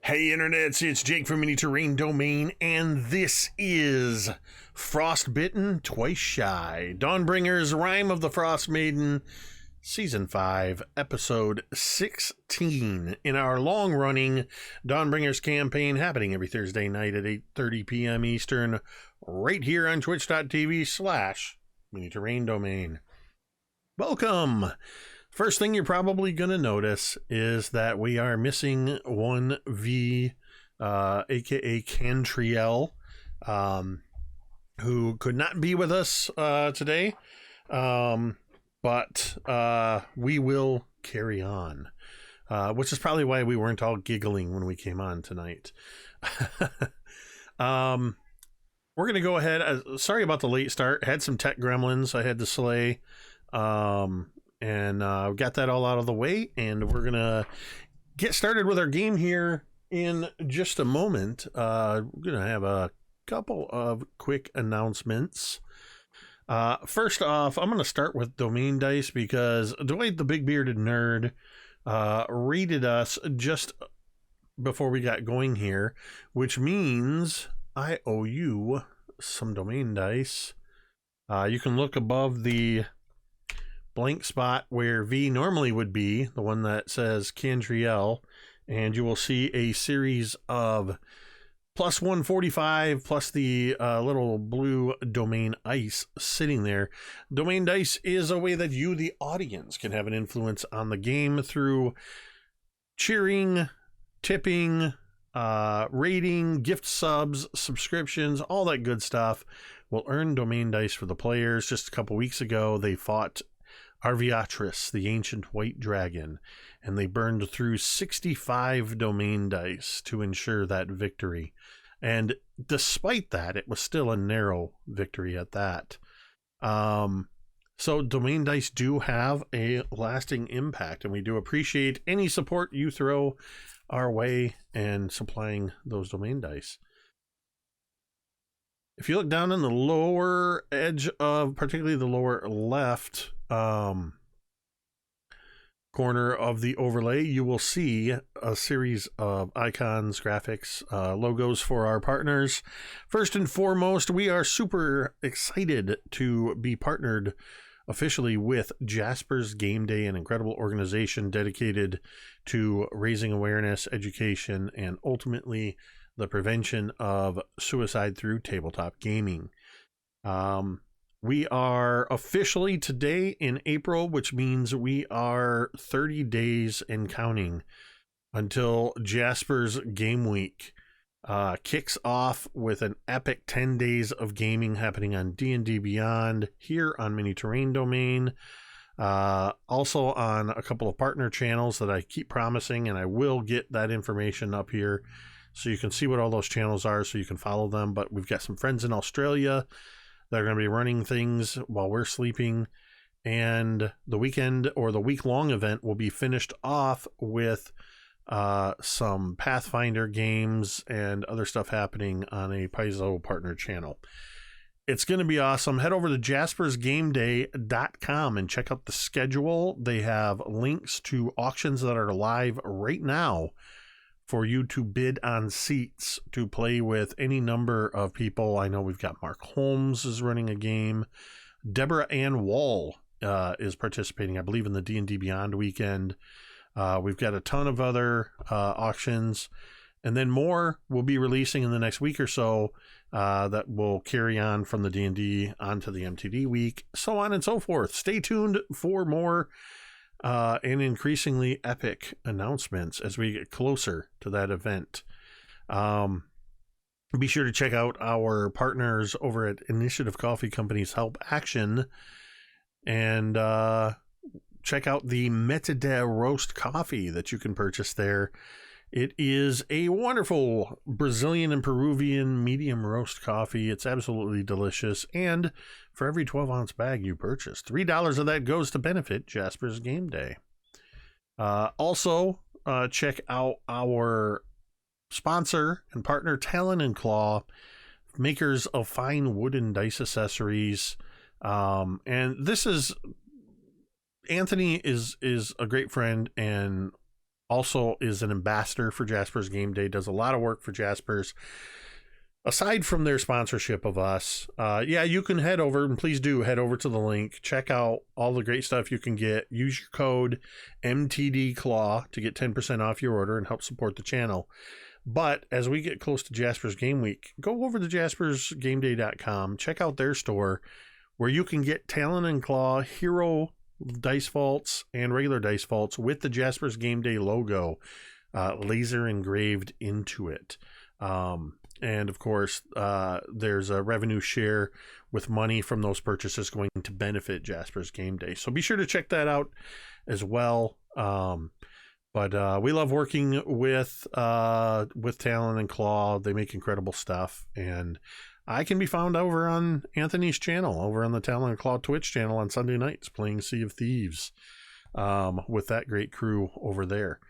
Hey internets, it's Jake from Mini Terrain Domain, and this is Frostbitten Twice Shy, Dawnbringers, Rime of the Frostmaiden, Season 5, Episode 16, in our long-running Dawnbringers campaign happening every Thursday night at 8:30 p.m. Eastern, right here on twitch.tv/Mini Terrain Domain. Welcome! First thing you're probably going to notice is that we are missing 1V, aka Cantriel, who could not be with us today, but we will carry on, which is probably why we weren't all giggling when we came on tonight. We're going to go ahead. Sorry about the late start. Had some tech gremlins I had to slay. And got that all out of the way, and we're gonna get started with our game here in just a moment. We're gonna have a couple of quick announcements. First off, I'm gonna start with domain dice because Dwight the Big Bearded Nerd rated us just before we got going here, which means I owe you some domain dice. You can look above the blank spot where V normally would be, the one that says Cantriel, and you will see a series of plus 145 plus the little blue domain ice sitting there. Domain dice is a way that you, the audience, can have an influence on the game through cheering, tipping, rating, gift subs, subscriptions, all that good stuff. Will earn domain dice for the players. Just a couple weeks ago, they fought Arviatris, the ancient white dragon, and they burned through 65 domain dice to ensure that victory. And despite that, it was still a narrow victory at that. So domain dice do have a lasting impact, and we do appreciate any support you throw our way and supplying those domain dice. If you look down in the lower edge of, particularly the lower left corner of the overlay, you will see a series of icons, graphics, logos for our partners. First and foremost, we are super excited to be partnered officially with Jasper's Game Day, an incredible organization dedicated to raising awareness, education, and ultimately the prevention of suicide through tabletop gaming. We are officially today in April, which means we are 30 days and counting until Jasper's Game Week kicks off with an epic 10 days of gaming happening on D&D Beyond here on Mini Terrain Domain. Also on a couple of partner channels that I keep promising, and I will get that information up here so you can see what all those channels are so you can follow them. But we've got some friends in Australia that are going to be running things while we're sleeping, and the weekend or the week-long event will be finished off with some Pathfinder games and other stuff happening on a Paizo partner channel. It's going to be awesome. Head over to jaspersgameday.com and check out the schedule. They have links to auctions that are live right now for you to bid on seats to play with any number of people. I know we've got Mark Holmes is running a game. Deborah Ann Wall is participating, I believe, in the D&D Beyond weekend. We've got a ton of other auctions, and then more will be releasing in the next week or so that will carry on from the D&D onto the MTD week, so on and so forth. Stay tuned for more and increasingly epic announcements as we get closer to that event. Be sure to check out our partners over at Initiative Coffee Company's Help Action, and check out the Metade roast coffee that you can purchase there. It is a wonderful Brazilian and Peruvian medium roast coffee. It's absolutely delicious. And for every 12-ounce bag you purchase, $3 of that goes to benefit Jasper's Game Day. Also, check out our sponsor and partner, Talon & Claw, makers of fine wooden dice accessories. And this is... Anthony is a great friend and also is an ambassador for Jasper's Game Day, does a lot of work for Jasper's. Aside from their sponsorship of us, you can head over, and please do head over to the link. Check out all the great stuff you can get. Use your code MTDClaw to get 10% off your order and help support the channel. But as we get close to Jasper's Game Week, go over to jaspersgameday.com. Check out their store where you can get Talon and Claw Hero dice vaults and regular dice vaults with the Jasper's Game Day logo laser engraved into it. And of course, there's a revenue share with money from those purchases going to benefit Jasper's Game Day. So be sure to check that out as well. But we love working with Talon and Claw. They make incredible stuff. And I can be found over on Anthony's channel, over on the Talon and Claw Twitch channel on Sunday nights, playing Sea of Thieves with that great crew over there.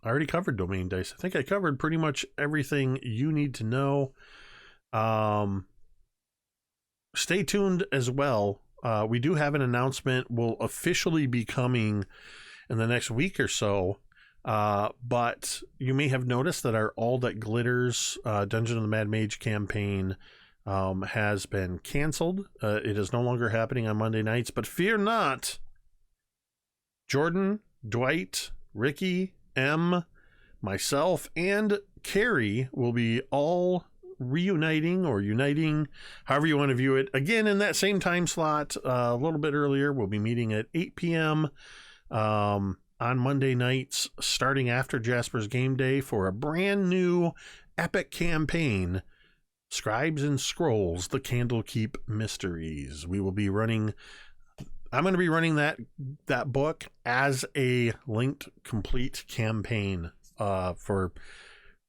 I already covered domain dice. I think I covered pretty much everything you need to know. Stay tuned as well. We do have an announcement will officially be coming in the next week or so. But you may have noticed that our All That Glitters Dungeon of the Mad Mage campaign has been canceled. It is no longer happening on Monday nights, but fear not. Jordan, Dwight, Ricky, M, myself, and Carrie will be all reuniting or uniting, however you want to view it, again in that same time slot a little bit earlier. We'll be meeting at 8 p.m. On Monday nights, starting after Jasper's Game Day, for a brand new epic campaign, Scribes and Scrolls, The Candlekeep Mysteries. We will be running... I'm going to be running that book as a linked complete campaign for,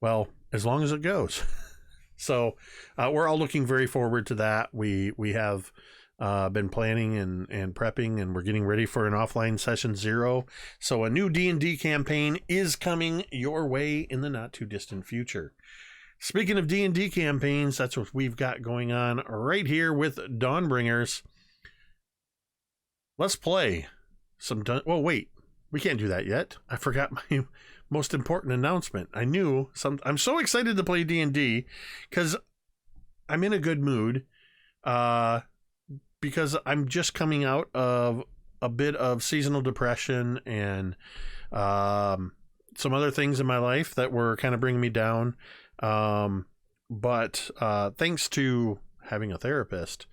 well, as long as it goes. So we're all looking very forward to that. We have been planning and prepping, and we're getting ready for an offline session 0. So a new D&D campaign is coming your way in the not too distant future. Speaking of D&D campaigns, that's what we've got going on right here with Dawnbringers. Let's play some... Well, wait. We can't do that yet. I forgot my most important announcement. I'm so excited to play D&D because I'm in a good mood. Because I'm just coming out of a bit of seasonal depression and some other things in my life that were kind of bringing me down. But thanks to having a therapist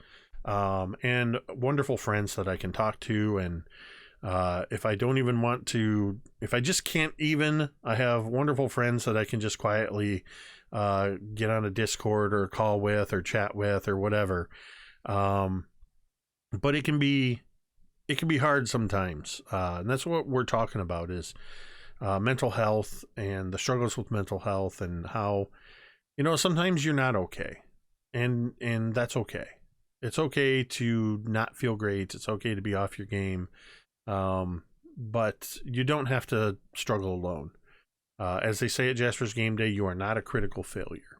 and wonderful friends that I can talk to, and if I just can't even, I have wonderful friends that I can just quietly get on a Discord or call with or chat with or whatever. But it can be hard sometimes. And that's what we're talking about is mental health and the struggles with mental health, and how, sometimes you're not okay. And that's okay. It's okay to not feel great. It's okay to be off your game. But you don't have to struggle alone. As they say at Jasper's Game Day, you are not a critical failure.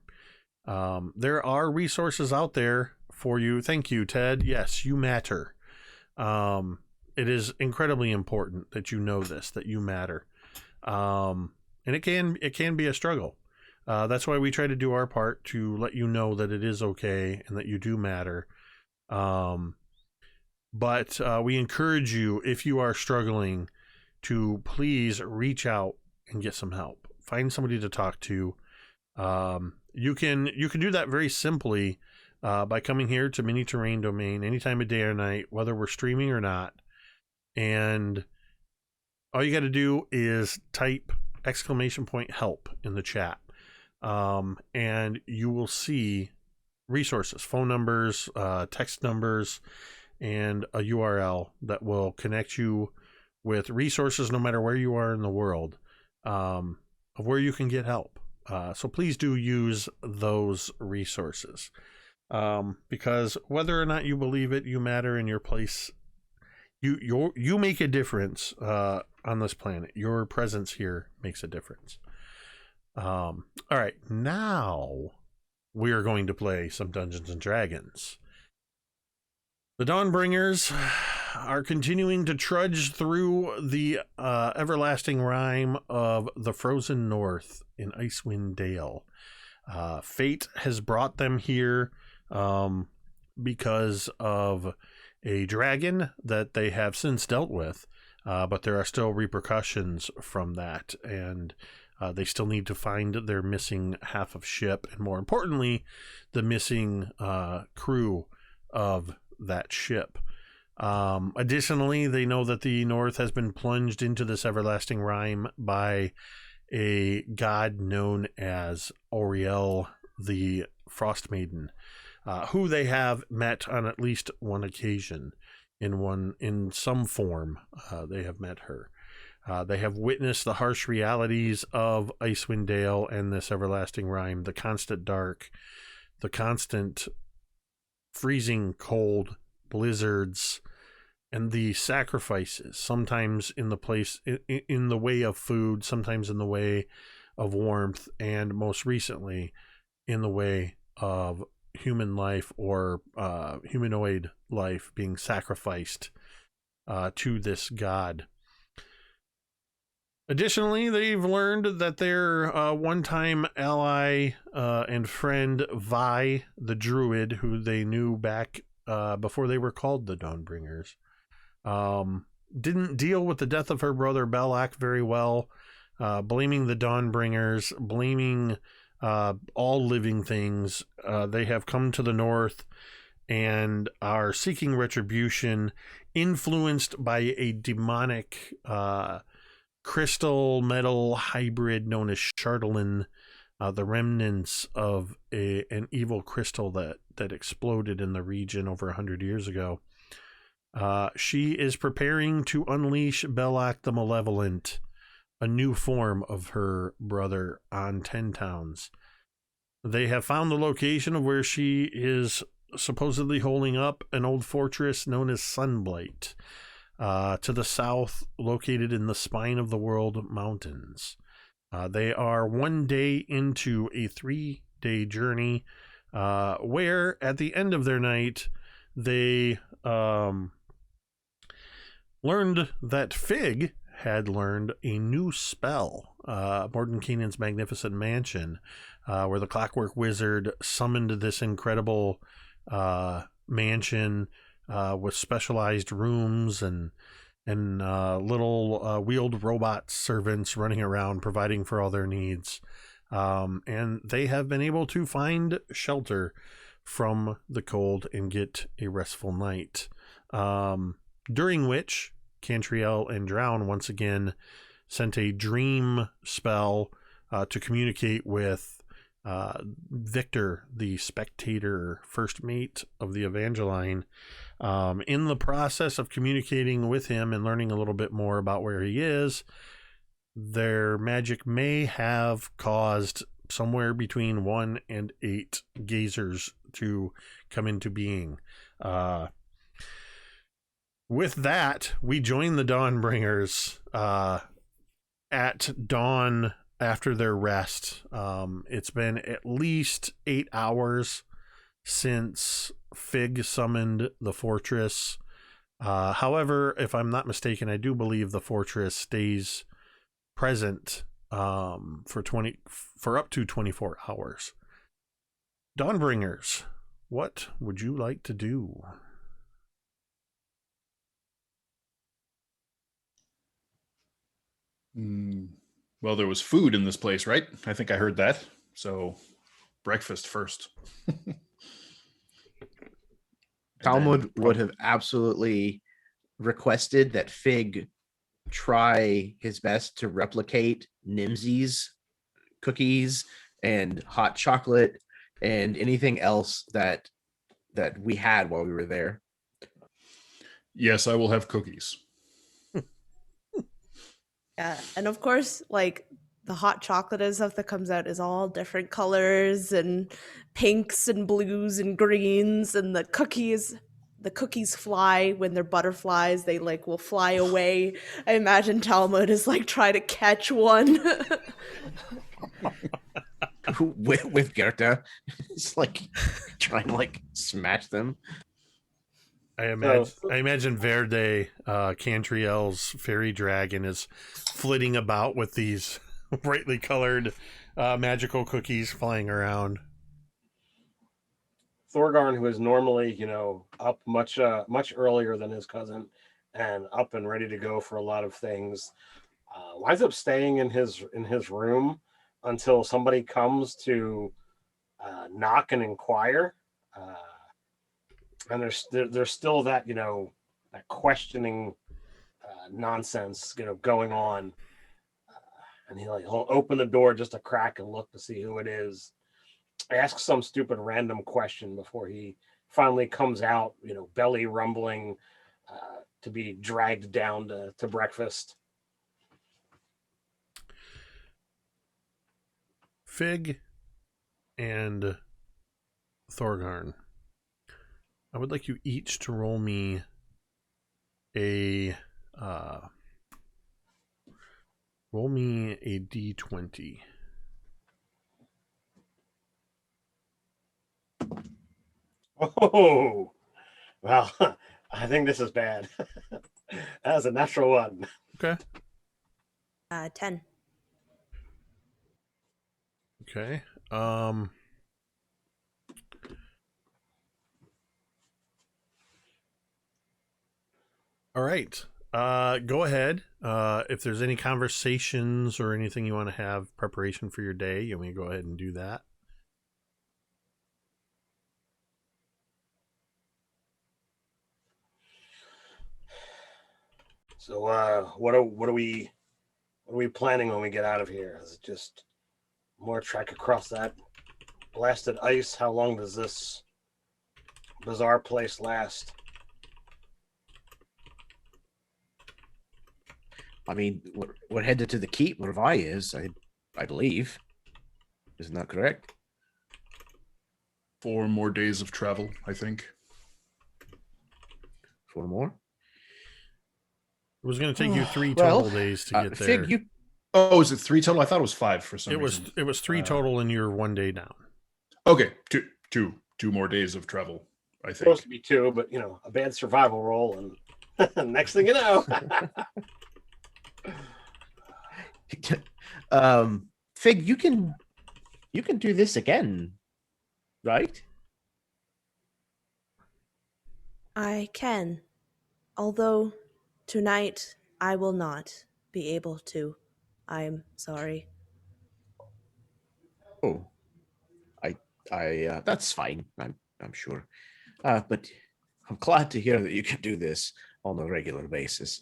There are resources out there for you. Thank you, Ted. Yes, you matter. It is incredibly important that you know this, that you matter. And it can be a struggle. That's why we try to do our part to let you know that it is okay and that you do matter. But we encourage you, if you are struggling, to please reach out and get some help. Find somebody to talk to. You can do that very simply by coming here to Mini Terrain Domain any time of day or night, whether we're streaming or not. And all you got to do is type !help in the chat. And you will see resources, phone numbers, text numbers, and a URL that will connect you with resources no matter where you are in the world, of where you can get help. So please do use those resources, because whether or not you believe it, you matter in your place. You make a difference on this planet. Your presence here makes a difference. All right, now we are going to play some Dungeons and Dragons. The Dawnbringers are continuing to trudge through the everlasting rime of the frozen north in Icewind Dale. Fate has brought them here because of a dragon that they have since dealt with, but there are still repercussions from that, and they still need to find their missing half of ship, and more importantly, the missing crew of that ship. Additionally, they know that the North has been plunged into this everlasting rime by a god known as Auriel the Frostmaiden, who they have met on at least one occasion. In some form, they have met her. They have witnessed the harsh realities of Icewind Dale and this everlasting rime, the constant dark, the constant freezing cold, blizzards, and the sacrifices, sometimes in the way of food, sometimes in the way of warmth, and most recently in the way of human life or humanoid life being sacrificed to this god. Additionally, they've learned that their one-time ally and friend Vi, the druid, who they knew back before they were called the Dawnbringers, didn't deal with the death of her brother Belak very well, blaming the Dawnbringers, blaming all living things. They have come to the north and are seeking retribution, influenced by a demonic crystal metal hybrid known as Chardalin, the remnants of an evil crystal that exploded in the region over 100 years ago. She is preparing to unleash Belak the Malevolent, a new form of her brother, on 10 towns. They have found the location of where she is supposedly holding up an old fortress known as Sunblight, to the south, located in the Spine of the World Mountains. They are 1 day into a 3-day journey, where at the end of their night, they learned that Fig had learned a new spell, Mordenkainen's Magnificent Mansion, where the Clockwork Wizard summoned this incredible mansion with specialized rooms and little wheeled robot servants running around providing for all their needs. And they have been able to find shelter from the cold and get a restful night. During which Cantriel and Drown once again sent a dream spell to communicate with Victor, the spectator first mate of the Evangeline. In the process of communicating with him and learning a little bit more about where he is, their magic may have caused somewhere between 1 and 8 gazers to come into being. With that, we join the Dawnbringers at dawn after their rest. It's been at least 8 hours since Fig summoned the fortress. However, if I'm not mistaken, I do believe the fortress stays present for up to 24 hours. Dawnbringers, what would you like to do? Well, there was food in this place, right? I think I heard that. So, breakfast first. Talmud would have absolutely requested that Fig try his best to replicate Nimsy's cookies and hot chocolate and anything else that we had while we were there. Yes, I will have cookies. Yeah, and of course, like the hot chocolate and stuff that comes out is all different colors and pinks and blues and greens, and the cookies fly when they're butterflies. They like will fly away. I imagine Talmud is like try to catch one. with Goethe, it's like trying to like smash them. I imagine Verde, Cantriel's fairy dragon, is flitting about with these brightly colored magical cookies flying around. Thorgarn, who is normally, up much earlier than his cousin, and up and ready to go for a lot of things, winds up staying in his room until somebody comes to knock and inquire. And there's still that that questioning nonsense going on, and he'll open the door just a crack and look to see who it is. Ask some stupid random question before he finally comes out, belly rumbling, to be dragged down to breakfast. Fig and Thorgarn, I would like you each to roll me a d20. Oh, well, I think this is bad. That was a natural one. Okay. 10. Okay. All right. Go ahead. If there's any conversations or anything you want to have preparation for your day, you want me to go ahead and do that. So, what are we planning when we get out of here? Is it just more trek across that blasted ice? How long does this bizarre place last? I mean, we're headed to the keep where Vi is, I believe. Isn't that correct? 4 more days of travel, I think. 4 more? It was going to take you 3 total days to get there. Fig, Oh, is it 3 total? I thought it was 5 for some reason. It was 3 total, and you're 1 day down. Okay, two more days of travel, I think. Supposed to be 2, but a bad survival roll, and next thing you know. Fig, you can do this again, right? I can. Although tonight I will not be able to. I'm sorry. Oh, I that's fine. I'm sure. But I'm glad to hear that you can do this on a regular basis.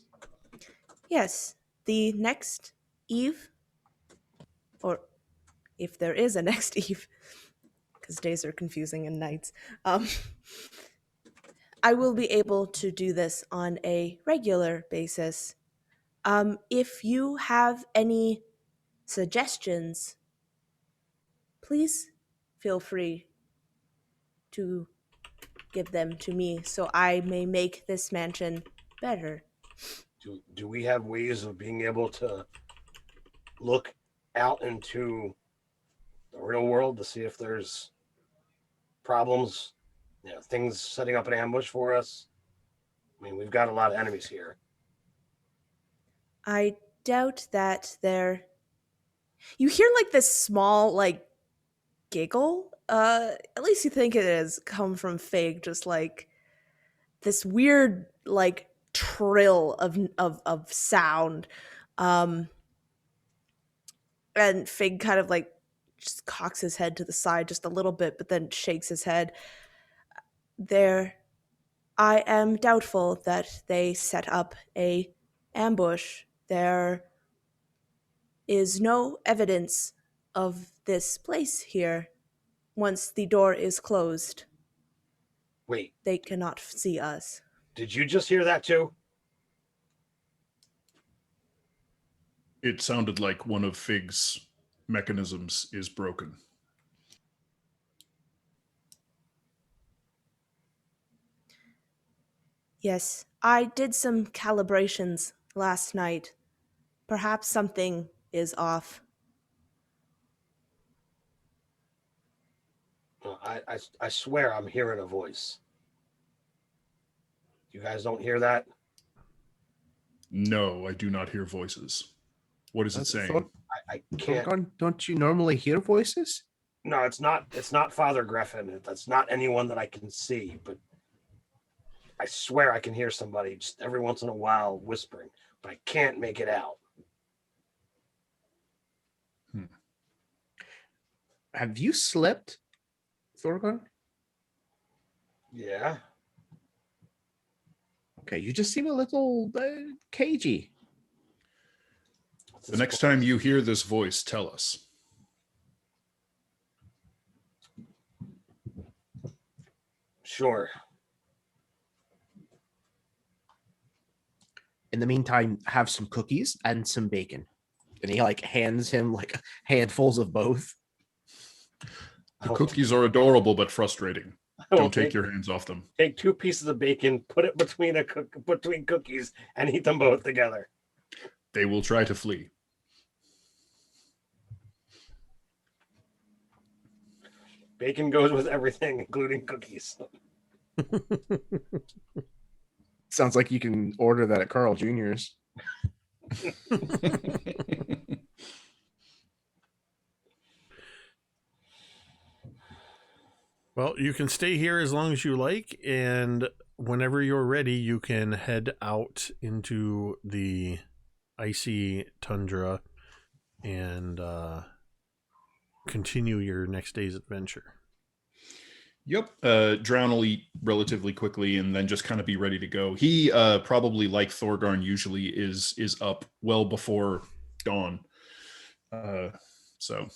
Yes, the next eve, or if there is a next eve, because days are confusing and nights, I will be able to do this on a regular basis. If you have any suggestions, please feel free to give them to me so I may make this mansion better. Do we have ways of being able to look out into the real world to see if there's problems, things setting up an ambush for us? I mean, we've got a lot of enemies here. I doubt that there. You hear this small giggle. At least you think it is come from Fig, just this weird trill of sound. And Fig kind of just cocks his head to the side just a little bit, but then shakes his head. I am doubtful that they set up a ambush. There is no evidence of this place here. Once the door is closed, Wait, they cannot see us. did you just hear that too? It sounded like one of Fig's mechanisms is broken. Yes, I did some calibrations last night. Perhaps something is off. I swear I'm hearing a voice. You guys don't hear that? No, I do not hear voices. What is it saying? I can't. Thorgarn, don't you normally hear voices? No, it's not. It's not Father Griffin. That's not anyone that I can see. But I swear I can hear somebody just every once in a while whispering, but I can't make it out. Have you slept, Thorgarn? Yeah. Okay, you just seem a little cagey. The next time you hear this voice, tell us. Sure. In the meantime, have some cookies and some bacon. And he like hands him like handfuls of both. The cookies are adorable but frustrating. I'll Don't take your hands off them. Take 2 pieces of bacon, put it between cookies, and eat them both together. They will try to flee. Bacon goes with everything, including cookies. Sounds like you can order that at Carl Jr.'s. Well, you can stay here as long as you like, and whenever you're ready, you can head out into the icy tundra and continue your next day's adventure. Yep. Drown will eat relatively quickly and then just kind of be ready to go. He probably, like Thorgarn usually, is up well before dawn. So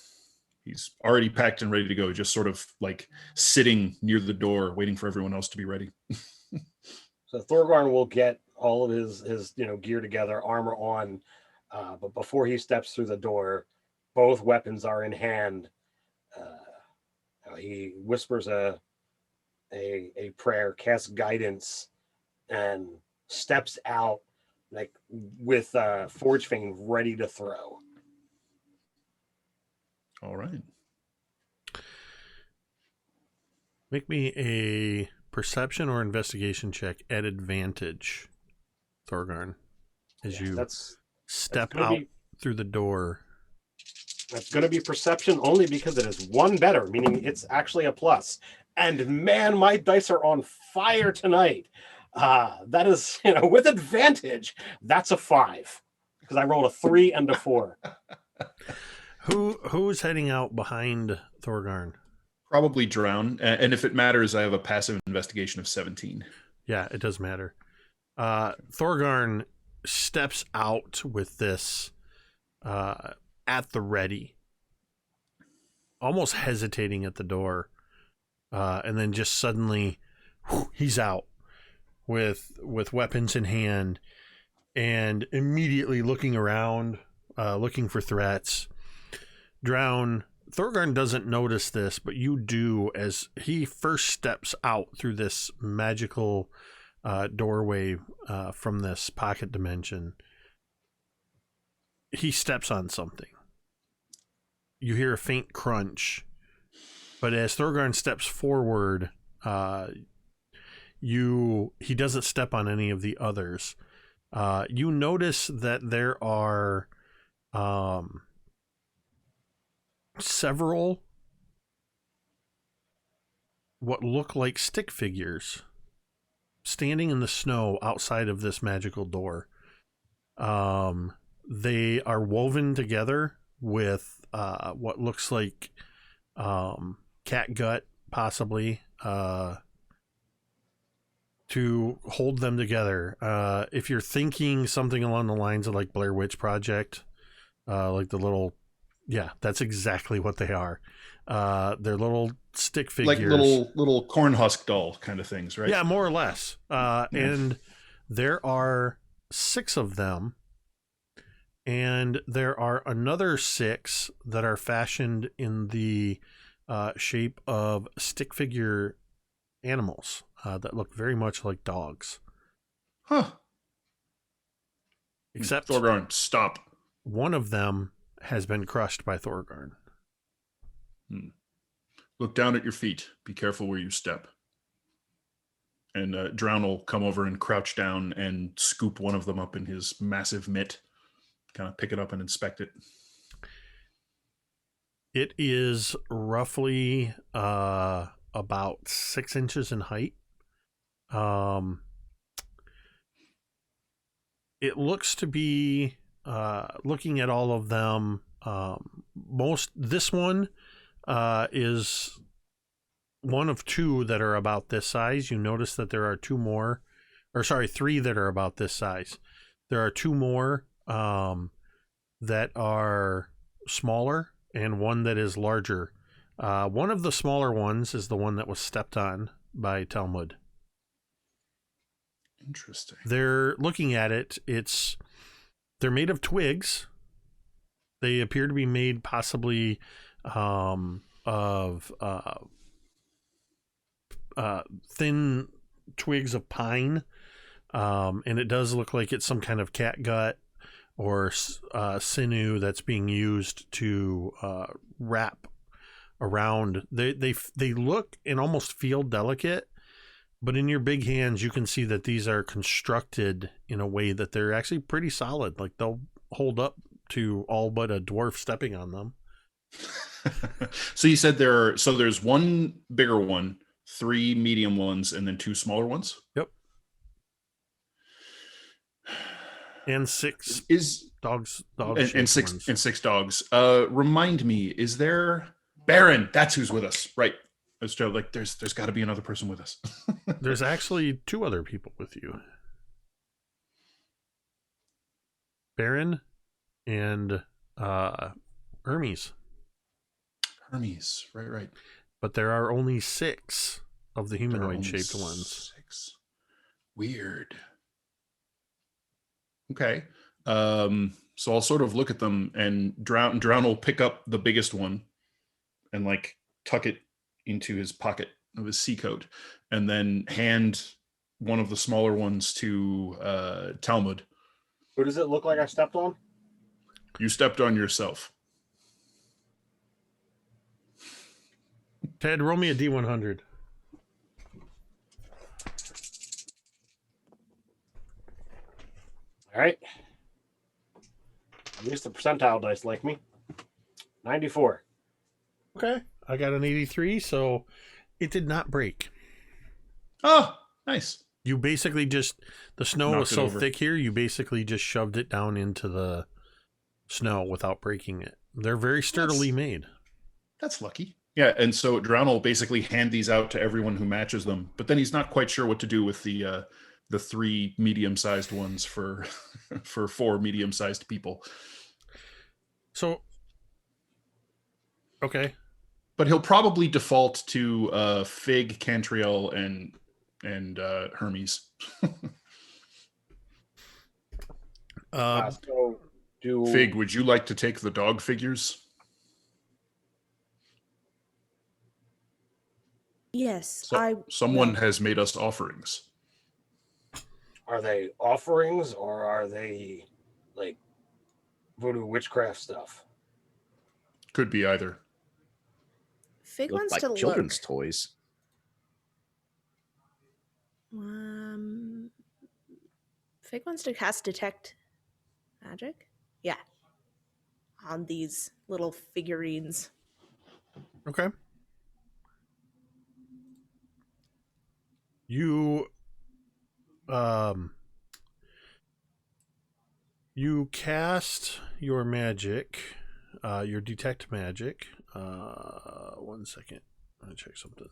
he's already packed and ready to go, just sort of like sitting near the door, waiting for everyone else to be ready. So Thorgarn will get all of his gear together, armor on, but before he steps through the door, both weapons are in hand. He whispers a prayer, casts guidance, and steps out like with Forge Fang ready to throw. All right. Make me a perception or investigation check at advantage, Thorgarn, as you step out through the door. That's going to be perception only because it is 1 better, meaning it's actually a plus. And man, my dice are on fire tonight. That is, with advantage, that's a 5 because I rolled a 3 and a 4. Who's heading out behind Thorgarn? Probably Drown. And if it matters, I have a passive investigation of 17. Yeah, it does matter. Thorgarn steps out with this at the ready, almost hesitating at the door, and then just suddenly he's out with weapons in hand and immediately looking around, looking for threats. Thorgarn doesn't notice this, but you do as he first steps out through this magical doorway from this pocket dimension. He steps on something. You hear a faint crunch, but as Thorgarn steps forward, he doesn't step on any of the others. You notice that there are several what look like stick figures standing in the snow outside of this magical door. They are woven together with what looks like cat gut, possibly, to hold them together. If you're thinking something along the lines of like Blair Witch Project, like the little, that's exactly what they are. They're little stick figures, like little corn husk doll kind of things, right? Yeah, more or less. And there are 6 of them. And there are another 6 that are fashioned in the shape of stick figure animals that look very much like dogs. Huh. Except Thorgarn, stop. One of them has been crushed by Thorgarn. Look down at your feet. Be careful where you step. Drown will come over and crouch down and scoop one of them up in his massive mitt, kind of pick it up and inspect it. It is roughly about 6 inches in height. It looks to be, looking at all of them, this one is one of two that are about this size. You notice that there are three that are about this size. There are two more that are smaller and one that is larger. One of the smaller ones is the one that was stepped on by Talmud. Interesting. They're looking at it. They're made of twigs. They appear to be made possibly of thin twigs of pine, and it does look like it's some kind of catgut or sinew that's being used to wrap around. They look and almost feel delicate, but in your big hands you can see that these are constructed in a way that they're actually pretty solid. Like they'll hold up to all but a dwarf stepping on them. So you said there's one bigger one, 3 medium ones, and then 2 smaller ones? Yep. And 6 dogs and 6 dogs. Remind me, is there Baron? That's who's with us, right? As Joe, like there's got to be another person with us. There's actually 2 other people with you. Baron and Hermes. Hermes, right. But there are only 6 of the humanoid-shaped ones. 6. Weird. Okay. So I'll sort of look at them, and Drown will pick up the biggest one and like tuck it into his pocket of his sea coat, and then hand one of the smaller ones to Talmud. Who does it look like I stepped on? You stepped on yourself. Ted, roll me a D100. All right. At least the percentile dice like me. 94. Okay. I got an 83, so it did not break. Oh, nice. You basically the snow was Knocked it so over. thick here, you basically just shoved it down into the snow without breaking it. They're very sturdily made. That's lucky. Yeah, and so Drown will basically hand these out to everyone who matches them, but then he's not quite sure what to do with the 3 medium-sized ones for 4 medium-sized people. So, okay. But he'll probably default to Fig, Cantriel, and Hermes. So do Fig, would you like to take the dog figures? Yes, Someone has made us offerings. Are they offerings or are they like voodoo witchcraft stuff? Could be either. Fig Look wants like to children's look. toys. Fig wants to cast detect magic. Yeah, on these little figurines. Okay. You cast your magic, your detect magic. 1 second. I'm gonna check something.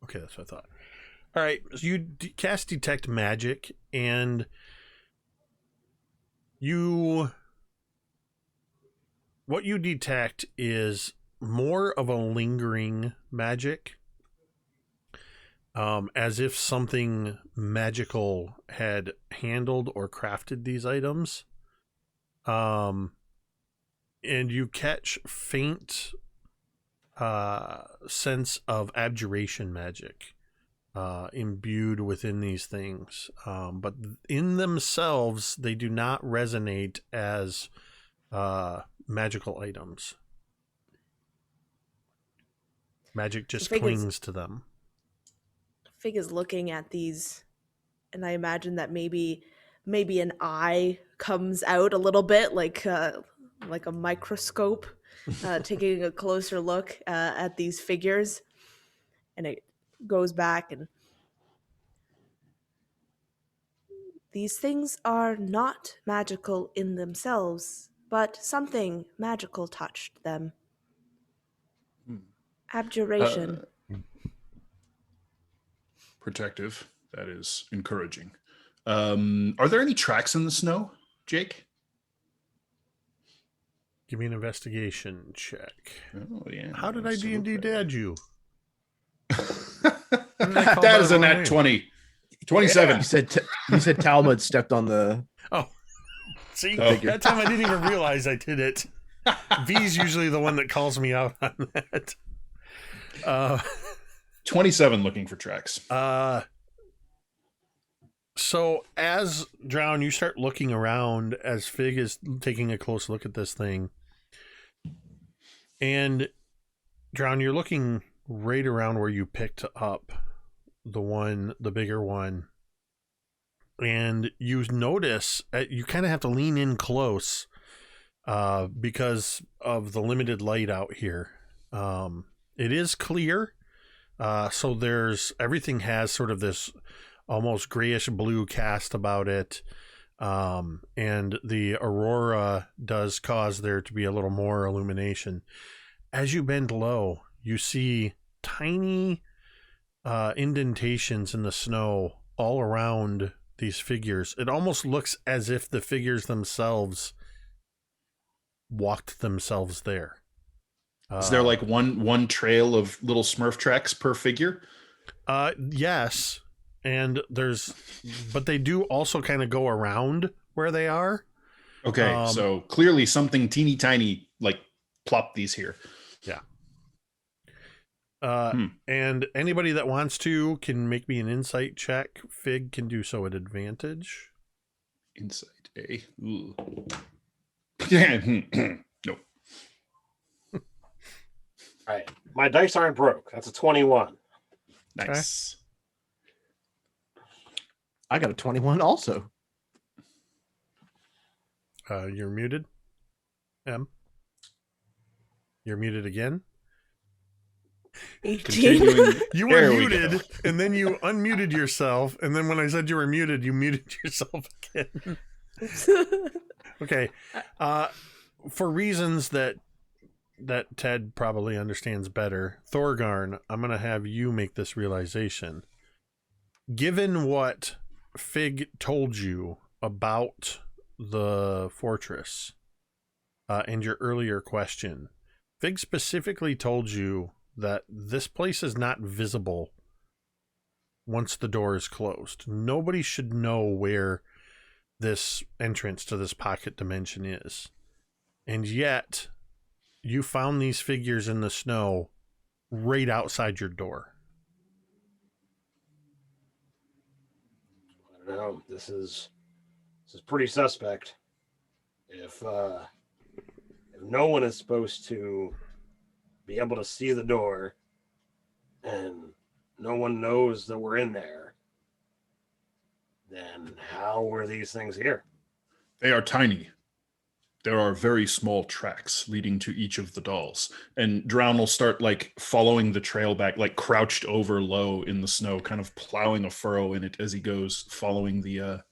Okay, that's what I thought. All right, so you cast detect magic, and what you detect is more of a lingering magic, as if something magical had handled or crafted these items, and you catch faint sense of abjuration magic imbued within these things. But in themselves, they do not resonate as magical items. Magic just clings to them. Fig is looking at these, and I imagine that maybe an eye comes out a little bit, like a microscope, taking a closer look at these figures, and it goes back and these things are not magical in themselves, but something magical touched them. Abjuration. Protective. That is encouraging. Are there any tracks in the snow, Jake? Give me an investigation check. Oh yeah. How did I D&D okay. dad you? That is a nat 20. 27. Yeah, you said Talmud stepped on the. Oh, see, Oh. that time I didn't even realize I did it. V's usually the one that calls me out on that. 27 looking for tracks. So as Drown, you start looking around as Fig is taking a close look at this thing. And Drown, you're looking right around where you picked up the bigger one. And you notice you kind of have to lean in close because of the limited light out here. It is clear. So everything has sort of this almost grayish blue cast about it. And the aurora does cause there to be a little more illumination. As you bend low, you see tiny indentations in the snow all around these figures. It almost looks as if the figures themselves walked themselves there. Is there like one trail of little Smurf tracks per figure? Yes. And but they do also kind of go around where they are. Okay, so clearly something teeny tiny like plopped these here. Yeah. And anybody that wants to can make me an insight check. Fig can do so at advantage. Insight, eh? Ooh. Nope. All right. My dice aren't broke. That's a 21. Nice. I got a 21 also. You're muted. M. You're muted again. 18. Continuing. You There were we muted, go. and then you unmuted yourself, and then when I said you were muted, you muted yourself again. Okay. For reasons that Ted probably understands better, Thorgarn, I'm going to have you make this realization. Given what Fig told you about the fortress and your earlier question, Fig specifically told you that this place is not visible once the door is closed. Nobody should know where this entrance to this pocket dimension is. And yet, you found these figures in the snow right outside your door. I don't know. This is pretty suspect. If no one is supposed to be able to see the door, and no one knows that we're in there, then how were these things here? They are tiny. There are very small tracks leading to each of the dolls. And Drown will start like following the trail back, like crouched over low in the snow, kind of plowing a furrow in it as he goes, following the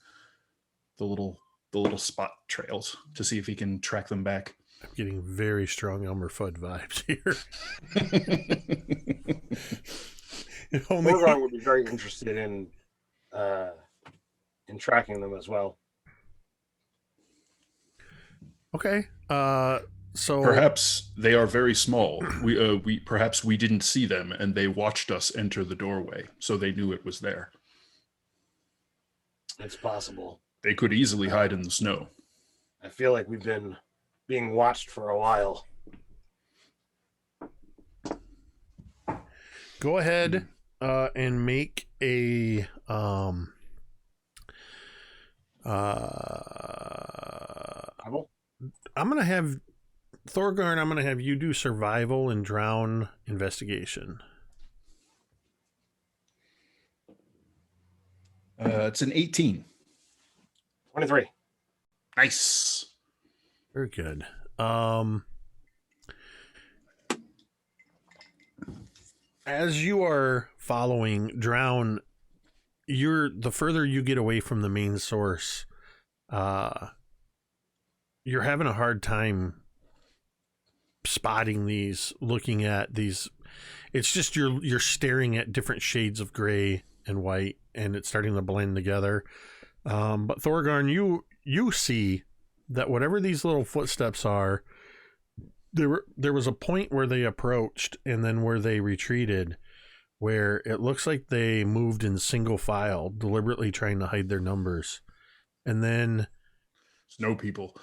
little spot trails to see if he can track them back. I'm getting very strong Elmer Fudd vibes here. Thorgarn would be very interested in tracking them as well. Okay. So Perhaps they are very small. Perhaps we didn't see them and they watched us enter the doorway, so they knew it was there. It's possible. They could easily hide in the snow. I feel like we've been being watched for a while. go ahead. and make a I'm gonna have Thorgarn. I'm gonna have you do survival and drown investigation. It's an 18. 23. Nice. Very good. As you are following Drown, the further you get away from the main source, you're having a hard time spotting these, looking at these. It's just you're staring at different shades of gray and white, and it's starting to blend together. But Thorgarn, you see that whatever these little footsteps are, there was a point where they approached and then where they retreated, where it looks like they moved in single file, deliberately trying to hide their numbers. And then snow people.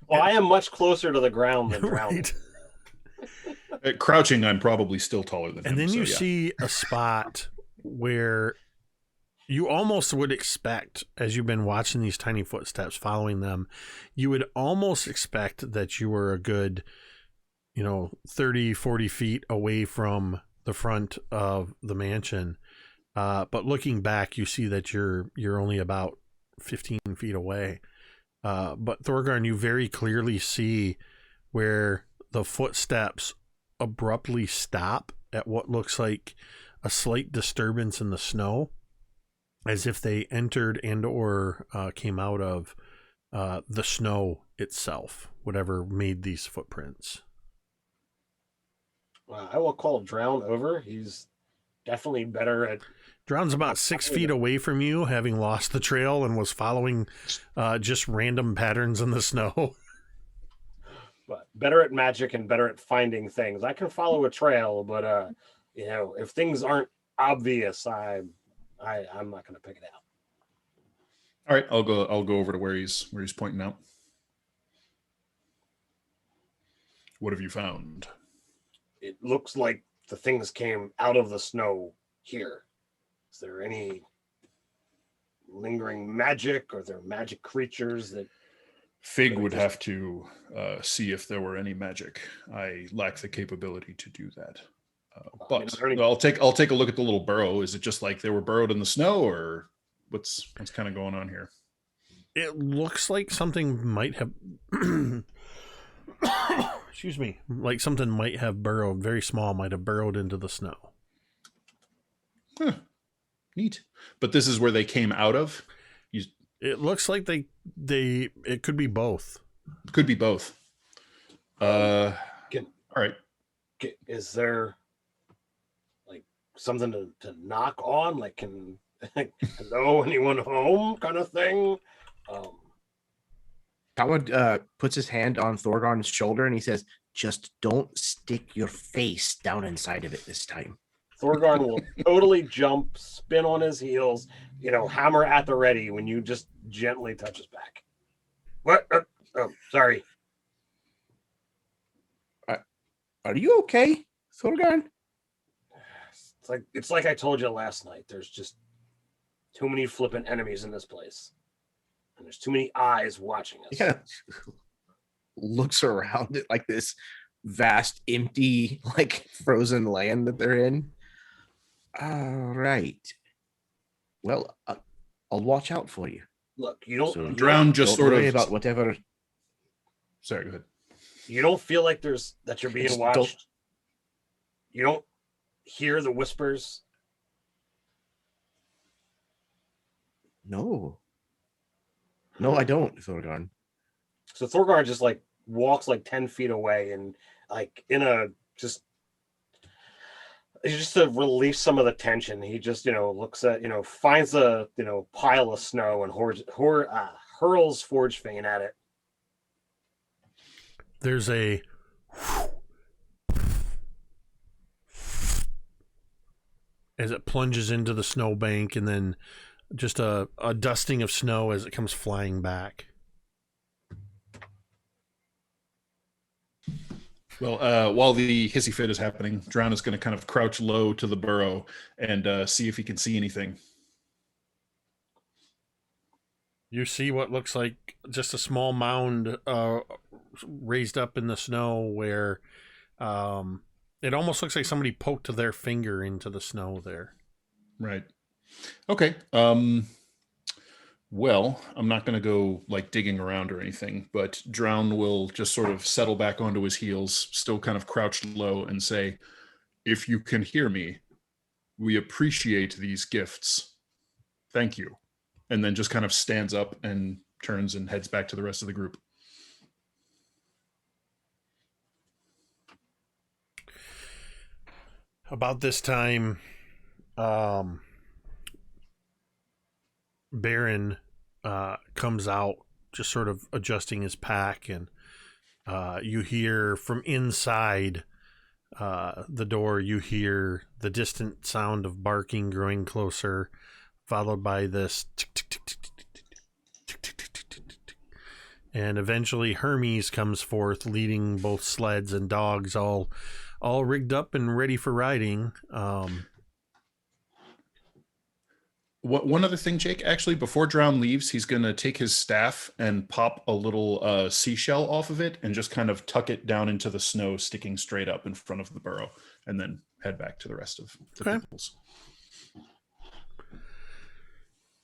Well, I am much closer to the ground than drowning. Right. Crouching, I'm probably still taller than him. And then so, you yeah. see a spot where you almost would expect, as you've been watching these tiny footsteps, following them, you would almost expect that you were a good, 30, 40 feet away from the front of the mansion. But looking back, you see that you're only about 15 feet away. But Thorgarn, you very clearly see where the footsteps abruptly stop at what looks like a slight disturbance in the snow, as if they entered and or came out of the snow itself, whatever made these footprints. Well, I will call Drown over. He's definitely better at... Drown's about 6 feet away from you, having lost the trail and was following just random patterns in the snow. But better at magic and better at finding things. I can follow a trail, but if things aren't obvious, I'm not going to pick it out. All right, I'll go over to where he's pointing out. What have you found? It looks like the things came out of the snow here. Is there any lingering magic, or are there magic creatures that... Fig would have to see if there were any magic. I lack the capability to do that. But I'll take a look at the little burrow. Is it just like they were burrowed in the snow, or what's kind of going on here? It looks like something might have excuse me, like something might have burrowed, very small, might have burrowed into the snow. Huh. Neat. But this is where they came out of? It looks like it could be both. Could be both. All right. Is there like something to knock on? Like, can hello, anyone home kind of thing? Talmud puts his hand on Thorgarn's shoulder and he says, "Just don't stick your face down inside of it this time." Thorgarn will totally jump, spin on his heels, hammer at the ready when you just gently touch his back. What? Oh, sorry. Are you okay, Thorgarn? It's like I told you last night. There's just too many flippant enemies in this place. And there's too many eyes watching us. He kind of looks around at like this vast, empty, like frozen land that they're in. All right. Well, I'll watch out for you. Look, you don't... So Drown just don't sort worry of... about whatever... Sorry, go ahead. You don't feel like that you're being watched? Don't... You don't hear the whispers? No, I don't, Thorgarn. So Thorgarn just like walks like 10 feet away and like just to release some of the tension, he just, looks at, finds a, pile of snow and hurls Forge Fane at it. There's a as it plunges into the snowbank, and then just a dusting of snow as it comes flying back. Well, while the hissy fit is happening, Drown is going to kind of crouch low to the burrow and see if he can see anything. You see what looks like just a small mound raised up in the snow where it almost looks like somebody poked their finger into the snow there. Right. Okay. Well, I'm not going to go like digging around or anything, but Drown will just sort of settle back onto his heels, still kind of crouched low, and say, "If you can hear me, we appreciate these gifts. Thank you." And then just kind of stands up and turns and heads back to the rest of the group. About this time, Baron comes out, just sort of adjusting his pack, and you hear from inside the door, you hear the distant sound of barking growing closer, followed by this tick, tick, tick, tick, tick, tick, tick, tick, tick, tick, tick, tick. And eventually Hermes comes forth, leading both sleds and dogs, all rigged up and ready for riding. One other thing, Jake, actually, before Drown leaves, he's going to take his staff and pop a little seashell off of it and just kind of tuck it down into the snow, sticking straight up in front of the burrow, and then head back to the rest of the peoples.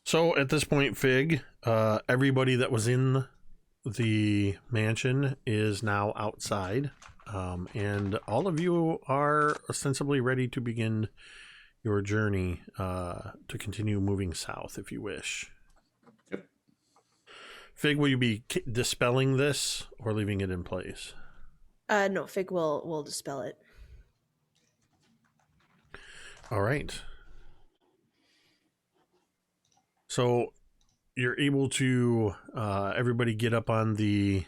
So at this point, Fig, everybody that was in the mansion is now outside, and all of you are ostensibly ready to begin your journey to continue moving south if you wish. Yep. Fig, will you be dispelling this or leaving it in place? No, Fig will dispel it. All right. So you're able to everybody get up on the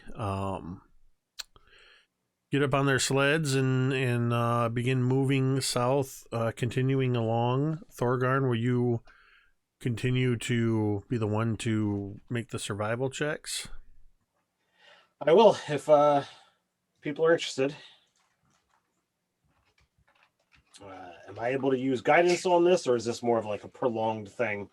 get up on their sleds and begin moving south, continuing along. Thorgarn, will you continue to be the one to make the survival checks? I will, if people are interested. Am I able to use guidance on this, or is this more of like a prolonged thing?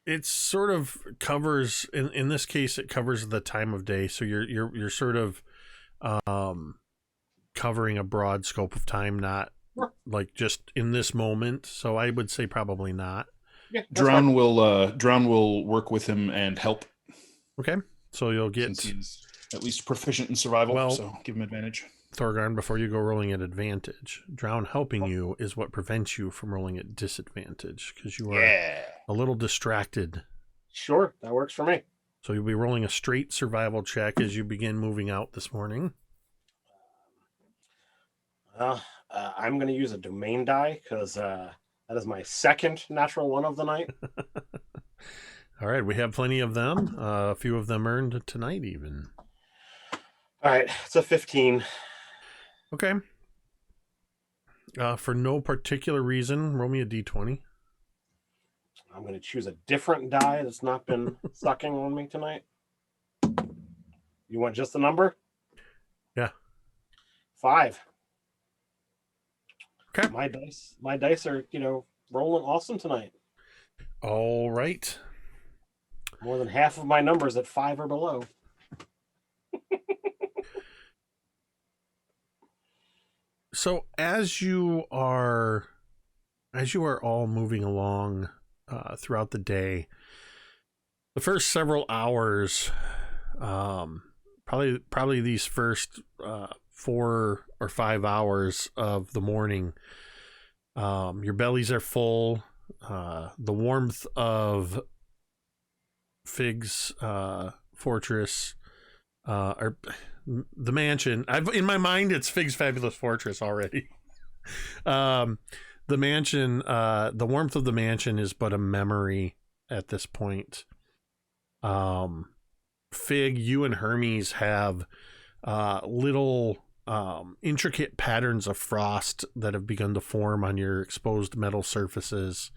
It sort of covers, in this case, it covers the time of day. So you're sort of covering a broad scope of time, not like just in this moment. So I would say probably not. Yeah, Drown will work with him and help. Okay, so you'll get Since he's at least proficient in survival, Well, so give him advantage. Thorgarn, before you go rolling at advantage, Drown helping you is what prevents you from rolling at disadvantage because you are a little distracted. Sure, that works for me. So you'll be rolling a straight survival check as you begin moving out this morning. I'm going to use a domain die because that is my second natural one of the night. All right, we have plenty of them. A few of them earned tonight even. All right, it's a 15. Okay. For no particular reason, roll me a d20. I'm going to choose a different die that's not been sucking on me tonight. You want just the number? Yeah. 5. Okay. My dice are, rolling awesome tonight. All right. More than half of my numbers at 5 or below. So as you are all moving along throughout the day, the first several hours, probably these first 4 or 5 hours of the morning, your bellies are full. The warmth of Fig's fortress, or the mansion. In my mind, it's Fig's Fabulous Fortress already. The mansion, the warmth of the mansion is but a memory at this point. Fig, you and Hermes have little intricate patterns of frost that have begun to form on your exposed metal surfaces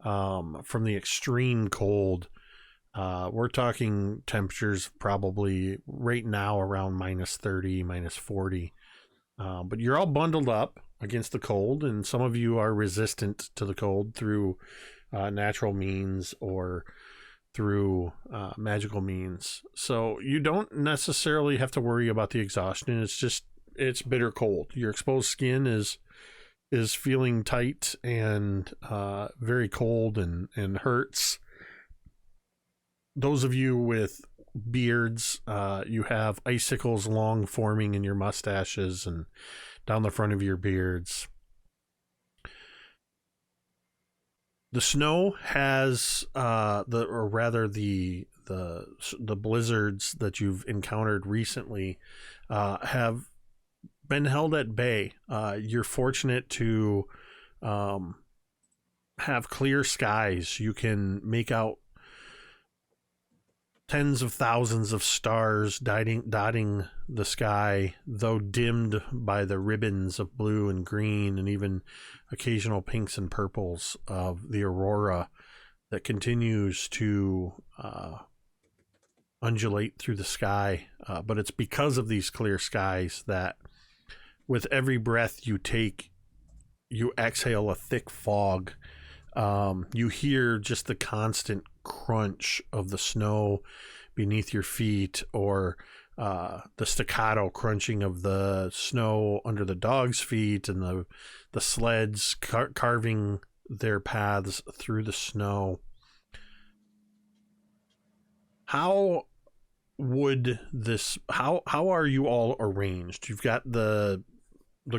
from the extreme cold We're talking temperatures probably right now around minus 30, minus 40. But you're all bundled up against the cold, and some of you are resistant to the cold through natural means or through magical means. So you don't necessarily have to worry about the exhaustion. It's bitter cold. Your exposed skin is feeling tight and very cold and hurts. Those of you with beards, you have icicles long forming in your mustaches and down the front of your beards. The snow has the blizzards that you've encountered recently have been held at bay. You're fortunate to have clear skies. You can make out tens of thousands of stars dotting the sky, though dimmed by the ribbons of blue and green and even occasional pinks and purples of the aurora that continues to undulate through the sky. But it's because of these clear skies that with every breath you take, you exhale a thick fog. You hear just the constant crunch of the snow beneath your feet, or the staccato crunching of the snow under the dog's feet, and the sleds carving their paths through the snow. How are you all arranged? You've got the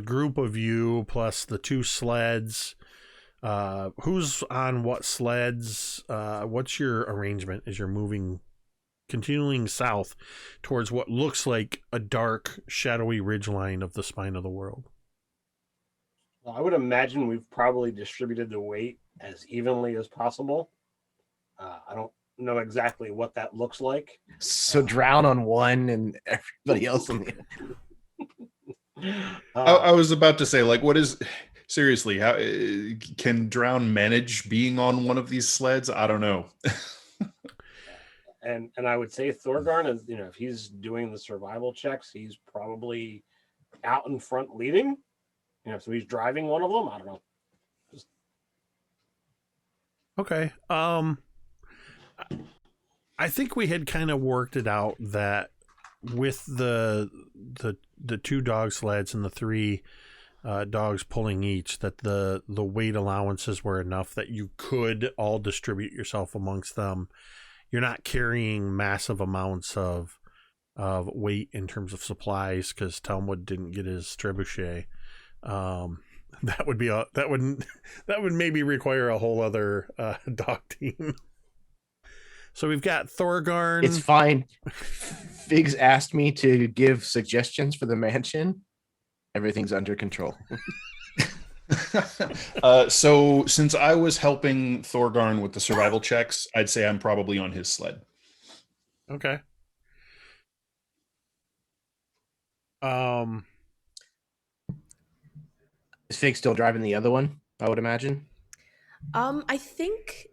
group of you plus the two sleds. Who's on what sleds? What's your arrangement as you're continuing south towards what looks like a dark, shadowy ridgeline of the spine of the world? Well, I would imagine we've probably distributed the weight as evenly as possible. I don't know exactly what that looks like. So drown on one and everybody else on the I was about to say, like, what is... Seriously, how can Drown manage being on one of these sleds? I don't know. and I would say Thorgarn is, if he's doing the survival checks, he's probably out in front leading. So he's driving one of them. I don't know. Okay. I think we had kind of worked it out that with the two dog sleds and the three dogs pulling each, that the weight allowances were enough that you could all distribute yourself amongst them. You're not carrying massive amounts of weight in terms of supplies because Talmud didn't get his trebuchet. That would maybe require a whole other dog team. So we've got Thorgarn. It's fine. Figs asked me to give suggestions for the mansion. Everything's under control. So since I was helping Thorgarn with the survival checks, I'd say I'm probably on his sled. Okay. Is Fig still driving the other one? I would imagine. I think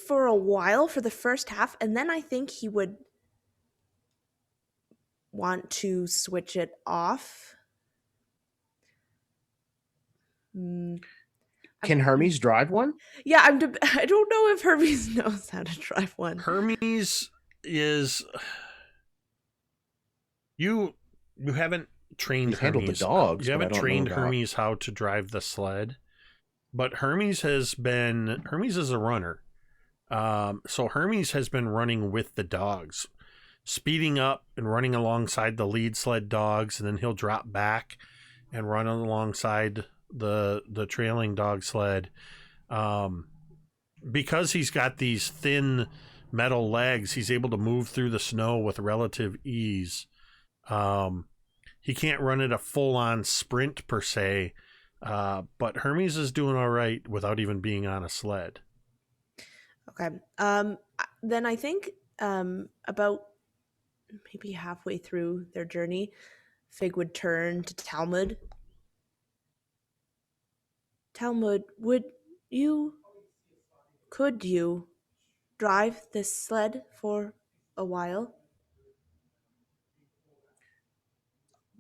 for a while, for the first half, and then I think he would want to switch it off. Can Hermes drive one? Yeah, I don't know if Hermes knows how to drive one. Hermes is... You haven't trained You've handled the Hermes. dogs. You but I haven't don't know trained about- Hermes how to drive the sled, but Hermes is a runner. So Hermes has been running with the dogs, speeding up and running alongside the lead sled dogs, and then he'll drop back and run alongside the trailing dog sled. Because he's got these thin metal legs, he's able to move through the snow with relative ease. He can't run at a full-on sprint per se, but Hermes is doing all right without even being on a sled. Okay. Then I think about maybe halfway through their journey, Fig would turn to Talmud. Talmud, could you drive this sled for a while?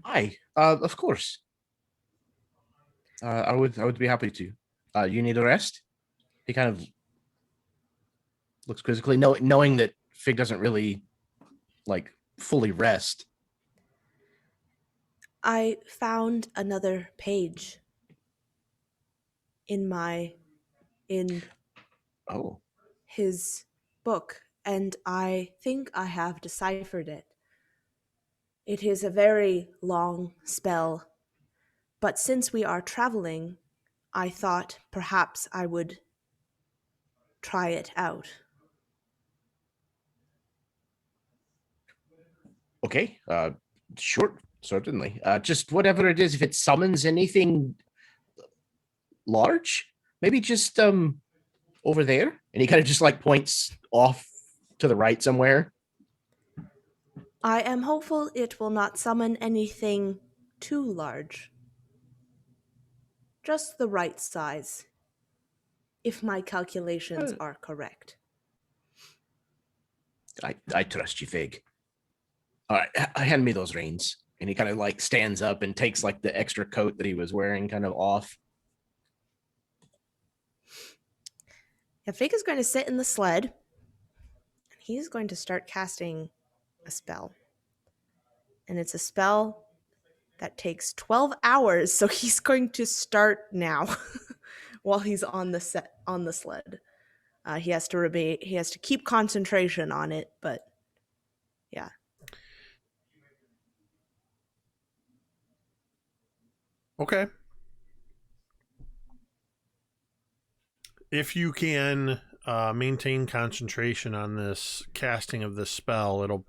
Aye, of course. I would be happy to. You need a rest? He kind of looks quizzically, knowing that Fig doesn't really like fully rest. I found another page in Oh, his book, and I think I have deciphered it. It is a very long spell, but since we are traveling, I thought perhaps I would try it out. okay. Sure, certainly. Just whatever it is, if it summons anything large, maybe just over there. And he kind of just like points off to the right somewhere. I am hopeful it will not summon anything too large. Just the right size, if my calculations are correct. I trust you, Fig. All right, hand me those reins. And he kind of like stands up and takes like the extra coat that he was wearing kind of off. Yeah, Fig is going to sit in the sled, and he's going to start casting a spell. And it's a spell that takes 12 hours, so he's going to start now while he's on the sled. He has to keep concentration on it, but yeah. Okay. If you can maintain concentration on this casting of this spell,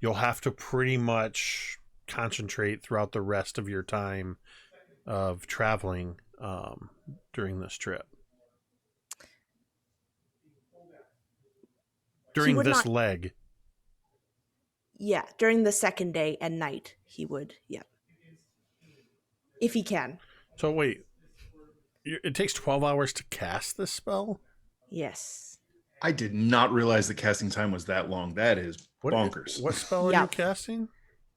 you'll have to pretty much concentrate throughout the rest of your time of traveling during this trip. During this leg. Yeah, during the second day and night, he would, yeah. If he can. So wait, it takes 12 hours to cast this spell? Yes. I did not realize the casting time was that long. That is bonkers. What spell are you casting?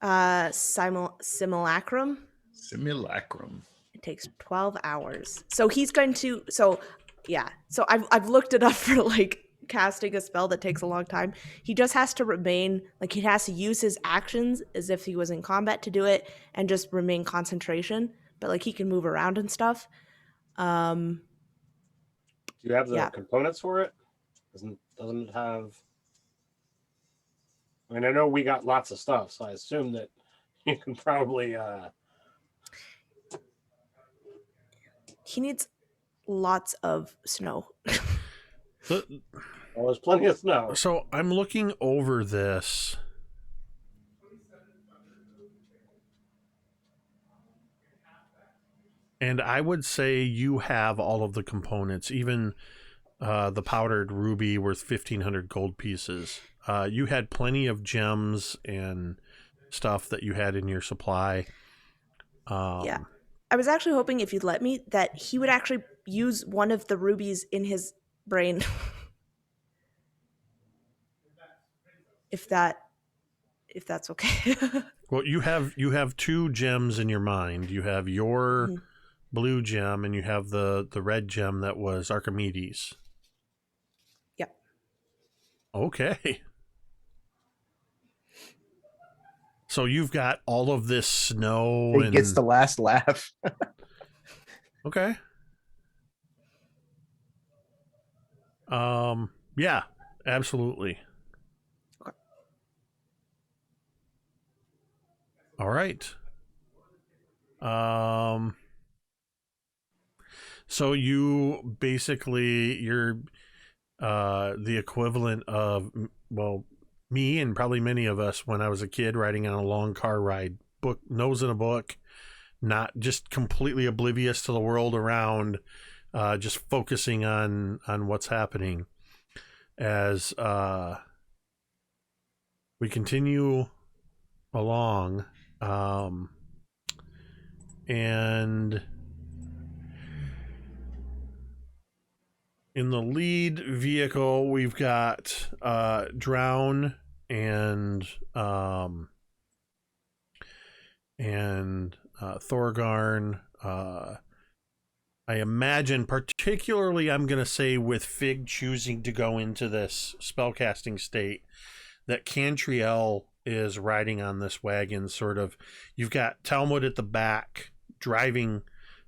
Simulacrum. Simulacrum. It takes 12 hours. So he's going to, so I've looked it up for like casting a spell that takes a long time. He just has to remain, like he has to use his actions as if he was in combat to do it and just remain concentration, but like he can move around and stuff. Do you have the components for it? Doesn't it have? I mean, I know we got lots of stuff, so I assume that you can probably. He needs lots of snow. Well, there's plenty of snow. So I'm looking over this. And I would say you have all of the components, even the powdered ruby worth 1,500 gold pieces. You had plenty of gems and stuff that you had in your supply. Yeah. I was actually hoping, if you'd let me, that he would actually use one of the rubies in his brain. if that's okay. Well, you have two gems in your mind. You have your blue gem and you have the red gem that was Archimedes. Yep. Okay. So you've got all of this snow. He gets the last laugh. Okay. Yeah, absolutely. Okay. All right. So you're the equivalent of, well, me and probably many of us when I was a kid riding on a long car ride, nose in a book, not just completely oblivious to the world around, just focusing on what's happening. As we continue along, and in the lead vehicle, we've got Drown and Thorgarn. I imagine, particularly, I'm going to say with Fig choosing to go into this spellcasting state, that Cantriel is riding on this wagon, sort of. You've got Talmud at the back driving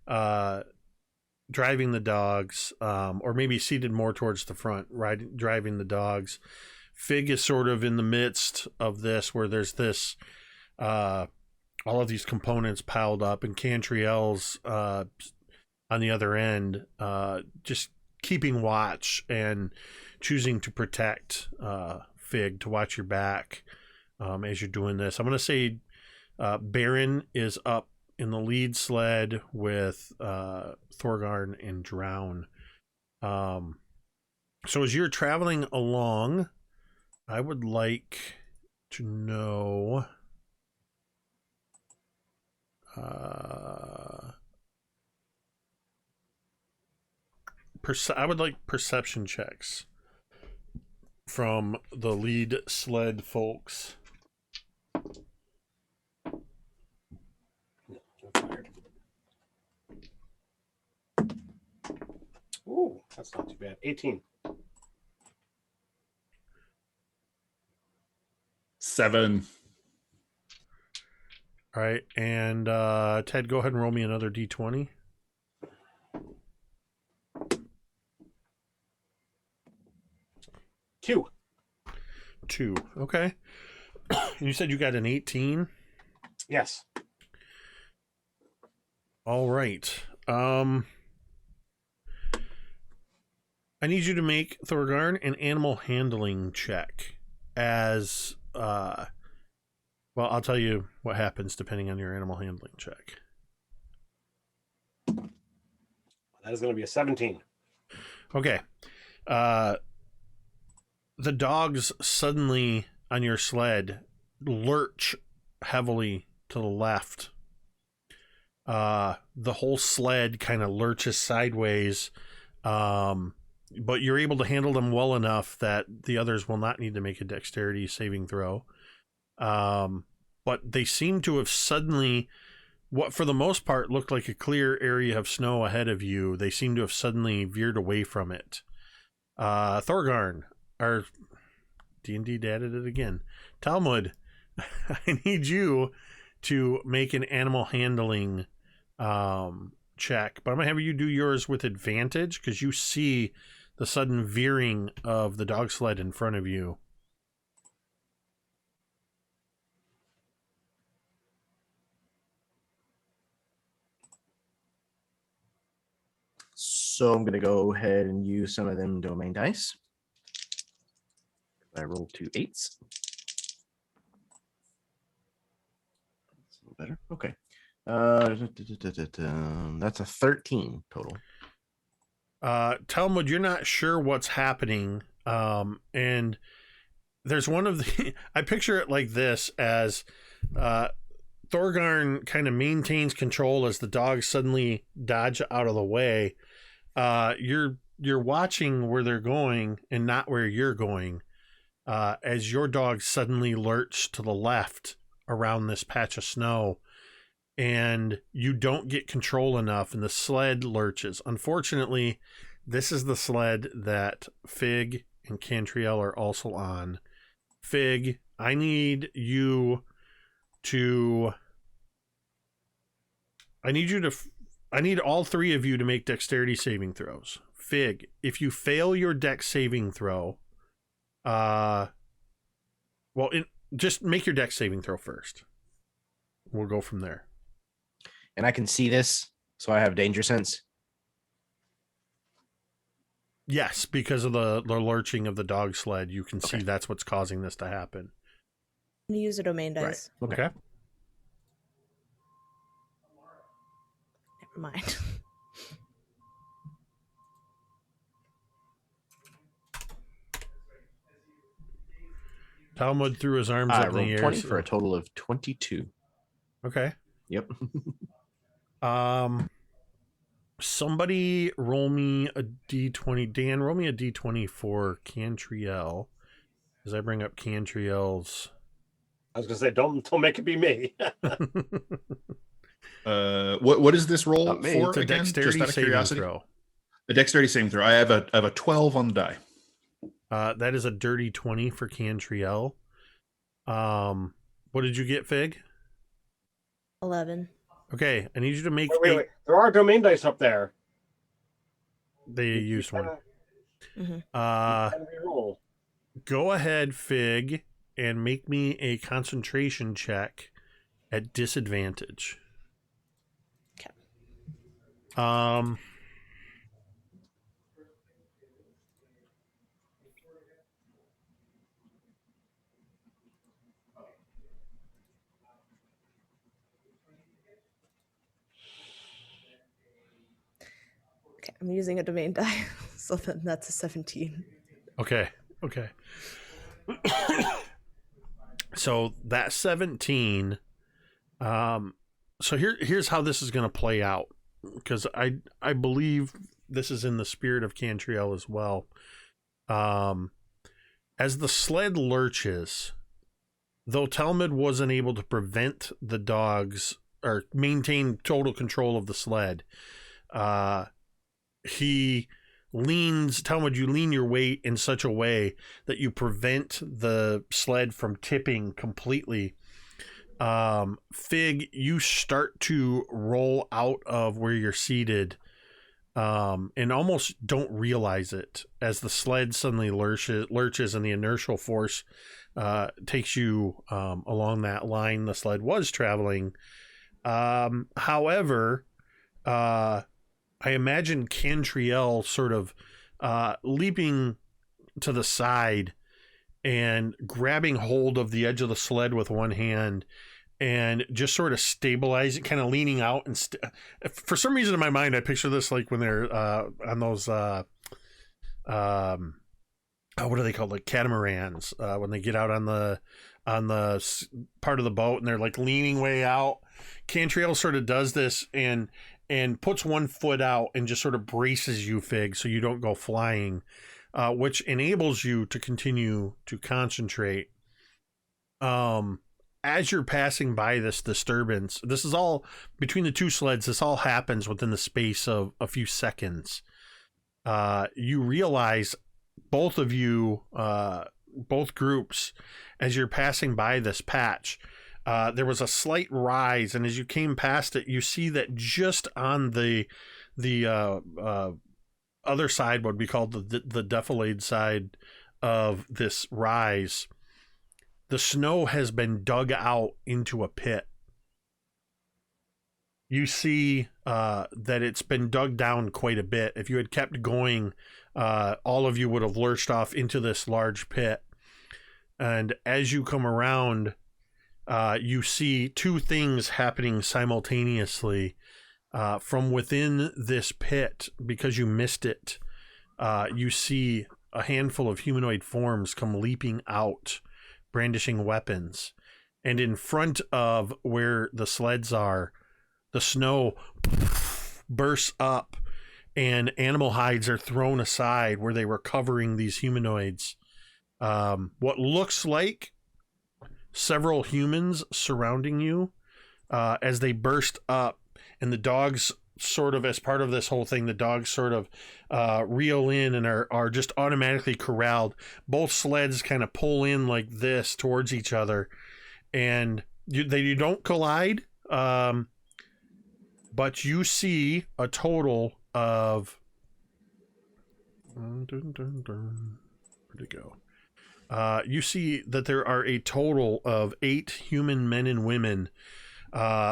the dogs, or maybe seated more towards the front, driving the dogs. Fig is sort of in the midst of this, where there's this, all of these components piled up, and Cantriel's on the other end, just keeping watch and choosing to protect Fig, to watch your back as you're doing this. I'm going to say Baron is up in the lead sled with Thorgarn and Drown. So as you're traveling along, I would like to know I would like perception checks from the lead sled folks. Ooh, that's not too bad. 18. 7. All right, and Ted, go ahead and roll me another d20. Two. Okay. You said you got an 18? Yes. All right. I need you to make, Thorgarn, an animal handling check as well, I'll tell you what happens depending on your animal handling check. That is going to be a 17. Okay. The dogs suddenly on your sled lurch heavily to the left. The whole sled kind of lurches sideways, but you're able to handle them well enough that the others will not need to make a dexterity saving throw. But they seem to have suddenly, what for the most part looked like a clear area of snow ahead of you, they seem to have suddenly veered away from it. Thorgarn, our D&D added it again. Talmud, I need you to make an animal handling check, but I'm gonna have you do yours with advantage because you see the sudden veering of the dog sled in front of you. So I'm going to go ahead and use some of them domain dice. I rolled 2 8s. That's a little better. Okay. That's a 13 total. Talmud, you're not sure what's happening. And there's one of the, I picture it like this as Thorgarn kind of maintains control as the dogs suddenly dodge out of the way. You're watching where they're going and not where you're going. As your dogs suddenly lurch to the left around this patch of snow, and you don't get control enough, and the sled lurches. Unfortunately, this is the sled that Fig and Cantriel are also on. Fig, I need all three of you to make dexterity saving throws. Fig, if you fail your dex saving throw, just make your dex saving throw first. We'll go from there. And I can see this, so I have danger sense. Yes, because of the lurching of the dog sled, you can see Okay. that's what's causing this to happen. I'm gonna use a domain dice. Right. Okay. Never mind. Talmud threw his arms I up in the rolled air. 20 for a total of 22. Okay. Yep. Somebody roll me a d20. Dan, roll me a d20 for Cantriel. As I bring up Cantriel's. I was gonna say, don't make it be me. What is this roll Not me. for It's a again? dexterity Just out of saving curiosity. throw. A dexterity saving throw. I have a 12 on the die. That is a dirty 20 for Cantriel. What did you get, Fig? 11. Okay, I need you to make Wait. There are domain dice up there. They used one. Mhm. Can reroll. Go ahead, Fig, and make me a concentration check at disadvantage. Okay. Okay, I'm using a domain die, so then that's a 17. Okay. So that 17. So here's how this is going to play out, because I believe this is in the spirit of Cantriel as well. As the sled lurches, though Talmud wasn't able to prevent the dogs or maintain total control of the sled, he leans, Talmud, you lean your weight in such a way that you prevent the sled from tipping completely. Fig, you start to roll out of where you're seated, and almost don't realize it as the sled suddenly lurches and the inertial force takes you along that line the sled was traveling. However, I imagine Cantriel sort of leaping to the side and grabbing hold of the edge of the sled with one hand and just sort of stabilizing, kind of leaning out. And for some reason in my mind, I picture this like when they're on those, what are they called? Like catamarans, when they get out on the part of the boat and they're like leaning way out. Cantriel sort of does this and puts one foot out and just sort of braces you, Fig, so you don't go flying, which enables you to continue to concentrate. As you're passing by this disturbance, this is all between the two sleds. This all happens within the space of a few seconds. You realize, both of you, both groups, as you're passing by this patch, there was a slight rise, and as you came past it, you see that just on the other side, what we call the defilade side of this rise, the snow has been dug out into a pit. You see that it's been dug down quite a bit. If you had kept going, all of you would have lurched off into this large pit. And as you come around, you see two things happening simultaneously. From within this pit, because you missed it, you see a handful of humanoid forms come leaping out, brandishing weapons. And in front of where the sleds are, the snow bursts up and animal hides are thrown aside where they were covering these humanoids. What looks like several humans surrounding you as they burst up, and the dogs sort of, as part of this whole thing, the dogs sort of reel in and are just automatically corralled. Both sleds kind of pull in like this towards each other, and you don't collide, but you see a total of where'd it go? You see that there are a total of 8 human men and women,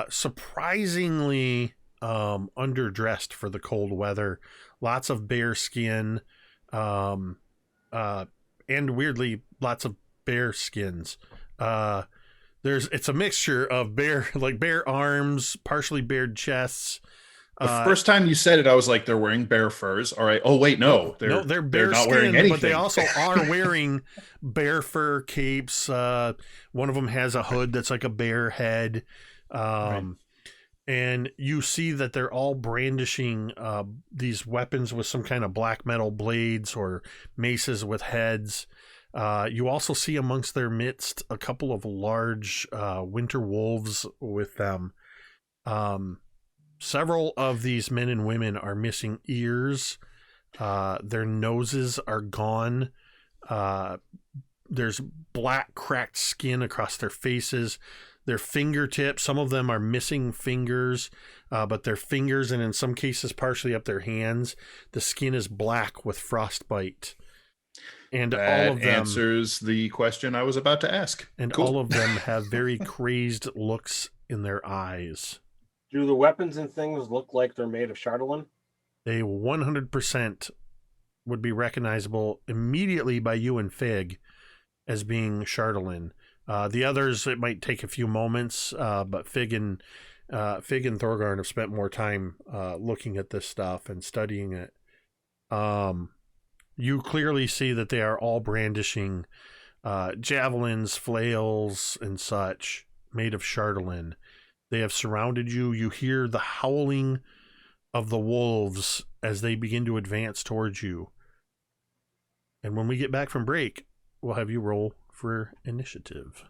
surprisingly underdressed for the cold weather. Lots of bare skin, and weirdly, lots of bear skins. It's a mixture of bare arms, partially bared chests. The first time you said it, I was like, they're wearing bear furs. All right. Oh, wait, no. They're bare not skin, wearing anything. but they also are wearing bear fur capes. One of them has a hood that's like a bear head. Right. and you see that they're all brandishing these weapons with some kind of black metal blades or maces with heads. You also see amongst their midst a couple of large winter wolves with them. Several of these men and women are missing ears. Their noses are gone. There's black cracked skin across their faces. Their fingertips, some of them are missing fingers, but their fingers, and in some cases partially up their hands, the skin is black with frostbite. And That all of them answers the question I was about to ask. And Cool. all of them have very crazed looks in their eyes. Do the weapons and things look like they're made of Chardolin? They 100% would be recognizable immediately by you and Fig as being Chardolin. The others, it might take a few moments, but Fig and Thorgarn have spent more time looking at this stuff and studying it. You clearly see that they are all brandishing javelins, flails, and such made of Chardolin. They have surrounded you. You hear the howling of the wolves as they begin to advance towards you. And when we get back from break, we'll have you roll for initiative.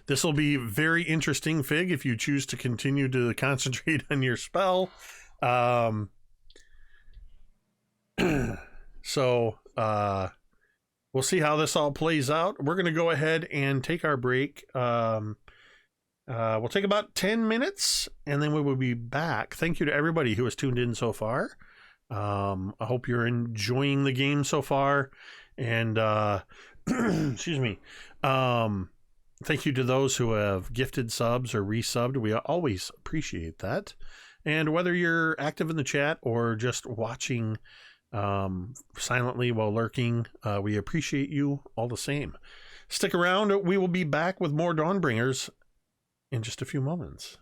This will be very interesting, Fig, if you choose to continue to concentrate on your spell. So we'll see how this all plays out. We're going to go ahead and take our break. We'll take about 10 minutes, and then we will be back. Thank you to everybody who has tuned in so far. I hope you're enjoying the game so far. And excuse me. Thank you to those who have gifted subs or resubbed. We always appreciate that. And whether you're active in the chat or just watching silently while lurking, we appreciate you all the same. Stick around. We will be back with more Dawnbringers in just a few moments.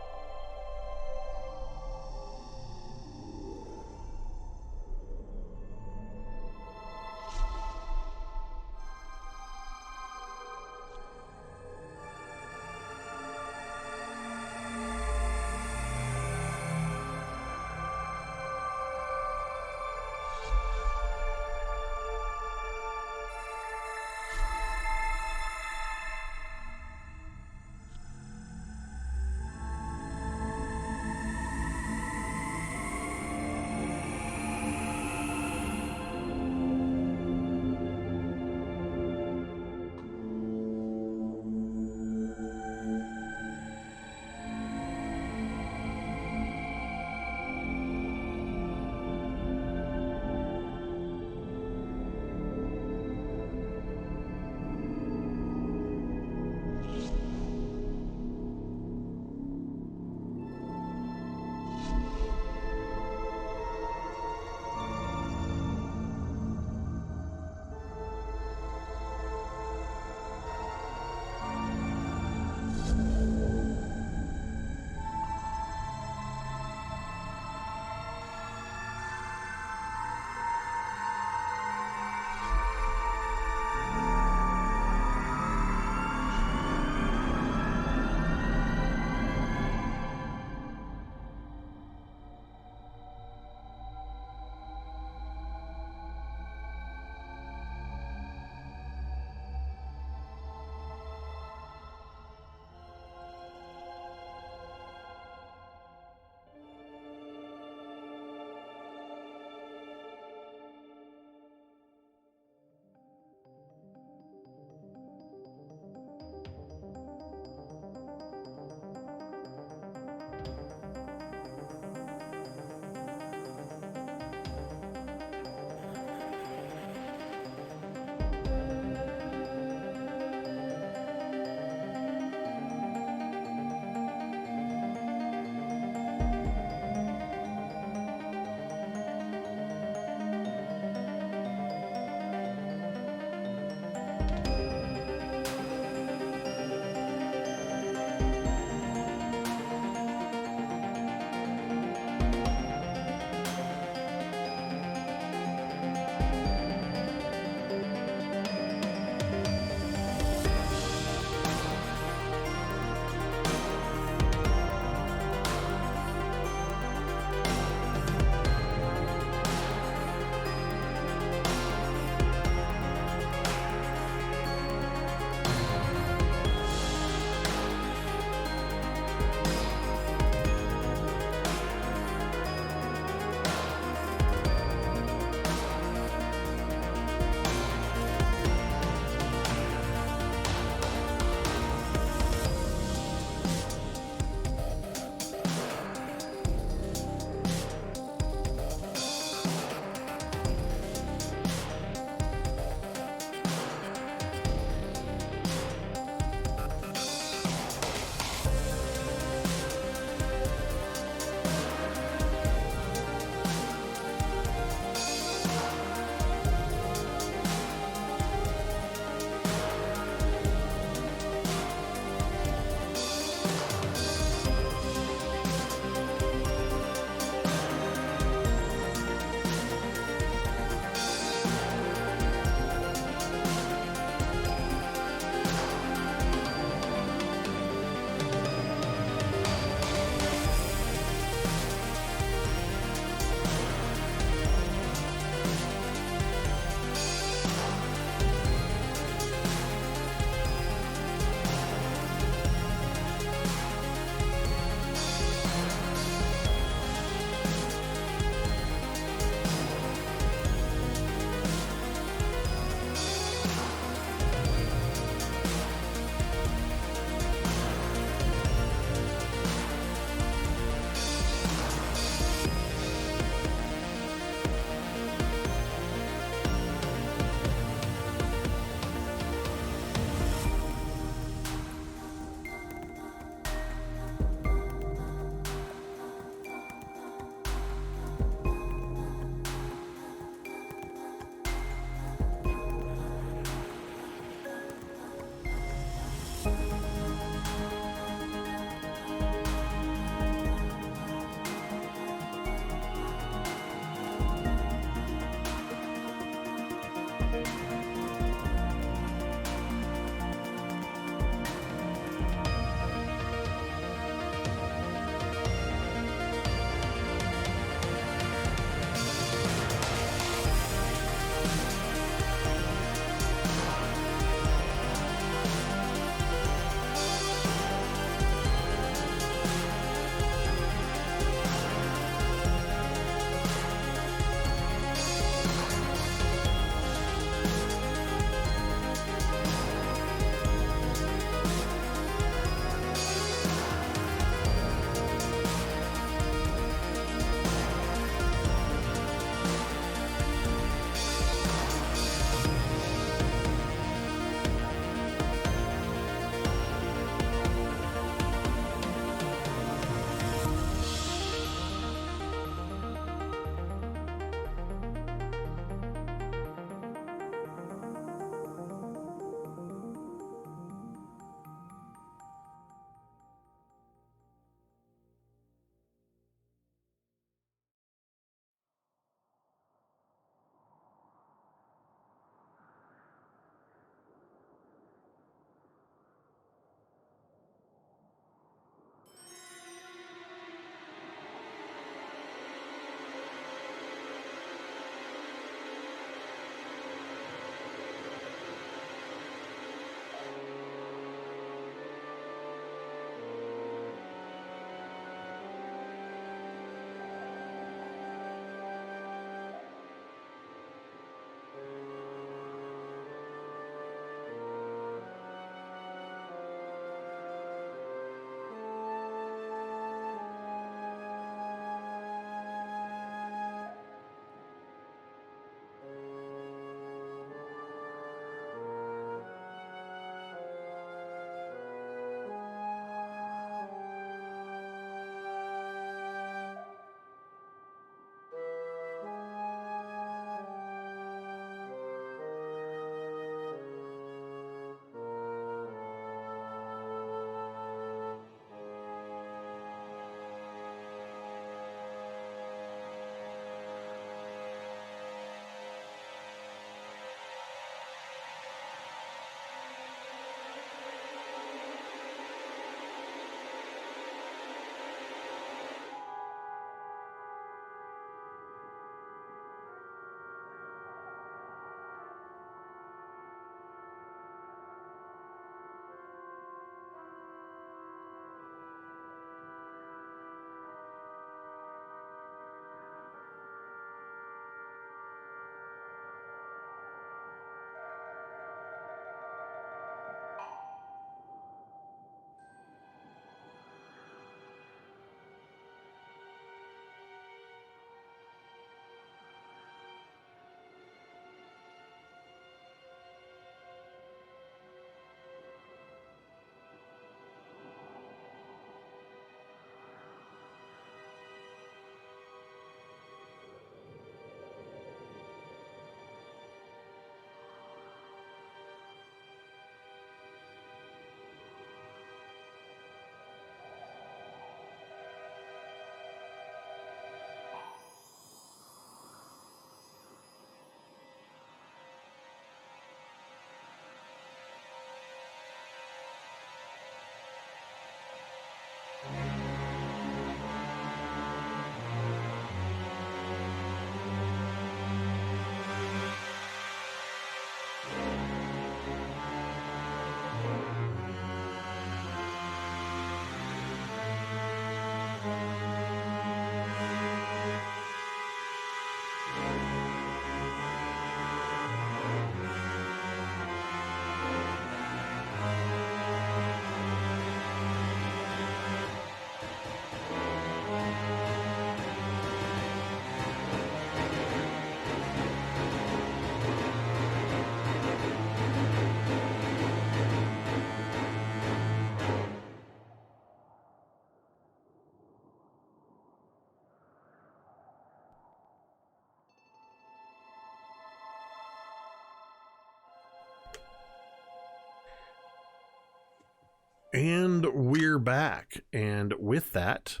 And we're back. And with that,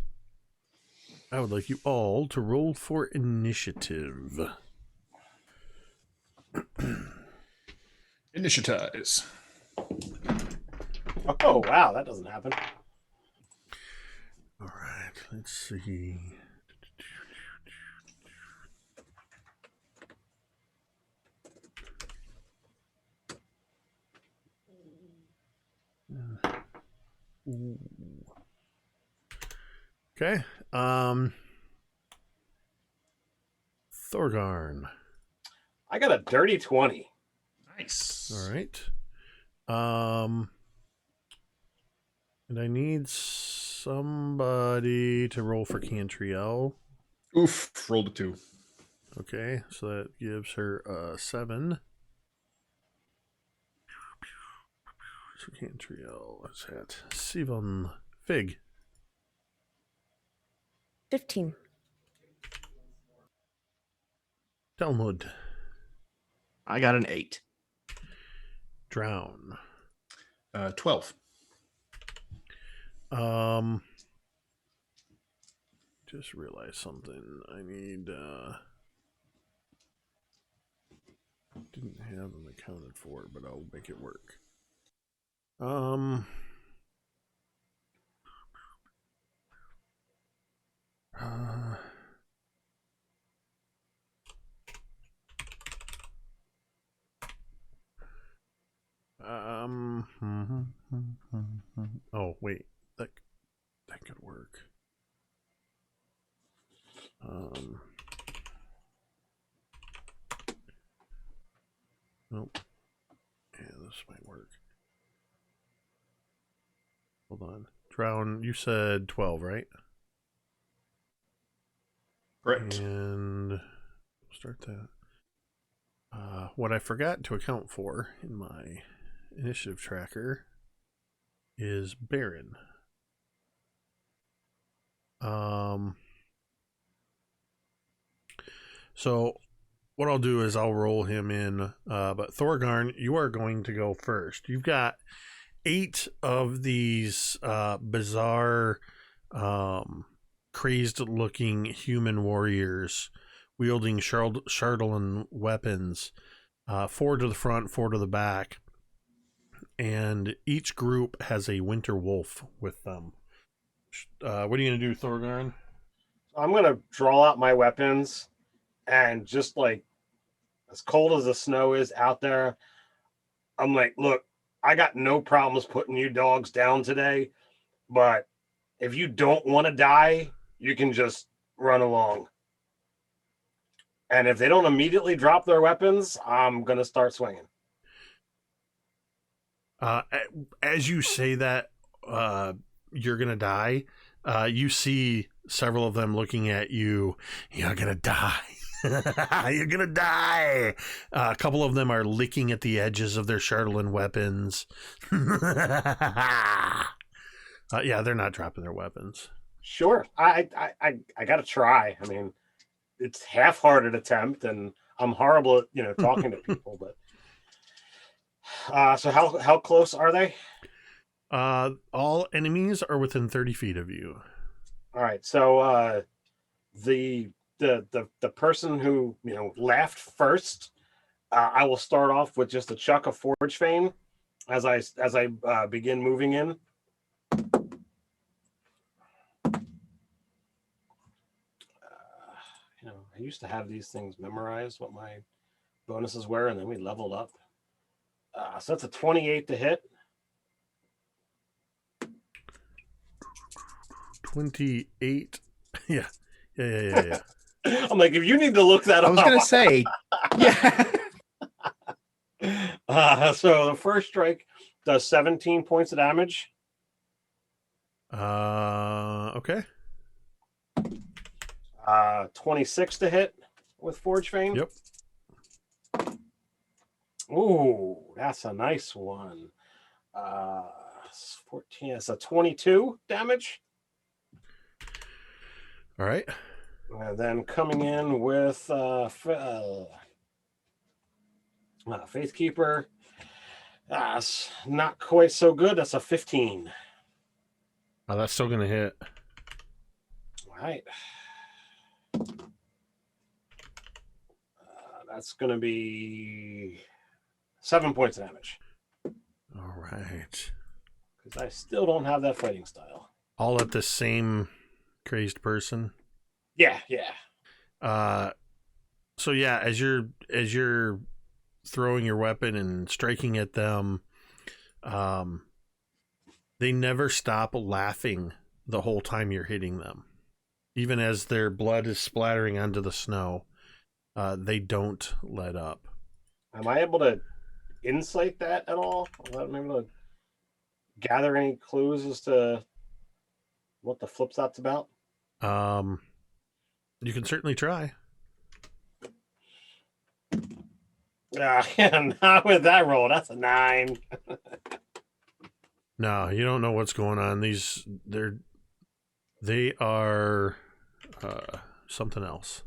I would like you all to roll for initiative. Initiatize. Oh, wow, that doesn't happen. All right, let's see. Okay. Thorgarn. I got a dirty 20. Nice. All right. And I need somebody to roll for Cantriel. Oof. Rolled a 2. Okay, so that gives her a 7. So Cantriel, what's that? Sivan. Fig. 15. Talmud. I got an 8. Drown. 12. Just realized something. I need didn't have them accounted for, but I'll make it work. Oh wait, that could work. Nope. Yeah, this might work. Hold on. Drown, you said 12, right? Correct. And we'll start that. What I forgot to account for in my initiative tracker is Baron. So what I'll do is I'll roll him in. But Thorgarn, you are going to go first. You've got 8 of these bizarre, crazed-looking human warriors wielding Chardalyn weapons, 4 to the front, 4 to the back, and each group has a winter wolf with them. What are you going to do, Thorgarn? I'm going to draw out my weapons and just like as cold as the snow is out there, I'm like, look, I got no problems putting you dogs down today, but if you don't want to die, you can just run along. And if they don't immediately drop their weapons, I'm going to start swinging. As you say that, you're going to die. You see several of them looking at you. You're going to die. You're going to die. A couple of them are licking at the edges of their Chardalyn weapons. Yeah, they're not dropping their weapons. Sure. I got to try. I mean, it's half-hearted attempt, and I'm horrible at, talking to people, but so how close are they? All enemies are within 30 feet of you. All right. So the person who laughed first, I will start off with just a chuck of Forge Fame as I begin moving in. I used to have these things memorized, what my bonuses were, and then we leveled up. So that's a 28 to hit. 28. Yeah. I'm like, if you need to look that up. I was going to say, yeah. So the first strike does 17 points of damage. Okay. 26 to hit with Forge Fame. Yep. Ooh, that's a nice one. 14. It's a 22 damage. All right. And then coming in with Faithkeeper. That's not quite so good. That's a 15. That's still going to hit. All right. That's going to be 7 points of damage. All right. Because I still don't have that fighting style. All at the same crazed person. Yeah. So yeah, as you're throwing your weapon and striking at them, they never stop laughing the whole time you're hitting them. Even as their blood is splattering onto the snow, they don't let up. Am I able to insight that at all? Am I able to gather any clues as to what the flip side's about? You can certainly try. Not with that roll. That's a 9. No, you don't know what's going on. They are something else.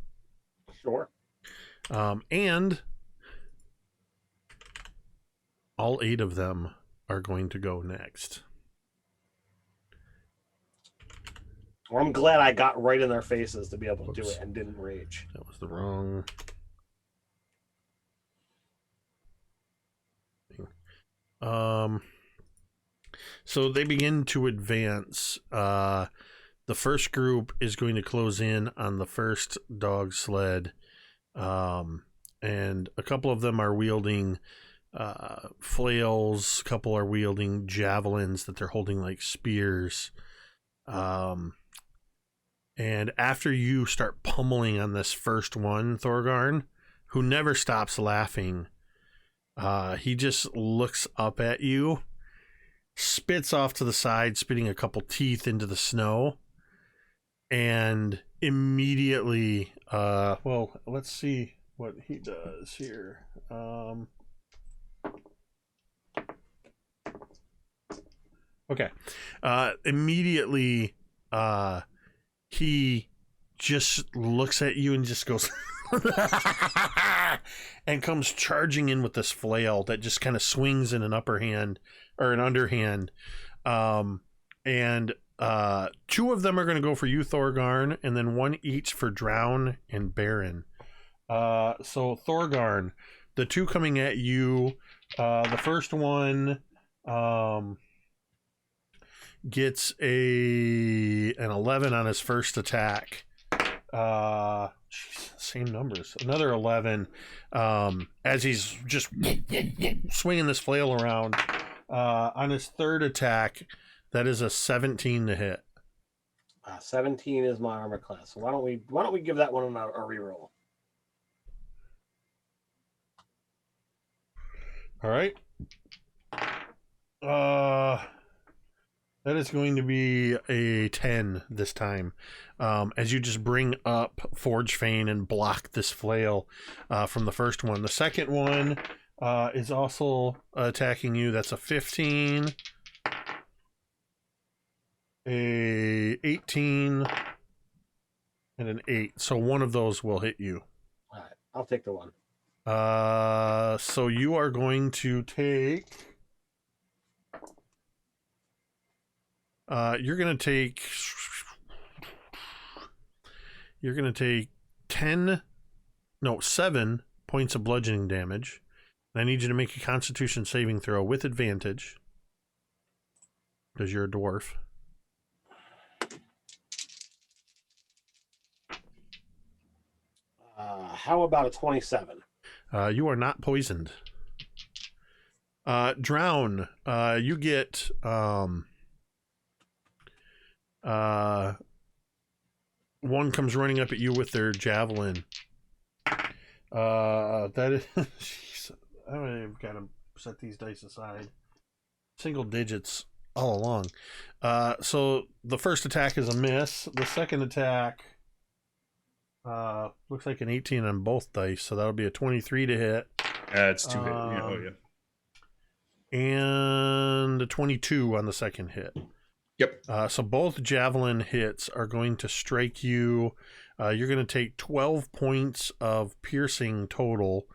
Sure. And all 8 of them are going to go next. Well, I'm glad I got right in their faces to be able to do Whoops. it and didn't rage. That was the wrong thing. So they begin to advance. The first group is going to close in on the first dog sled. And a couple of them are wielding flails. A couple are wielding javelins that they're holding like spears. And after you start pummeling on this first one, Thorgarn, who never stops laughing, he just looks up at you, spits off to the side, spitting a couple teeth into the snow, and immediately, well, let's see what he does here. Okay. Immediately, he just looks at you and just goes and comes charging in with this flail that just kind of swings in an upper hand or an underhand. And 2 of them are going to go for you, Thorgarn, and then 1 each for Drown and Baron. So Thorgarn, the 2 coming at you, the first one gets an 11 on his first attack. Same numbers. Another 11 as he's just swinging this flail around. On his third attack, that is a 17 to hit. 17 is my armor class. So why don't we give that one a reroll? All right. That is going to be a 10 this time. As you just bring up Forge Fane and block this flail from the first one. The second one is also attacking you. That's a 15, a 18, and an 8. So one of those will hit you. All right, I'll take the one. So you are going to take... You're going to take 7 points of bludgeoning damage. And I need you to make a Constitution saving throw with advantage because you're a dwarf. How about a 27? You are not poisoned. Drown, you get one comes running up at you with their javelin. That is jeez, I've got to set these dice aside. Single digits all along. So the first attack is a miss. The second attack looks like an 18 on both dice, so that'll be a 23 to hit. It's 2 hit. Yeah, oh yeah. And a 22 on the second hit. Yep. So both javelin hits are going to strike you. You're going to take 12 points of piercing total,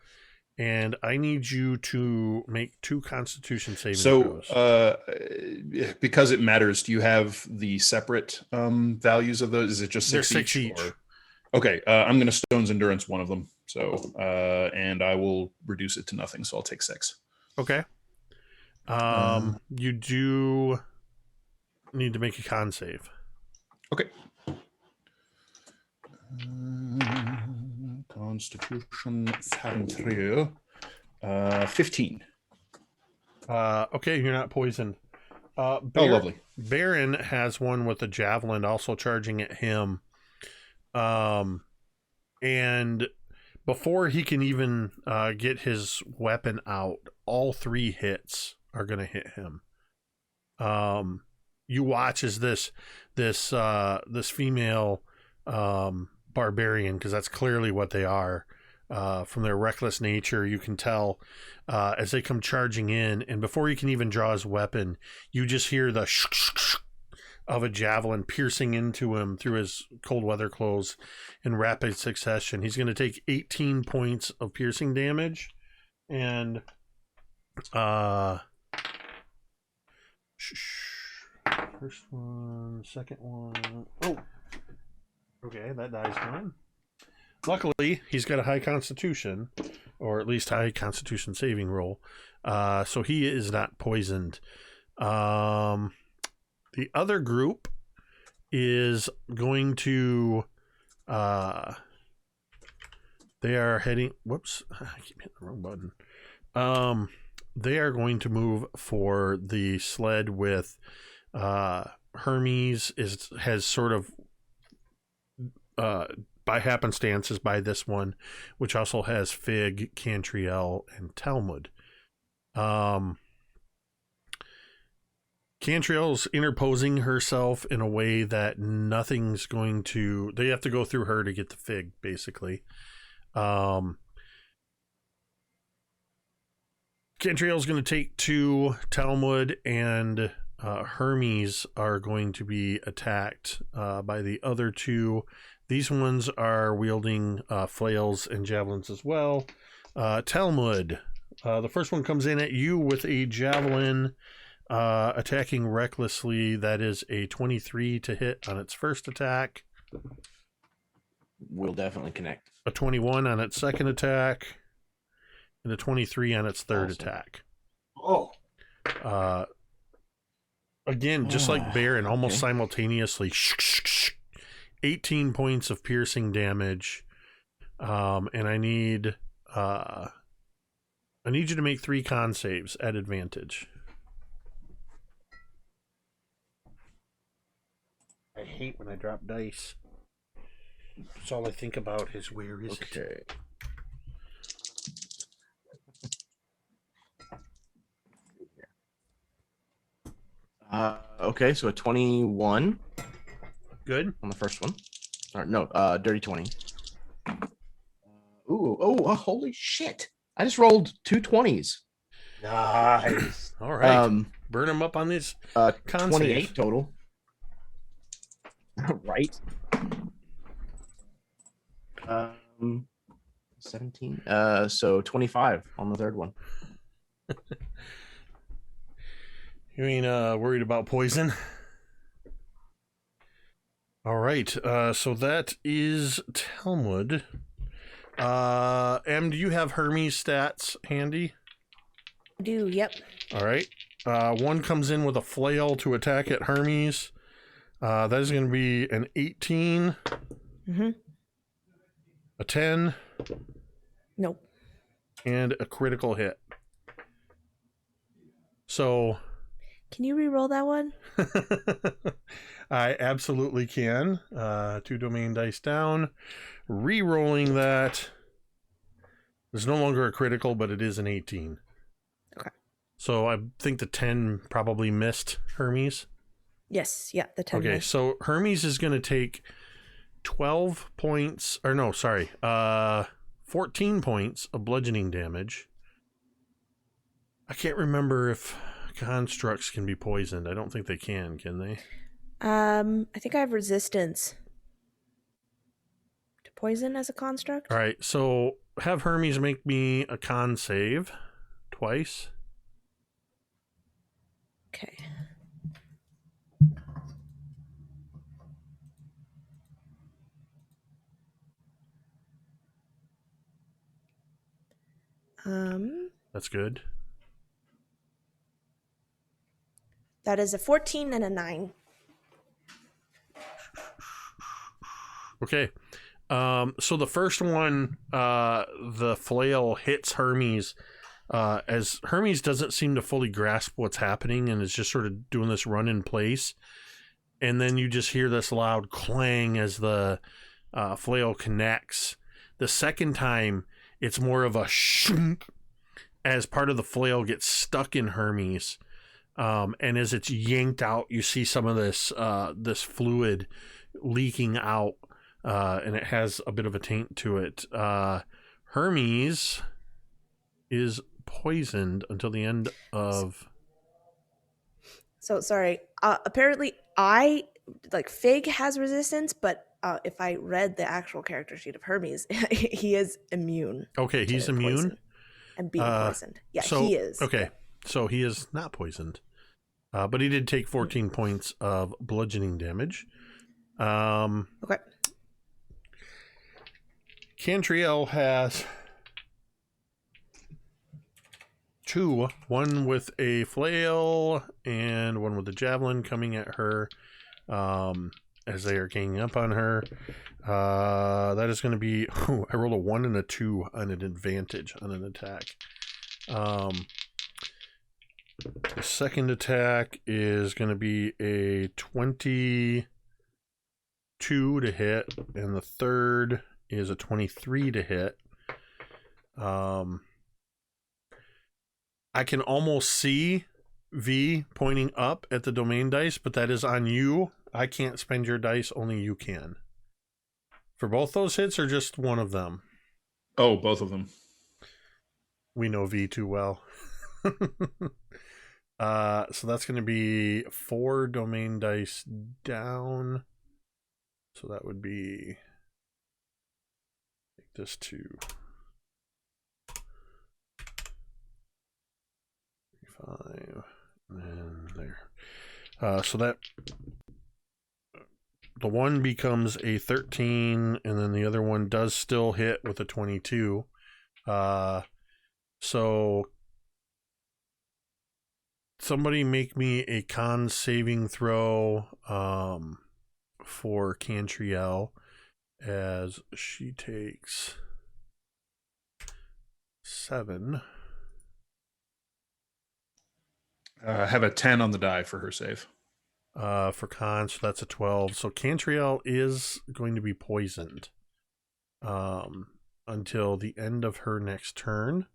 and I need you to make 2 Constitution saving So, throws. because it matters, do you have the separate values of those? Is it just They're 6 6 each. or- Okay, I'm going to Stone's Endurance one of them. So, and I will reduce it to nothing. So I'll take 6. Okay. You do need to make a con save. Okay. Constitution saving through 15. Okay, you're not poisoned. Oh, lovely. Baron has one with a javelin also charging at him. And before he can even get his weapon out, all 3 hits are going to hit him. You watch as this female barbarian, because that's clearly what they are, from their reckless nature, you can tell as they come charging in, and before he can even draw his weapon, you just hear the of a javelin piercing into him through his cold weather clothes in rapid succession. He's going to take 18 points of piercing damage, and first one, second one. Oh, okay, that dies one. Luckily, he's got a high constitution, or at least high constitution saving roll, so he is not poisoned. The other group is going to they are heading, whoops, I keep hitting the wrong button. They are going to move for the sled with Hermes has sort of by happenstance is by this one, which also has Fig, Cantriel, and Talmud. Cantriel's interposing herself in a way that nothing's going to... They have to go through her to get the Fig, basically. Cantriel's going to take 2. Talmud and Hermes are going to be attacked by the other 2. These ones are wielding flails and javelins as well. Talmud, the first one comes in at you with a javelin, attacking recklessly. That is a 23 to hit on its first attack. Will definitely connect. A 21 on its second attack, and a 23 on its third attack. Oh. Again, just like Baron, almost simultaneously. 18 points of piercing damage, and I need you to make 3 con saves at advantage. I hate when I drop dice. That's all I think about is where is it? Okay, so a 21. Good. On the first one. Or no, dirty 20. Holy shit. I just rolled 2 20s. Nice. All right. Burn them up on this con 28 save. total. Right. 17. So 25 on the third one. You ain't worried about poison? All right, so that is Talmud. Em, do you have Hermes stats handy? I do, yep. All right. One comes in with a flail to attack at Hermes. That is going to be an 18. Mm-hmm. A 10. Nope. And a critical hit. So... Can you re-roll that one? I absolutely can. 2 domain dice down. Re-rolling that. There's no longer a critical, but it is an 18. Okay. So I think the 10 probably missed Hermes. Yes, yeah, the 10 Okay, missed. so Hermes is going to take 12 points, or no, sorry, 14 points of bludgeoning damage. I can't remember if constructs can be poisoned. I don't think they can they? I think I have resistance to poison as a construct. All right, so have Hermes make me a con save twice. Okay. That's good. That is a 14 and a 9. Okay. So the first one, the flail hits Hermes, as Hermes doesn't seem to fully grasp what's happening and is just sort of doing this run in place. And then you just hear this loud clang as the flail connects. The second time, it's more of a shunk as part of the flail gets stuck in Hermes. And as it's yanked out, you see some of this fluid leaking out, and it has a bit of a taint to it. Hermes is poisoned until the end of... So sorry. Apparently, Fig has resistance, but if I read the actual character sheet of Hermes, he is immune. Okay, he's to immune? poison and being poisoned. Yeah, so, he is. Okay, so he is not poisoned. But he did take 14 points of bludgeoning damage. Okay. Cantriel has 2, one with a flail and one with a javelin coming at her as they are ganging up on her. That is going to be... I rolled a 1 and a 2 on an advantage on an attack. The second attack is going to be a 22 to hit, and the third is a 23 to hit. I can almost see V pointing up at the domain dice, but that is on you. I can't spend your dice, only you can. For both those hits or just one of them? Oh, both of them. We know V too well. So that's going to be 4 domain dice down. So that would be... Take this to... 5, and there. So that... The one becomes a 13, and then the other one does still hit with a 22. So... Somebody make me a con saving throw for Cantriel as she takes 7. Have a 10 on the die for her save. For con, so that's a 12. So Cantriel is going to be poisoned until the end of her next turn.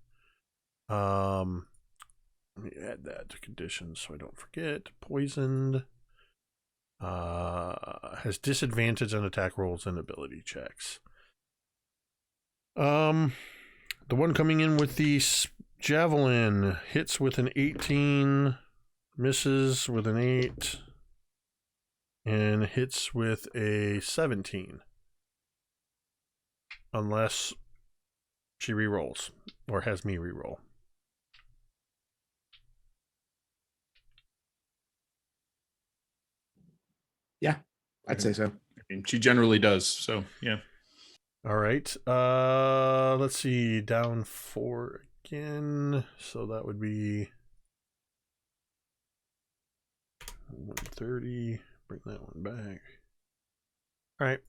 Let me add that to conditions so I don't forget. Poisoned. Has disadvantage on attack rolls and ability checks. The one coming in with the javelin hits with an 18, misses with an 8, and hits with a 17. Unless she rerolls or has me reroll. Yeah, I'd say so. I mean, she generally does, so yeah. All right. Let's see. Down 4 again. So that would be 130. Bring that one back. All right.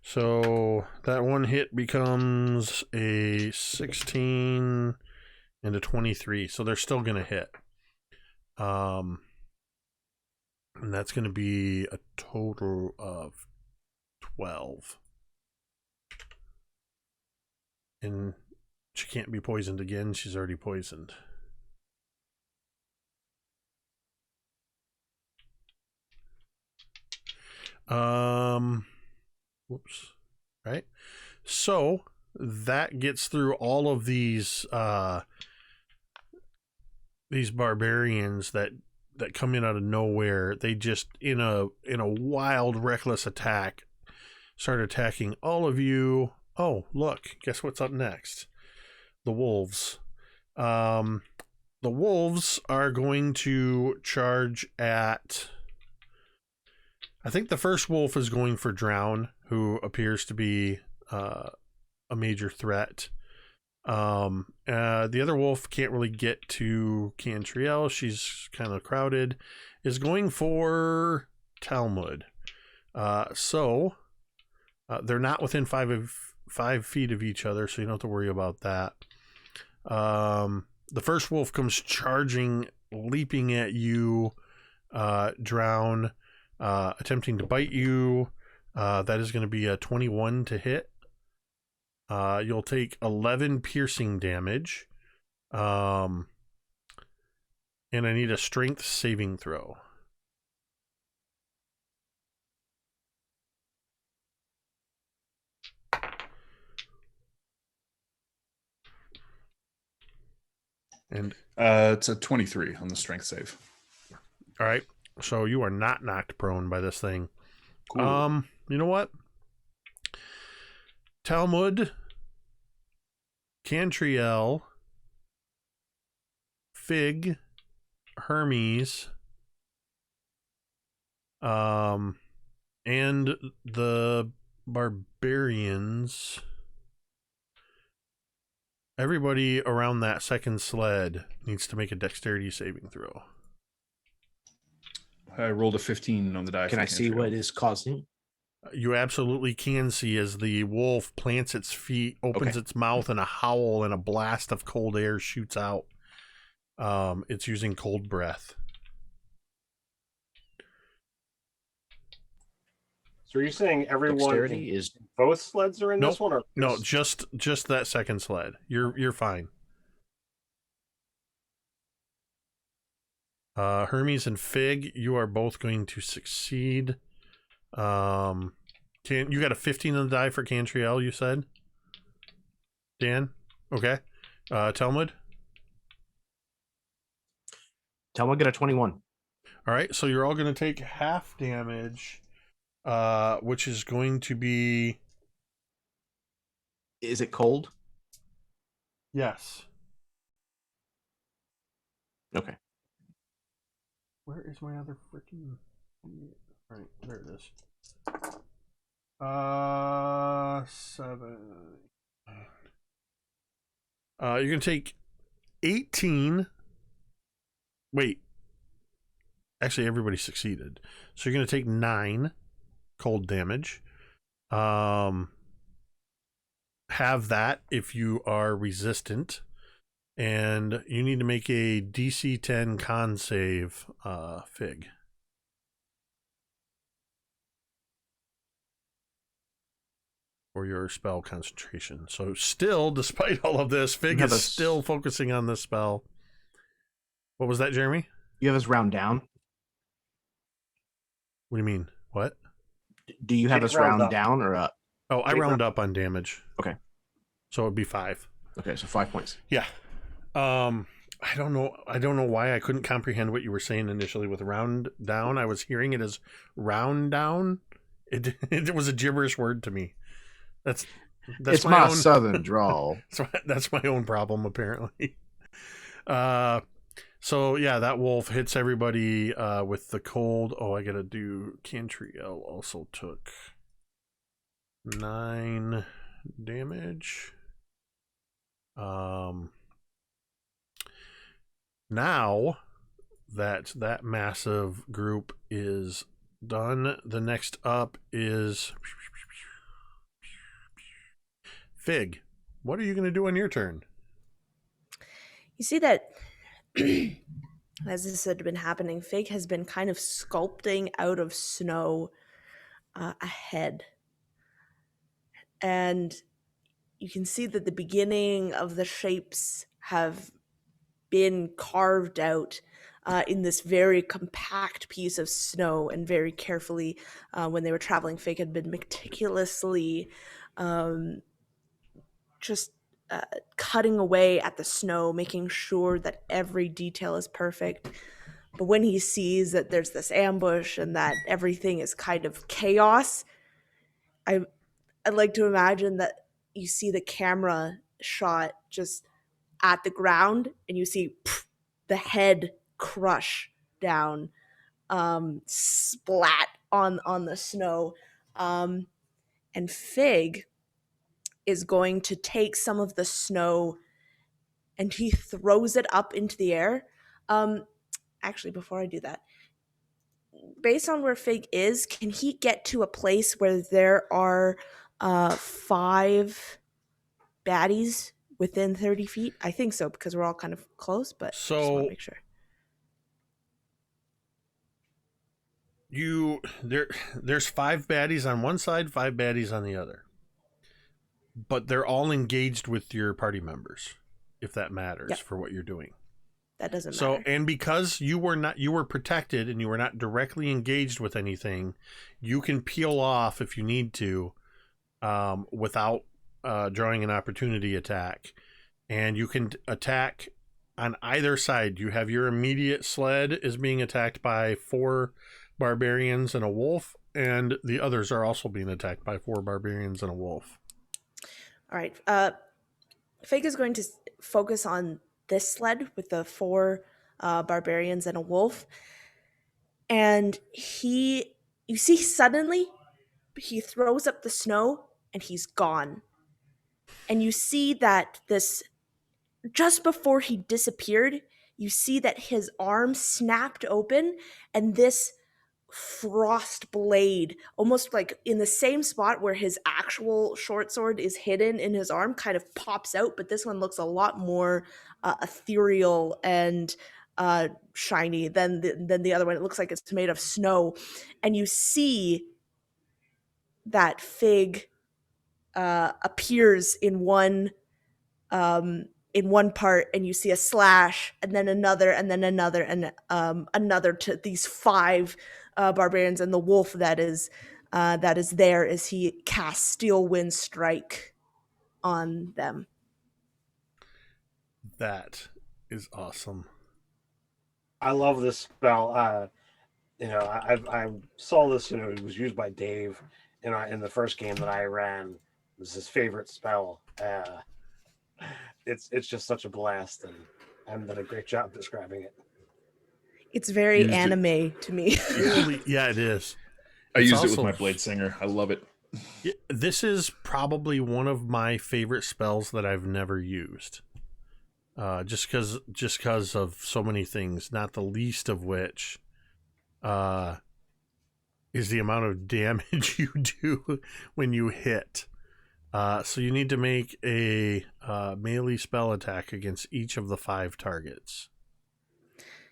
So that one hit becomes a 16 and a 23. So they're still going to hit. And that's going to be a total of 12. And she can't be poisoned again. She's already poisoned. Whoops. Right. So that gets through all of these barbarians that come in out of nowhere. They just in a wild, reckless attack start attacking all of you. Oh, look, guess what's up next? The wolves. The wolves are going to charge at... I think the first wolf is going for Drown, who appears to be a major threat. The other wolf can't really get to Cantriel. She's kind of crowded. Is going for Talmud. So they're not within 5 feet of each other, so you don't have to worry about that. The first wolf comes charging, leaping at you, Drown, attempting to bite you. That is going to be a 21 to hit. You'll take 11 piercing damage. And I need a strength saving throw. And it's a 23 on the strength save. all right. So you are not knocked prone by this thing. Cool. You know what? Talmud, Cantriel, Fig, Hermes, and the barbarians. Everybody around that second sled needs to make a dexterity saving throw. I rolled a 15 on the die. Can I see what is causing? You absolutely can see as the wolf plants its feet, opens its mouth, and a howl and a blast of cold air shoots out. It's using cold breath. So are you saying everyone? Dexterity is Both sleds are in Nope. this one, or No, just that second sled. You're fine. Hermes and Fig, you are both going to succeed. You got a 15 on the die for Cantriel, you said? Dan? Okay. Talmud? Talmud get a 21. All right, so you're all going to take half damage, which is going to be... Is it cold? Yes. Okay. Where is my other freaking... Right, there it is. 7. You're going to take 18... Wait. Actually, everybody succeeded. So you're going to take 9 cold damage. Have that if you are resistant. And you need to make a DC 10 con save, Fig. For your spell concentration. So still, despite all of this, Fig is still focusing on this spell. What was that, Jeremy? You have us round down? What do you mean? What? Do you have us round down or up? Oh, I round up on damage. Okay. So it'd be 5. Okay, so 5 points. Yeah. I don't know why I couldn't comprehend what you were saying initially with round down. I was hearing it as round down. It was a gibberish word to me. That's it's my southern drawl. That's my own problem, apparently. So yeah, that wolf hits everybody with the cold. Oh, I gotta do Cantriel also took 9 damage. Now that massive group is done, the next up is Fig. What are you going to do on your turn? You see that as this had been happening, Fig has been kind of sculpting out of snow a head. And you can see that the beginning of the shapes have been carved out in this very compact piece of snow, and very carefully, when they were traveling, Fig had been meticulously cutting away at the snow, making sure that every detail is perfect. But when he sees that there's this ambush and that everything is kind of chaos, I'd like to imagine that you see the camera shot just at the ground, and you see the head crush down, splat on the snow, and Fig is going to take some of the snow and he throws it up into the air. Actually, before I do that, based on where Fig is, can he get to a place where there are 5 baddies within 30 feet? I think so, because we're all kind of close, but just want So to make sure. there's 5 baddies on one side, 5 baddies on the other. But they're all engaged with your party members, if that matters Yep. for what you're doing. That doesn't So, matter. and because you were protected and you were not directly engaged with anything, you can peel off if you need to, without drawing an opportunity attack. And you can attack on either side. You have your immediate sled is being attacked by 4 barbarians and a wolf, and the others are also being attacked by 4 barbarians and a wolf. All right. Fig is going to focus on this sled with the 4 barbarians and a wolf. And you see suddenly, he throws up the snow and he's gone. And you see that just before he disappeared, you see that his arm snapped open and this frost blade, almost like in the same spot where his actual short sword is hidden in his arm, kind of pops out, but this one looks a lot more ethereal and shiny than the other one. It looks like it's made of snow, and you see that Fig appears in one part, and you see a slash, and then another, and then another, and another to these 5 barbarians and the wolf that is there as he casts Steel Wind Strike on them. That is awesome. I love this spell. I saw this. It was used by Dave in the first game that I ran. It was his favorite spell. It's just such a blast, and I haven't done a great job describing it. It's very Used it. anime to me. Yeah, it is. I It's used it with also- my Blade Singer. I love it. This is probably one of my favorite spells that I've never used. Just because of so many things, not the least of which is the amount of damage you do when you hit. So you need to make a melee spell attack against each of the 5 targets.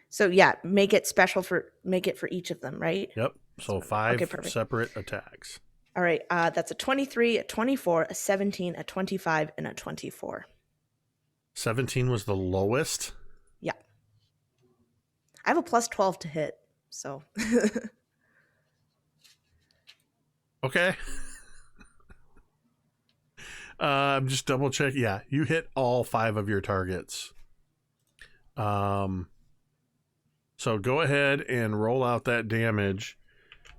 So yeah, make it for each of them, right? Yep. So 5 Okay, perfect. separate attacks. All right. That's a 23, a 24, a 17, a 25, and a 24. 17 was the lowest. Yeah. I have a plus 12 to hit, so. Okay. I'm just double check. Yeah, you hit all 5 of your targets. So go ahead and roll out that damage.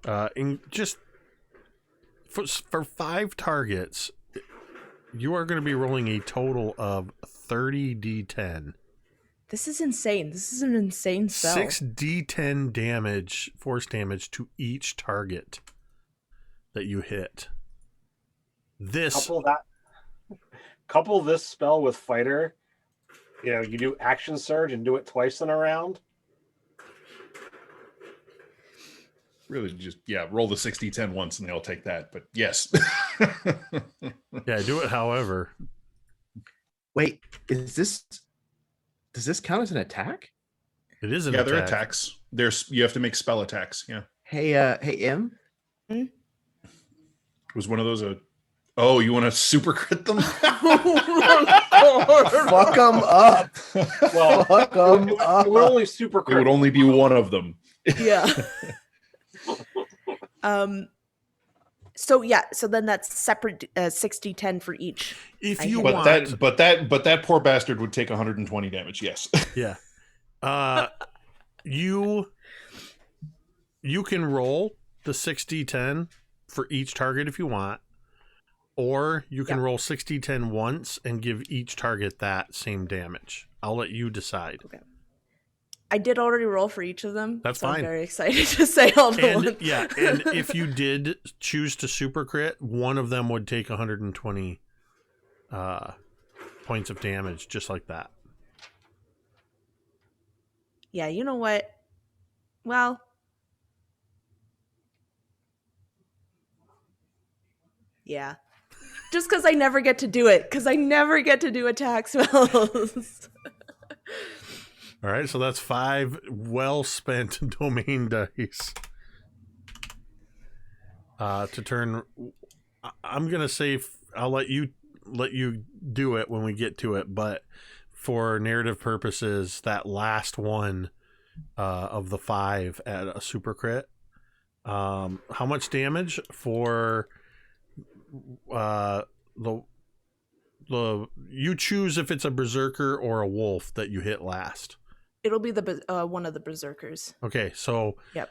And just for 5 targets, you are going to be rolling a total of 30 d10. This is insane. This is an insane spell. 6 d10 damage, force damage to each target that you hit. This Couple this spell with fighter. You do action surge and do it twice in a round. Really, just roll the 60-10 once, and they'll take that. But yes, Yeah, do it however. Wait, does this count as an attack? It is an they're attack. attacks. You have to make spell attacks. Yeah, Hey, M. was one of those oh, you want to super crit them? Fuck them up. Well, Fuck them up. it would only super It would only be one of them. Yeah. So then that's separate 60-10 for each. If I you hit. want, But that poor bastard would take 120 damage. Yes. yeah. You can roll the 60-10 for each target if you want, Or you can Yeah. roll 60-10 once and give each target that same damage. I'll let you decide. Okay. I did already roll for each of them. That's so fine. I'm very excited to say all the And ones. yeah, and if you did choose to super crit, one of them would take 120 points of damage, just like that. Yeah, you know what? Well, yeah. Just because I never get to do it, because I never get to do attack spells. All right, so that's 5 well-spent domain dice. To turn, I'm gonna say I'll let you do it when we get to it, but for narrative purposes, that last one of the 5 at a super crit. How much damage for the you choose if it's a berserker or a wolf that you hit last. It'll be the one of the berserkers. Okay, so Yep.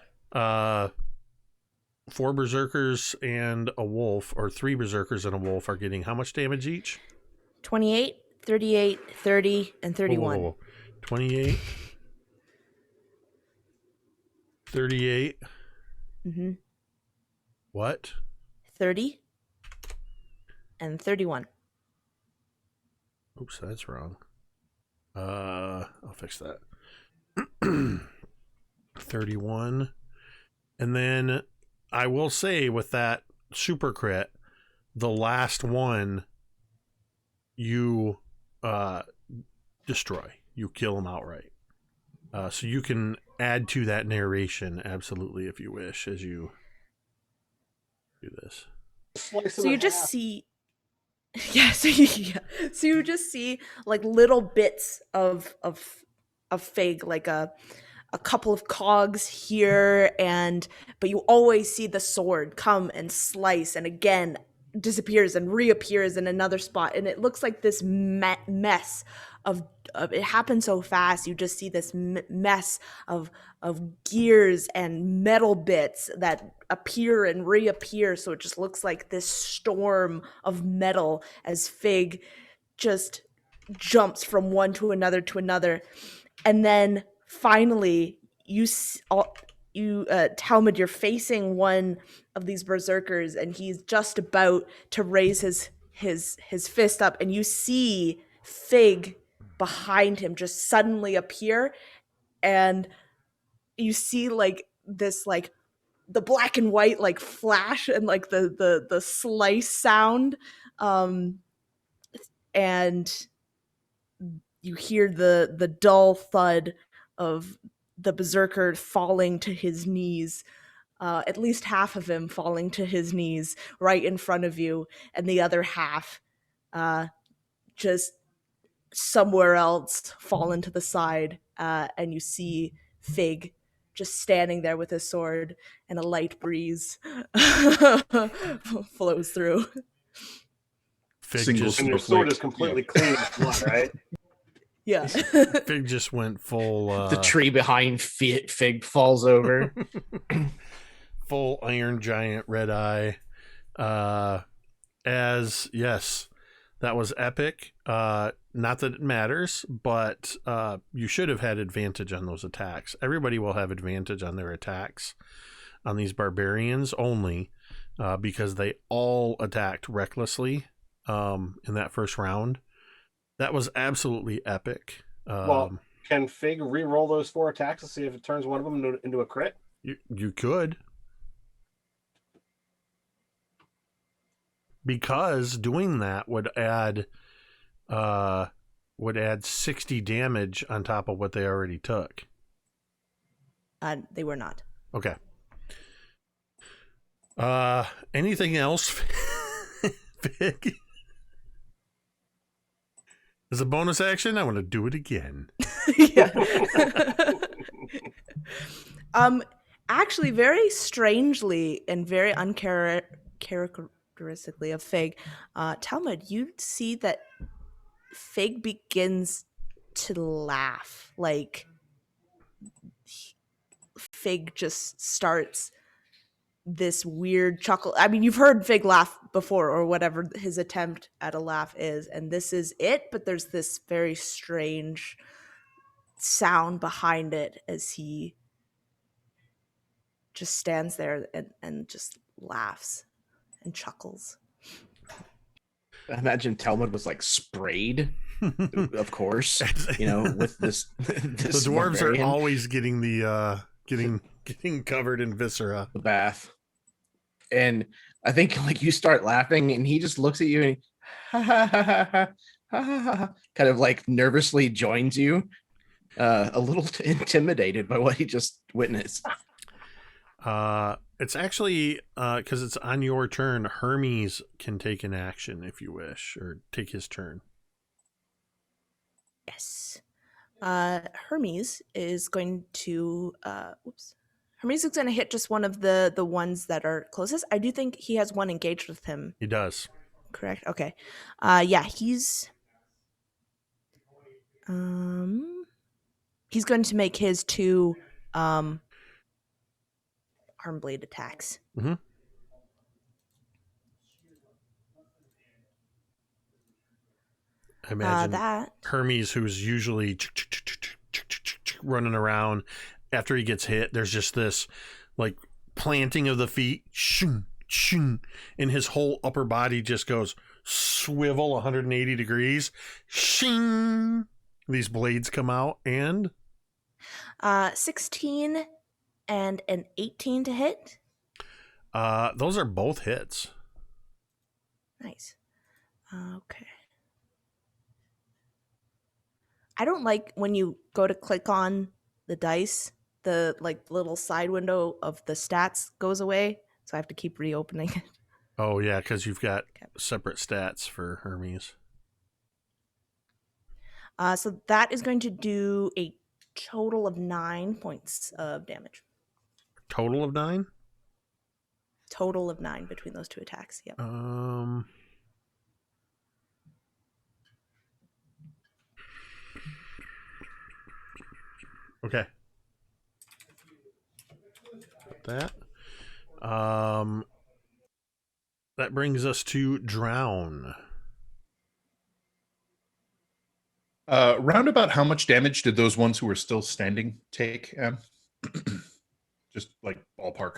4 berserkers and a wolf, or 3 berserkers and a wolf, are getting how much damage each? 28, 38, 30, and 31. Whoa. 28, 38. Mm-hmm. What? 30 and 31. Oops, that's wrong. I'll fix that. 31. And then I will say with that super crit, the last one you destroy. You kill him outright. So you can add to that narration absolutely if you wish as you do this. So you just see so you just see like little bits of Fig, like a couple of cogs here, but you always see the sword come and slice and again disappears and reappears in another spot, and it looks like this mess of it happened so fast. You just see this mess of gears and metal bits that appear and reappear, so it just looks like this storm of metal as Fig just jumps from one to another, and then finally Talmud, you're facing one of these berserkers, and he's just about to raise his fist up, and you see Fig behind him just suddenly appear, and you see like this, like the black and white like flash and like the slice sound, and you hear the dull thud of the berserker falling to his knees, at least half of him falling to his knees right in front of you, and the other half just somewhere else fallen to the side, and you see Fig just standing there with his sword, and a light breeze flows through. Fig Single just, And your snowflake. sword is completely clean of blood, right? Yeah. Fig just went full The tree behind Fig falls over. full Iron Giant Red Eye. As yes, that was epic. Not that it matters, but you should have had advantage on those attacks. Everybody will have advantage on their attacks on these barbarians only because they all attacked recklessly in that first round. That was absolutely epic. Well, can Fig re-roll those 4 attacks to see if it turns one of them into a crit? You could. Because doing that would add 60 damage on top of what they already took. They were not. Okay. Anything else? Fig? As a bonus action, I want to do it again. Yeah. Actually, very strangely and very uncharacteristically of Fig, Talmud, you see that Fig begins to laugh. Like Fig just starts this weird chuckle. I mean, you've heard Fig laugh before, or whatever his attempt at a laugh is, and this is it, but there's this very strange sound behind it as he just stands there and just laughs and chuckles. I imagine Talmud was like sprayed, of course, you know, with this. The dwarves barbarian. are always getting the getting covered in viscera. The bath. And I think like you start laughing and he just looks at you and kind of like nervously joins you, a little intimidated by what he just witnessed. It's actually because it's on your turn. Hermes can take an action if you wish, or take his turn. Yes. Hermes is going to Hermes is going to hit just one of the ones that are closest. I do think he has one engaged with him. He does. Correct. Okay. Yeah, he's going to make his 2 arm blade attacks. Mm-hmm. I imagine that Hermes, who's usually running around, after he gets hit, there's just this like planting of the feet, shing, shing, and his whole upper body just goes swivel 180 degrees, shing. These blades come out, and 16 and an 18 to hit. those are both hits. Nice. Okay. I don't like when you go to click on the dice, the like little side window of the stats goes away, so I have to keep reopening it. Oh yeah, because you've got separate stats for Hermes. So that is going to do a total of 9 points of damage. Total of 9? Total of 9 between those 2 attacks. Yep. Okay. That. That brings us to Drown. Roundabout how much damage did those ones who were still standing take? Just like ballpark.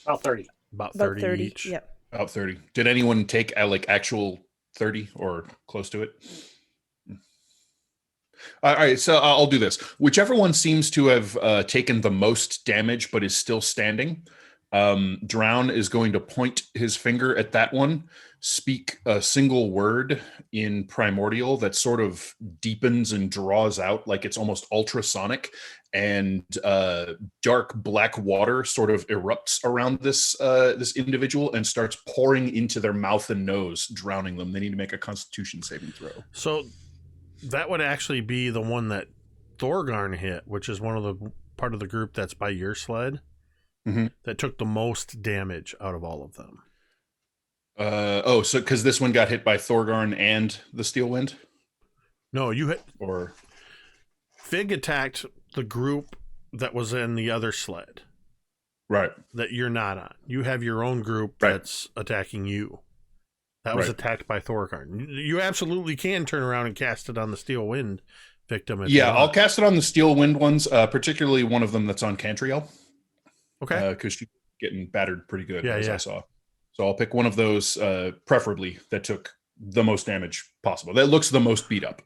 About 30. About 30 each. Yep. About 30. Did anyone take like actual 30 or close to it? All right, so I'll do this. Whichever one seems to have taken the most damage but is still standing, Drown is going to point his finger at that one, speak a single word in Primordial that sort of deepens and draws out like it's almost ultrasonic, and dark black water sort of erupts around this individual and starts pouring into their mouth and nose, drowning them. They need to make a Constitution saving throw. So that would actually be the one that Thorgarn hit, which is one of the part of the group that's by your sled, that took the most damage out of all of them. So because this one got hit by Thorgarn and the Steel Wind? No, you hit. Or Fig attacked the group that was in the other sled. Right. That you're not on. You have your own group that's attacking you. That was attacked by Thorgarn. You absolutely can turn around and cast it on the Steel Wind victim. Yeah, I'll cast it on the Steel Wind ones, particularly one of them that's on Cantriel. Okay. Because she's getting battered pretty good, I saw. So I'll pick one of those, preferably, that took the most damage possible. That looks the most beat up.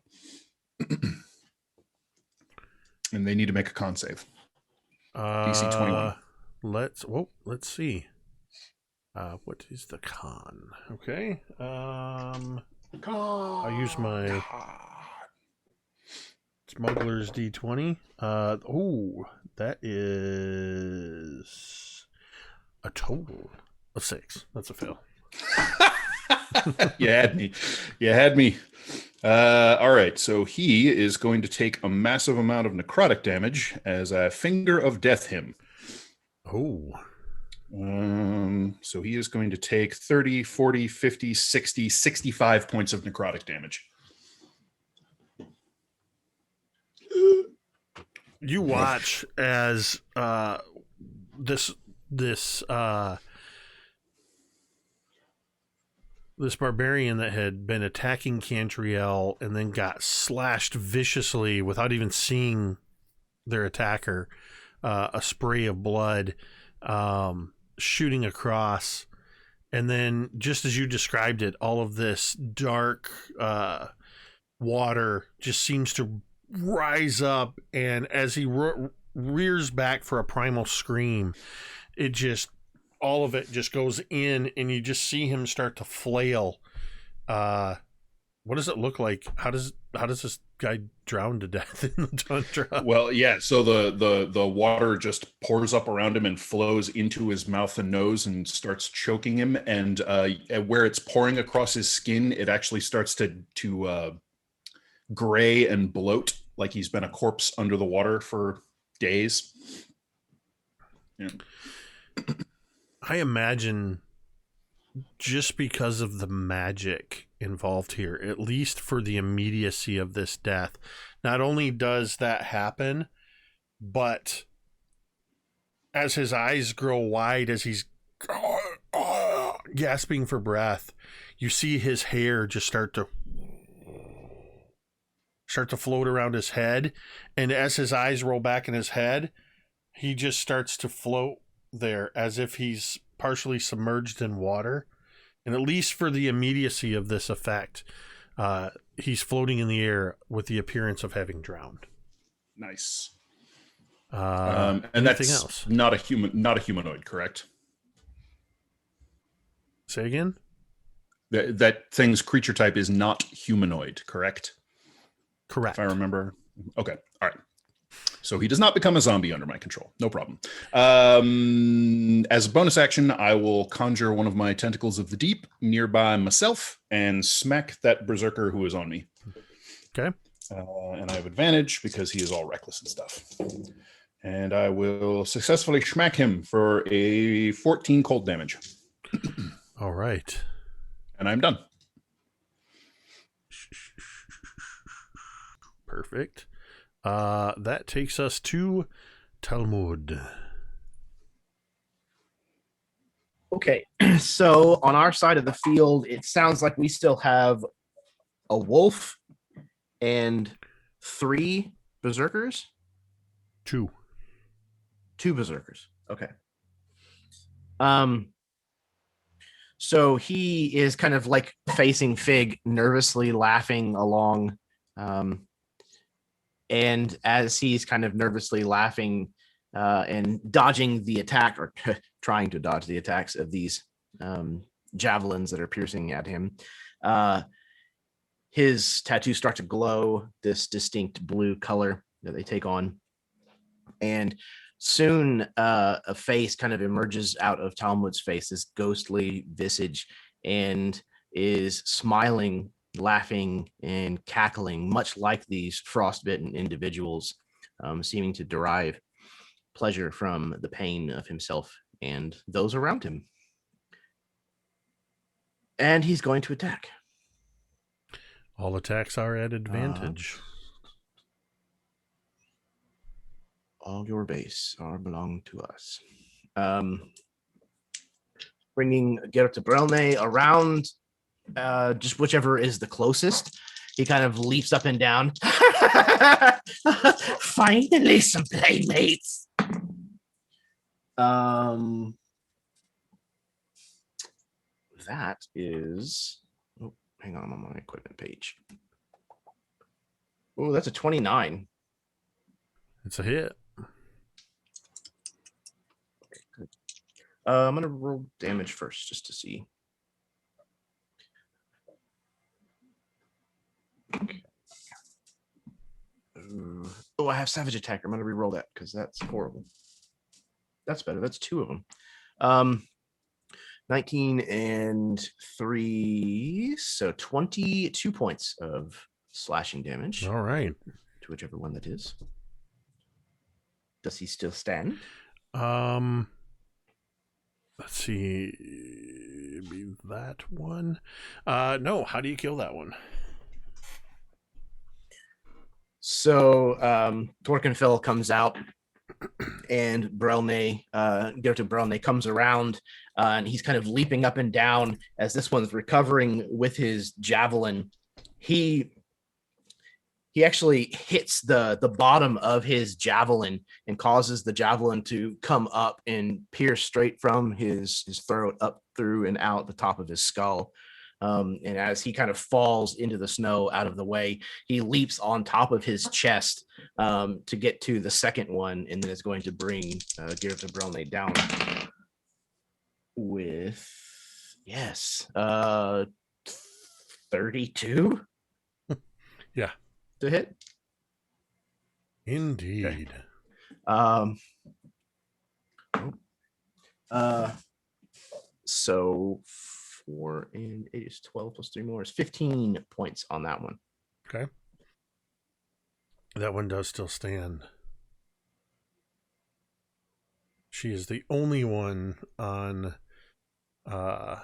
And they need to make a con save. DC 21. Let's see. What is the con? Okay. I'll use my Smuggler's D20. That is a total of 6. That's a fail. You had me. All right, so he is going to take a massive amount of necrotic damage as a Finger of Death him. Oh. So he is going to take 30, 40, 50, 60, 65 points of necrotic damage. You watch as this this barbarian that had been attacking Cantriel and then got slashed viciously without even seeing their attacker, a spray of blood shooting across. And then, just as you described it, all of this dark water just seems to rise up. And as he rears back for a primal scream, it just, all of it just goes in, and you just see him start to flail. What does it look like? How does this guy drown to death in the tundra? Well, yeah. So the water just pours up around him and flows into his mouth and nose and starts choking him. And where it's pouring across his skin, it actually starts to gray and bloat, like he's been a corpse under the water for days. Yeah. I imagine, just because of the magic involved here, at least for the immediacy of this death, not only does that happen, but as his eyes grow wide, as he's gasping for breath, you see his hair just start to float around his head. And as his eyes roll back in his head, he just starts to float there as if he's partially submerged in water. And at least for the immediacy of this effect, he's floating in the air with the appearance of having drowned. Nice. And that's else? not a humanoid, correct? Say again? That thing's creature type is not humanoid, correct? Correct. If I remember. Okay. All right. So he does not become a zombie under my control. No problem. As a bonus action, I will conjure one of my tentacles of the deep nearby myself and smack that berserker who is on me. Okay. And I have advantage because he is all reckless and stuff. And I will successfully smack him for a 14 cold damage. All right. And I'm done. Perfect. That takes us to Talmud. Okay, so on our side of the field, it sounds like we still have a wolf and 3 berserkers. 2 berserkers. Okay. So he is kind of like facing Fig, nervously laughing along. And as he's kind of nervously laughing and dodging the attack, or trying to dodge the attacks of these javelins that are piercing at him, his tattoos start to glow this distinct blue color that they take on. And soon a face kind of emerges out of Talmud's face, this ghostly visage, and is smiling, laughing, and cackling, much like these frostbitten individuals, seeming to derive pleasure from the pain of himself and those around him. And he's going to attack. All attacks are at advantage. All your base are belong to us. Bringing Geralt to Brelne around, just whichever is the closest. He kind of leaps up and down. Finally, some playmates. That is. Oh, hang on, I'm on my equipment page. Oh, that's a 29. It's a hit. Okay, good. I'm gonna roll damage first just to see. Okay. Oh, I have Savage Attack. I'm gonna re-roll that because that's horrible. That's better. That's 2 of them. 19 and 3, so 22 points of slashing damage. All right. To whichever one that is. Does he still stand? Let's see. Be that one. No. How do you kill that one? So Torkenfell comes out and Brelne, Gerta Brelne comes around, and he's kind of leaping up and down as this one's recovering with his javelin. He actually hits the bottom of his javelin and causes the javelin to come up and pierce straight from his throat up through and out the top of his skull. And as he kind of falls into the snow out of the way, he leaps on top of his chest to get to the second one, and then is going to bring Gerta Brelne down with 32. Yeah. To hit. Indeed. Okay. So 4 and 8 is 12 plus 3 more is 15 points on that one. Okay. That one does still stand. She is the only one on the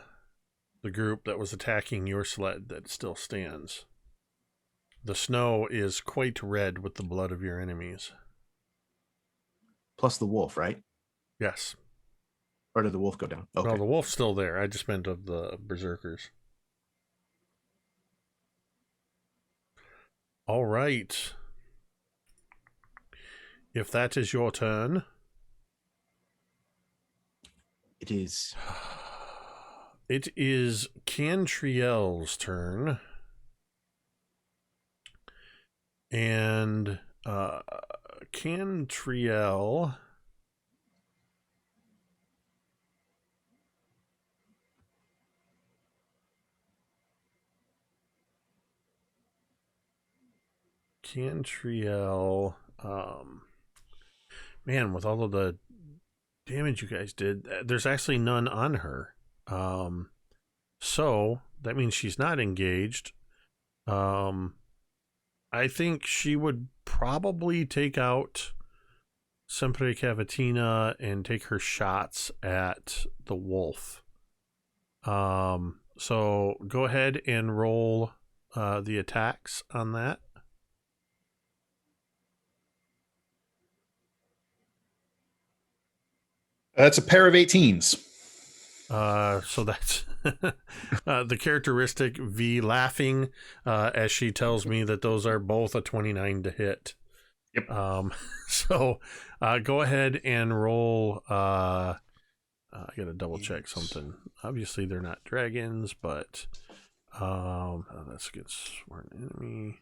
group that was attacking your sled that still stands. The snow is quite red with the blood of your enemies. Plus the wolf, right? Yes. Or did the wolf go down? Okay. No, the wolf's still there. I just meant of the berserkers. All right. If that is your turn. It is. It is Cantriel's turn. And Cantriel man, with all of the damage you guys did, there's actually none on her. So that means she's not engaged. I think she would probably take out Sempre Cavatina and take her shots at the wolf. So go ahead and roll the attacks on that. That's a pair of 18s. So that's the characteristic V laughing as she tells me that those are both a 29 to hit. Yep. So go ahead and roll. I gotta double check something. Obviously they're not dragons, but that's against smart enemy.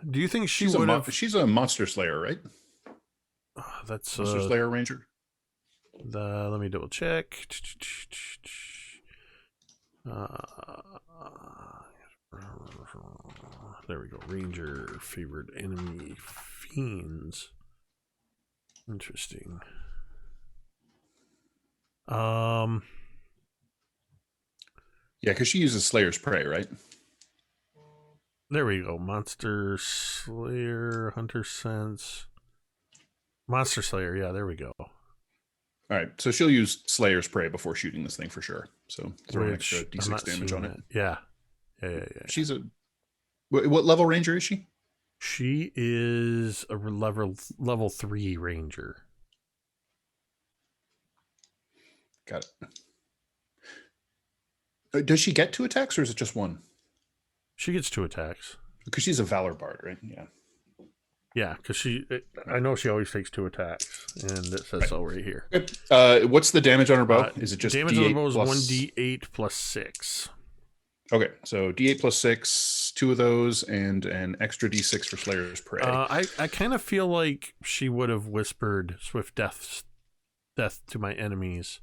Do you think she would have? She's a monster slayer, right? That's Monster Slayer Ranger. Let me double check. There we go. Ranger favored enemy fiends. Interesting. Yeah, because she uses Slayer's Prey, right? There we go. Monster Slayer, Hunter Sense. Monster Slayer, yeah, there we go. All right, so she'll use Slayer's Prey before shooting this thing for sure. So throw an extra D6 damage on it. Yeah. She's a... What level ranger is she? She is a level 3 ranger. Got it. Does she get 2 attacks or is it just 1? She gets 2 attacks. Because she's a Valor Bard, right? Yeah. Yeah, because I know she always takes 2 attacks, and it says so right here. What's the damage on her bow? Is it just damage D8 on the bow is plus... 1d8 plus 6. Okay, so D8 plus 6, 2 of those, and an extra D6 for Slayer's Prey. I kind of feel like she would have whispered swift death to my enemies.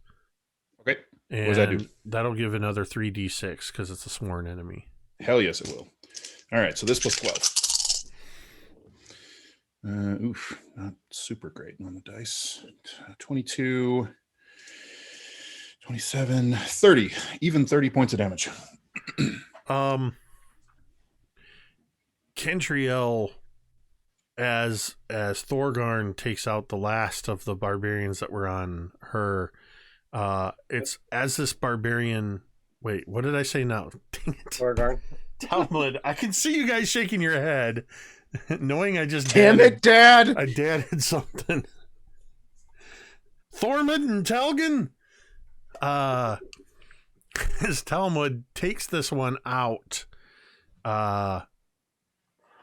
Okay, and what does that do? That'll give another 3d6 because it's a sworn enemy. Hell yes, it will. All right, so this plus 12. Oof, not super great on the dice. 22, 27, 30. Even 30 points of damage. Cantriel, as Thorgarn takes out the last of the barbarians that were on her, it's as this barbarian... Wait, what did I say now? Dang it. Thorgarn. Talmud, I can see you guys shaking your head, knowing I just Damn it, Dad! I dadded something. Thormund and Telgan, as Talmud takes this one out,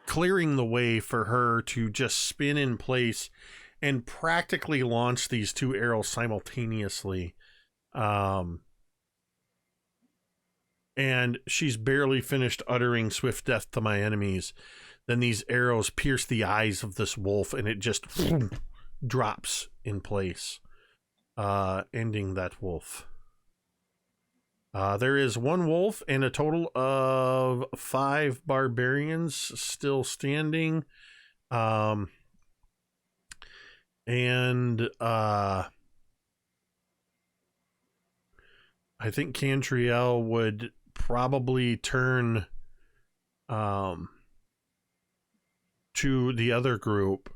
clearing the way for her to just spin in place and practically launch these two arrows simultaneously. And she's barely finished uttering swift death to my enemies. Then these arrows pierce the eyes of this wolf and it just drops in place, ending that wolf. There is one wolf and a total of 5 barbarians still standing. I think Cantriel would probably turn to the other group,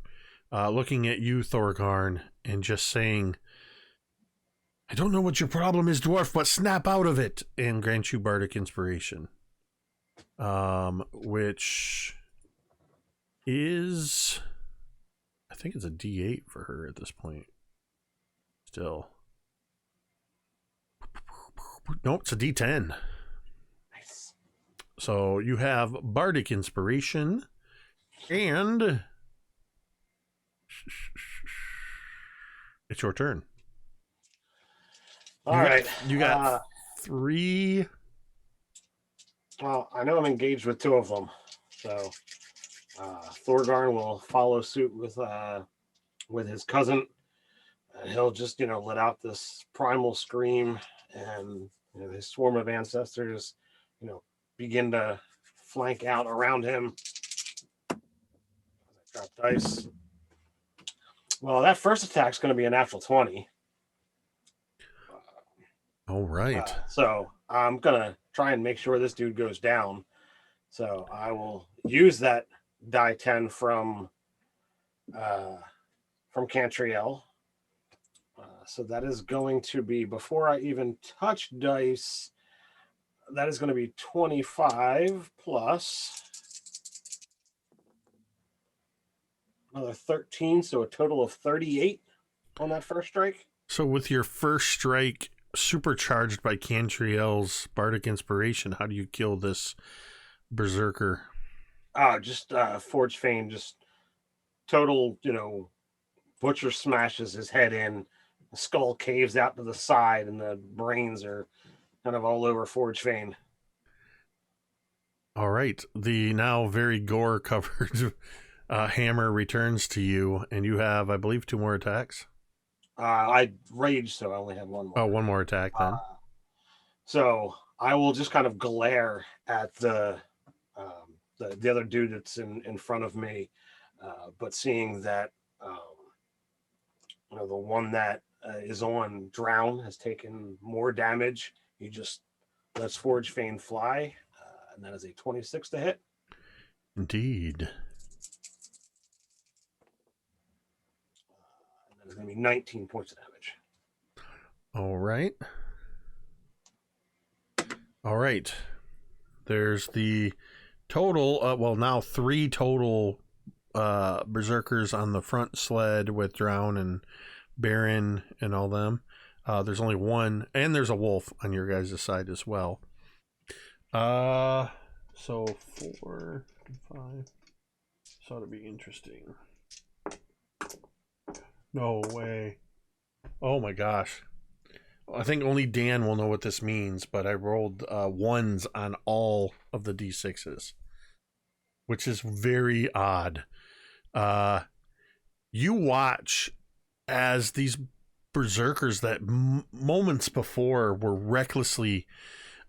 looking at you, Thorgarn, and just saying, I don't know what your problem is, dwarf, but snap out of it, and grant you bardic inspiration. Which is, I think it's a D8 for her at this point. Still. Nope, it's a D10. Nice. So you have bardic inspiration, and it's your turn. All right. You got 3. Well, I know I'm engaged with 2 of them, so Thorgarn will follow suit with his cousin. He'll just, let out this primal scream, and his swarm of ancestors, begin to flank out around him. Drop dice. Well, that first attack's going to be a natural 20. All right. So I'm going to try and make sure this dude goes down. So I will use that die 10 from Cantriel. So that is going to be, before I even touch dice, that is going to be 25 plus another 13, so a total of 38 on that first strike. So with your first strike supercharged by Cantriel's bardic inspiration, how do you kill this berserker? Just Forge Fane, just total, butcher smashes his head in. The skull caves out to the side, and the brains are kind of all over Forge Fane. All right. The now very gore-covered hammer returns to you, and you have, I believe, 2 more attacks. I raged, so I only have 1 more. Oh, 1 more attack then. So I will just kind of glare at the other dude that's in front of me, but seeing that the one that is on Drown has taken more damage, he just lets Forge Fane fly, and that is a 26 to hit. Indeed. And that is going to be 19 points of damage. All right. All right. There's the total, now 3 total berserkers on the front sled with Drown and Baron and all them. There's only 1, and there's a wolf on your guys' side as well. So 4 and 5. This ought to be interesting. No way. Oh my gosh. I think only Dan will know what this means, but I rolled 1s on all of the D6s, which is very odd. You watch as these berserkers that moments before were recklessly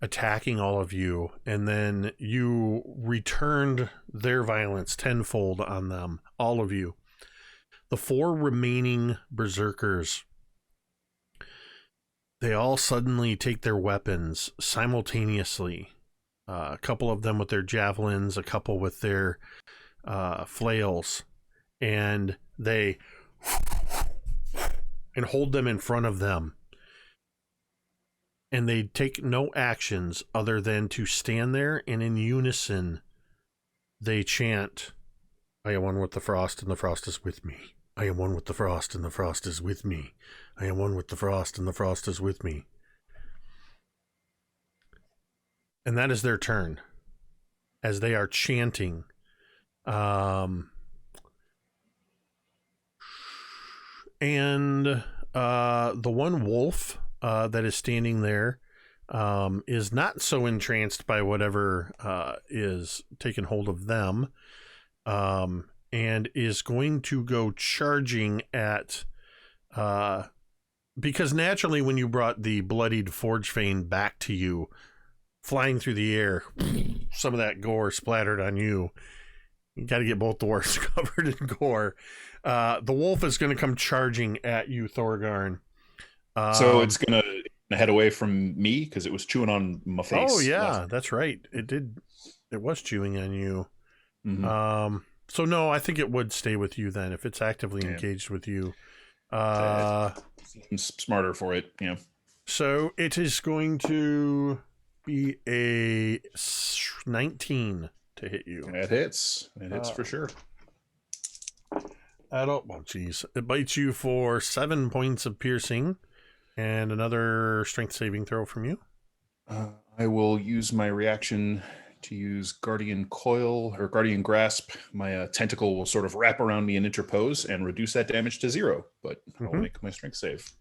attacking all of you, and then you returned their violence tenfold on them, all of you. The 4 remaining berserkers, they all suddenly take their weapons simultaneously. A couple of them with their javelins, a couple with their flails, and they hold them in front of them. and they take no actions other than to stand there, and in unison they chant, I am one with the frost, and the frost is with me. I am one with the frost, and the frost is with me. I am one with the frost, and the frost is with me. And that is their turn, as they are chanting. And the one wolf that is standing there is not so entranced by whatever is taking hold of them, and is going to go charging at... because naturally when you brought the bloodied Forge Fane back to you, flying through the air, some of that gore splattered on you. You got to get both dwarves covered in gore. The wolf is going to come charging at you, Thorgarn. So it's going to head away from me because it was chewing on my face. Oh, yeah, that's right. It did. It was chewing on you. Mm-hmm. So, no, I think it would stay with you then if it's actively engaged with you. Seems smarter for it, yeah. So it is going to be a 19 to hit you. It hits. It hits for sure. It bites you for 7 points of piercing, and another strength saving throw from you. I will use my reaction to use Guardian Coil or Guardian Grasp. My tentacle will sort of wrap around me and interpose and reduce that damage to 0, but I'll make my strength save.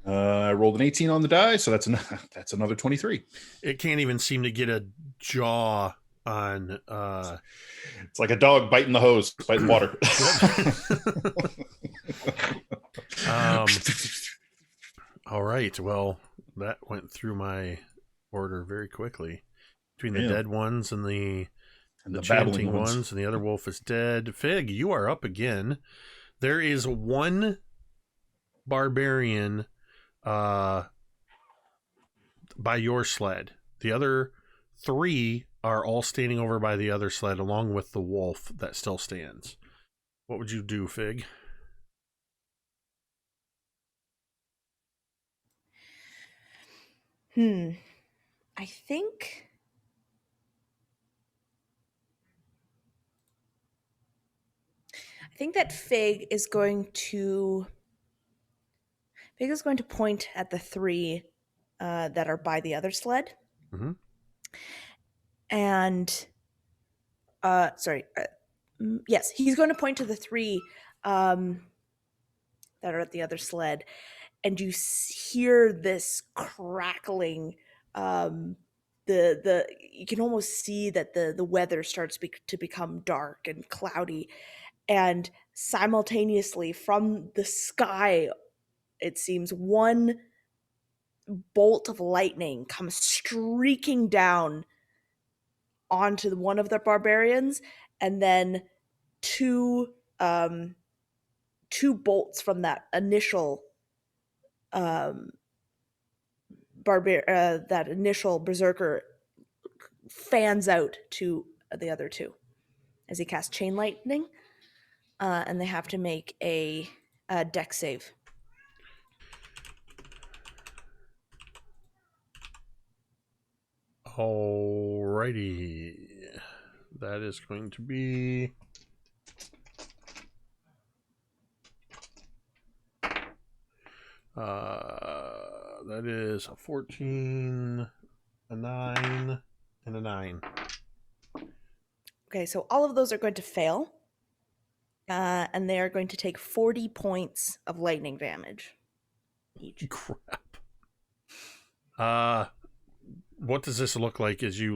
I rolled an 18 on the die, so that's another 23. It can't even seem to get a jaw on... It's like a dog biting the hose, biting water. All right, well, that went through my order very quickly. Between the dead ones and the chanting ones, and the other wolf is dead. Fig, you are up again. There is one barbarian by your sled. The other 3 are all standing over by the other sled along with the wolf that still stands. What would you do, Fig? I think that Fig is going to point at the 3 that are by the other sled. Mm-hmm. And yes, he's going to point to the 3 that are at the other sled, and you hear this crackling. You can almost see that the weather starts to become dark and cloudy, and simultaneously from the sky, it seems one bolt of lightning comes streaking down onto one of the barbarians, and then two bolts from that initial that initial berserker fans out to the other 2 as he casts chain lightning, and they have to make a dex save. Alrighty, that is going to be that is a 14, a 9, and a 9. Okay, so all of those are going to fail, and they are going to take 40 points of lightning damage each. Crap. What does this look like as you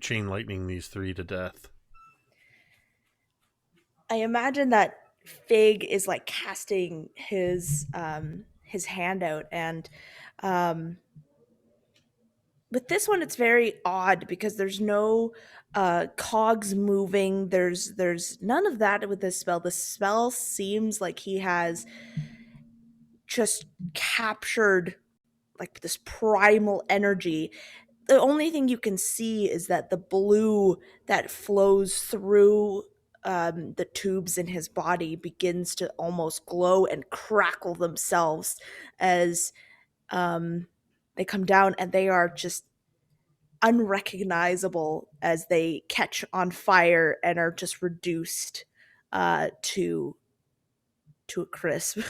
chain lightning these 3 to death? I imagine that Fig is like casting his hand out, and with this one it's very odd because there's no cogs moving. There's none of that with this spell. The spell seems like he has just captured like this primal energy. The only thing you can see is that the blue that flows through the tubes in his body begins to almost glow and crackle themselves as They come down and they are just unrecognizable as they catch on fire and are just reduced to a crisp.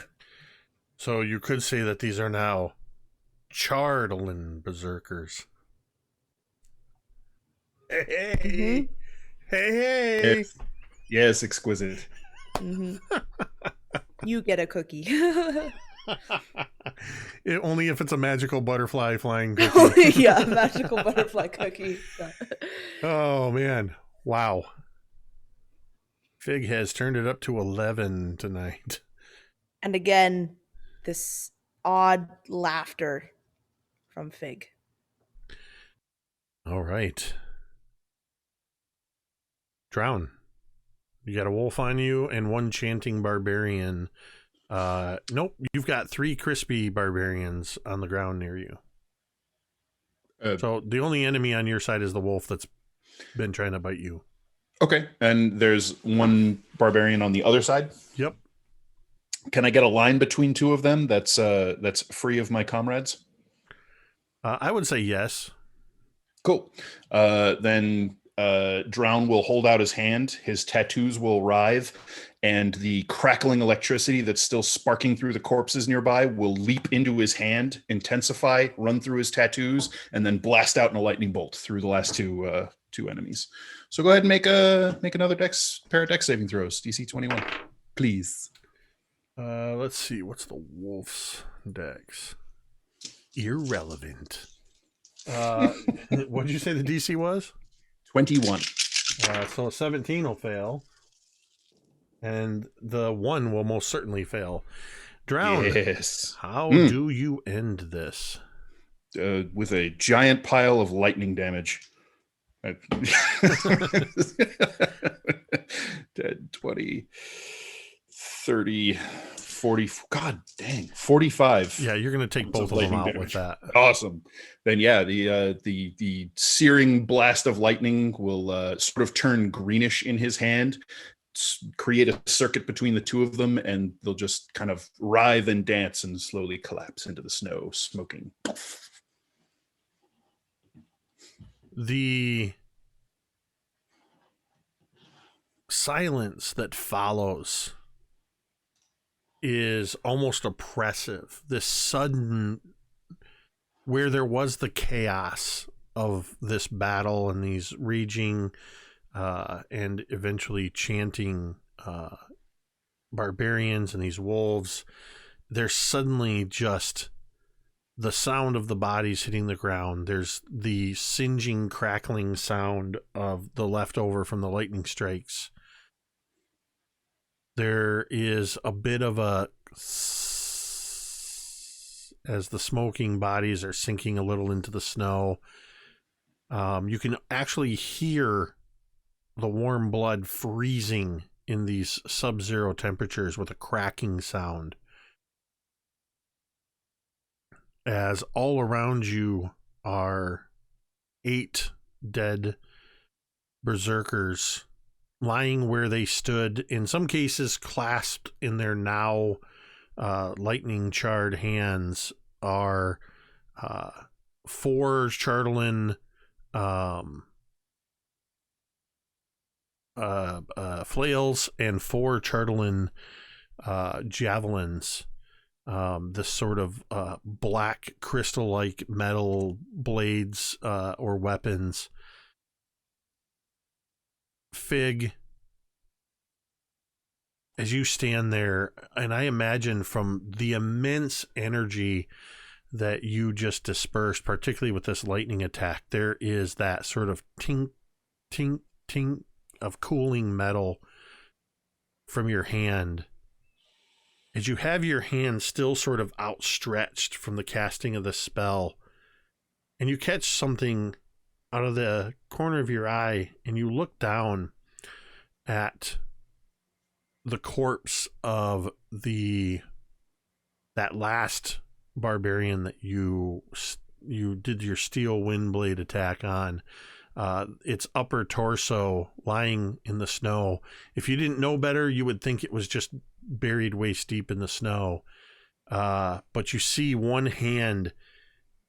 So you could say that these are now Chardolin berserkers. Hey, Mhm. hey. Yes, exquisite. Mm-hmm. You get a cookie. Only if it's a magical butterfly flying cookie. Yeah, magical butterfly cookie. Yeah. Oh, man. Wow. Fig has turned it up to 11 tonight. And again, this odd laughter from Fig. All right. Drown. You got a wolf on you and one chanting barbarian. Nope, you've got 3 crispy barbarians on the ground near you. So the only enemy on your side is the wolf that's been trying to bite you. Okay, and there's one barbarian on the other side. Yep. Can I get a line between 2 of them that's free of my comrades? I would say yes. Cool. Then Drown will hold out his hand, his tattoos will writhe, and the crackling electricity that's still sparking through the corpses nearby will leap into his hand, intensify, run through his tattoos, and then blast out in a lightning bolt through the last two enemies. So go ahead and make another pair of dex saving throws, DC 21, please. Let's see. What's the wolf's dex? Irrelevant. What did you say the DC was? 21. So a 17 will fail. And the 1 will most certainly fail. Drown. Yes. How do you end this? With a giant pile of lightning damage. 20, 30, 40. God dang. 45. Yeah, you're going to take both of them out with that. Awesome. Then yeah, the searing blast of lightning will sort of turn greenish in his hand, create a circuit between the 2 of them, and they'll just kind of writhe and dance and slowly collapse into the snow, smoking. The silence that follows is almost oppressive. This sudden, where there was the chaos of this battle and these raging and eventually chanting barbarians and these wolves, there's suddenly just the sound of the bodies hitting the ground. There's the singeing, crackling sound of the leftover from the lightning strikes. There is a bit of a, as the smoking bodies are sinking a little into the snow. You can actually hear the warm blood freezing in these sub-zero temperatures with a cracking sound. As all around you are 8 dead berserkers lying where they stood, in some cases clasped in their now lightning charred hands, are 4 Chardolin flails and 4 Chardolin javelins. This sort of black crystal-like metal blades or weapons. Fig, as you stand there, and I imagine from the immense energy that you just dispersed, particularly with this lightning attack, there is that sort of tink, tink, tink of cooling metal from your hand. As you have your hand still sort of outstretched from the casting of the spell, and you catch something out of the corner of your eye, and you look down at the corpse of that last barbarian that you did your steel windblade attack on. Its upper torso lying in the snow. If you didn't know better, you would think it was just buried waist deep in the snow. but you see one hand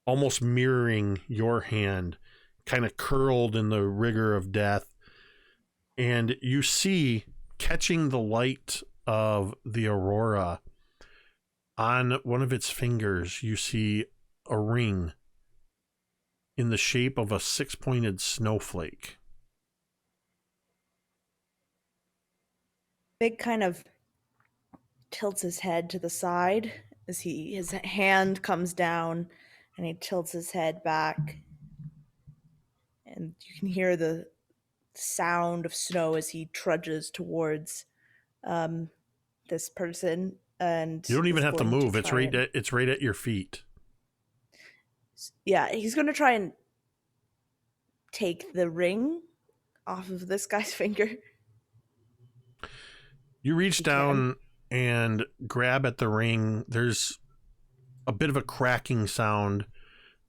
almost mirroring your hand, kind of curled in the rigor of death. And you see, catching the light of the aurora, on one of its fingers, you see a ring in the shape of a 6-pointed snowflake. Big kind of tilts his head to the side as his hand comes down, and he tilts his head back, and you can hear the sound of snow as he trudges towards this person. And You don't even is have to going move. It's try it's right at your feet. Yeah, he's going to try and take the ring off of this guy's finger. You reach down and grab at the ring. There's a bit of a cracking sound.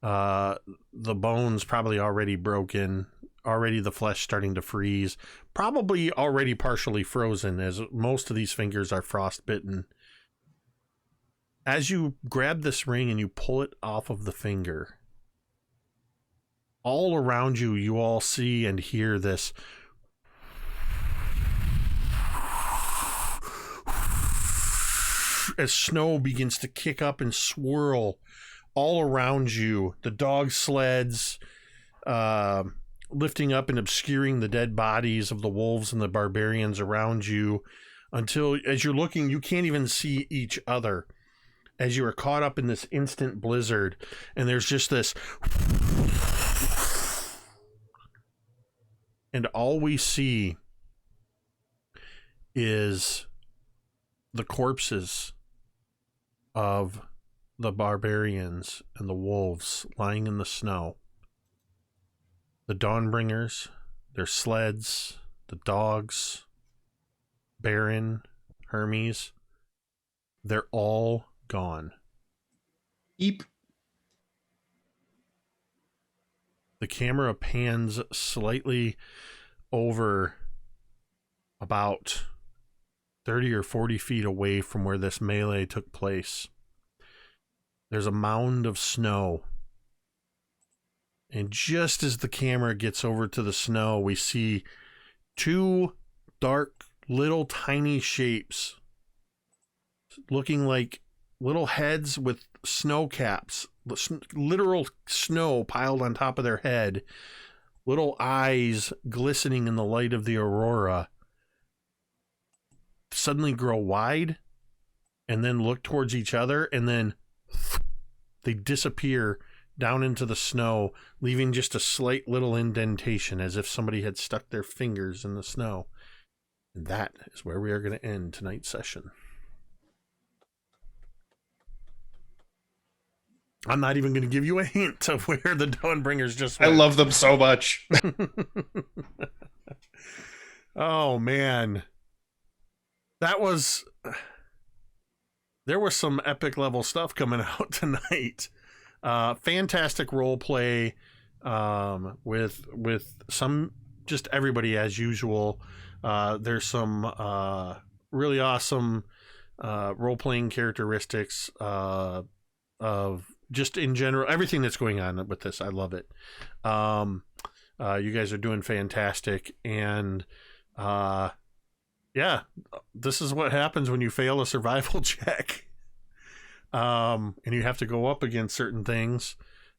The bones probably already broken. Already the flesh starting to freeze. Probably already partially frozen, as most of these fingers are frostbitten. As you grab this ring and you pull it off of the finger, all around you, you all see and hear this as snow begins to kick up and swirl all around you. The dog sleds lifting up and obscuring the dead bodies of the wolves and the barbarians around you, until, as you're looking, you can't even see each other, as you are caught up in this instant blizzard. And there's just this, and all we see is the corpses of the barbarians and the wolves lying in the snow. The Dawnbringers, their sleds, the dogs, Baron, Hermes, they're all gone. Eep. The camera pans slightly over about 30 or 40 feet away from where this melee took place. There's a mound of snow. And just as the camera gets over to the snow, we see two dark, little tiny shapes looking like little heads with snow caps, literal snow piled on top of their head, little eyes glistening in the light of the aurora, suddenly grow wide and then look towards each other, and then they disappear down into the snow, leaving just a slight little indentation as if somebody had stuck their fingers in the snow. And that is where we are going to end tonight's session. I'm not even going to give you a hint of where the Dawnbringers just went. I love them so much. Oh, man. There was some epic level stuff coming out tonight. Fantastic role play with some, just everybody as usual. There's some really awesome role-playing characteristics of just in general everything that's going on with this. I love it. You guys are doing fantastic, and yeah, this is what happens when you fail a survival check. And you have to go up against certain things.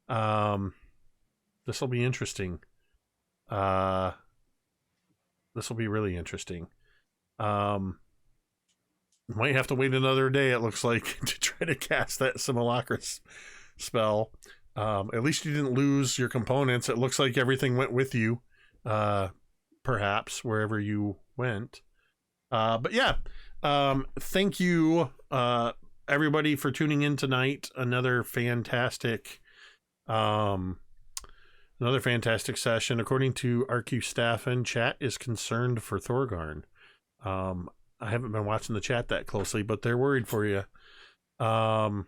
This will be interesting. This will be really interesting. Might have to wait another day, it looks like, to try to cast that simulacra spell. At least you didn't lose your components. It looks like everything went with you, perhaps, wherever you went. But yeah, thank you, everybody, for tuning in tonight. Another fantastic session. According to RQ staff and chat is concerned for Thorgarn. I haven't been watching the chat that closely, but they're worried for you. The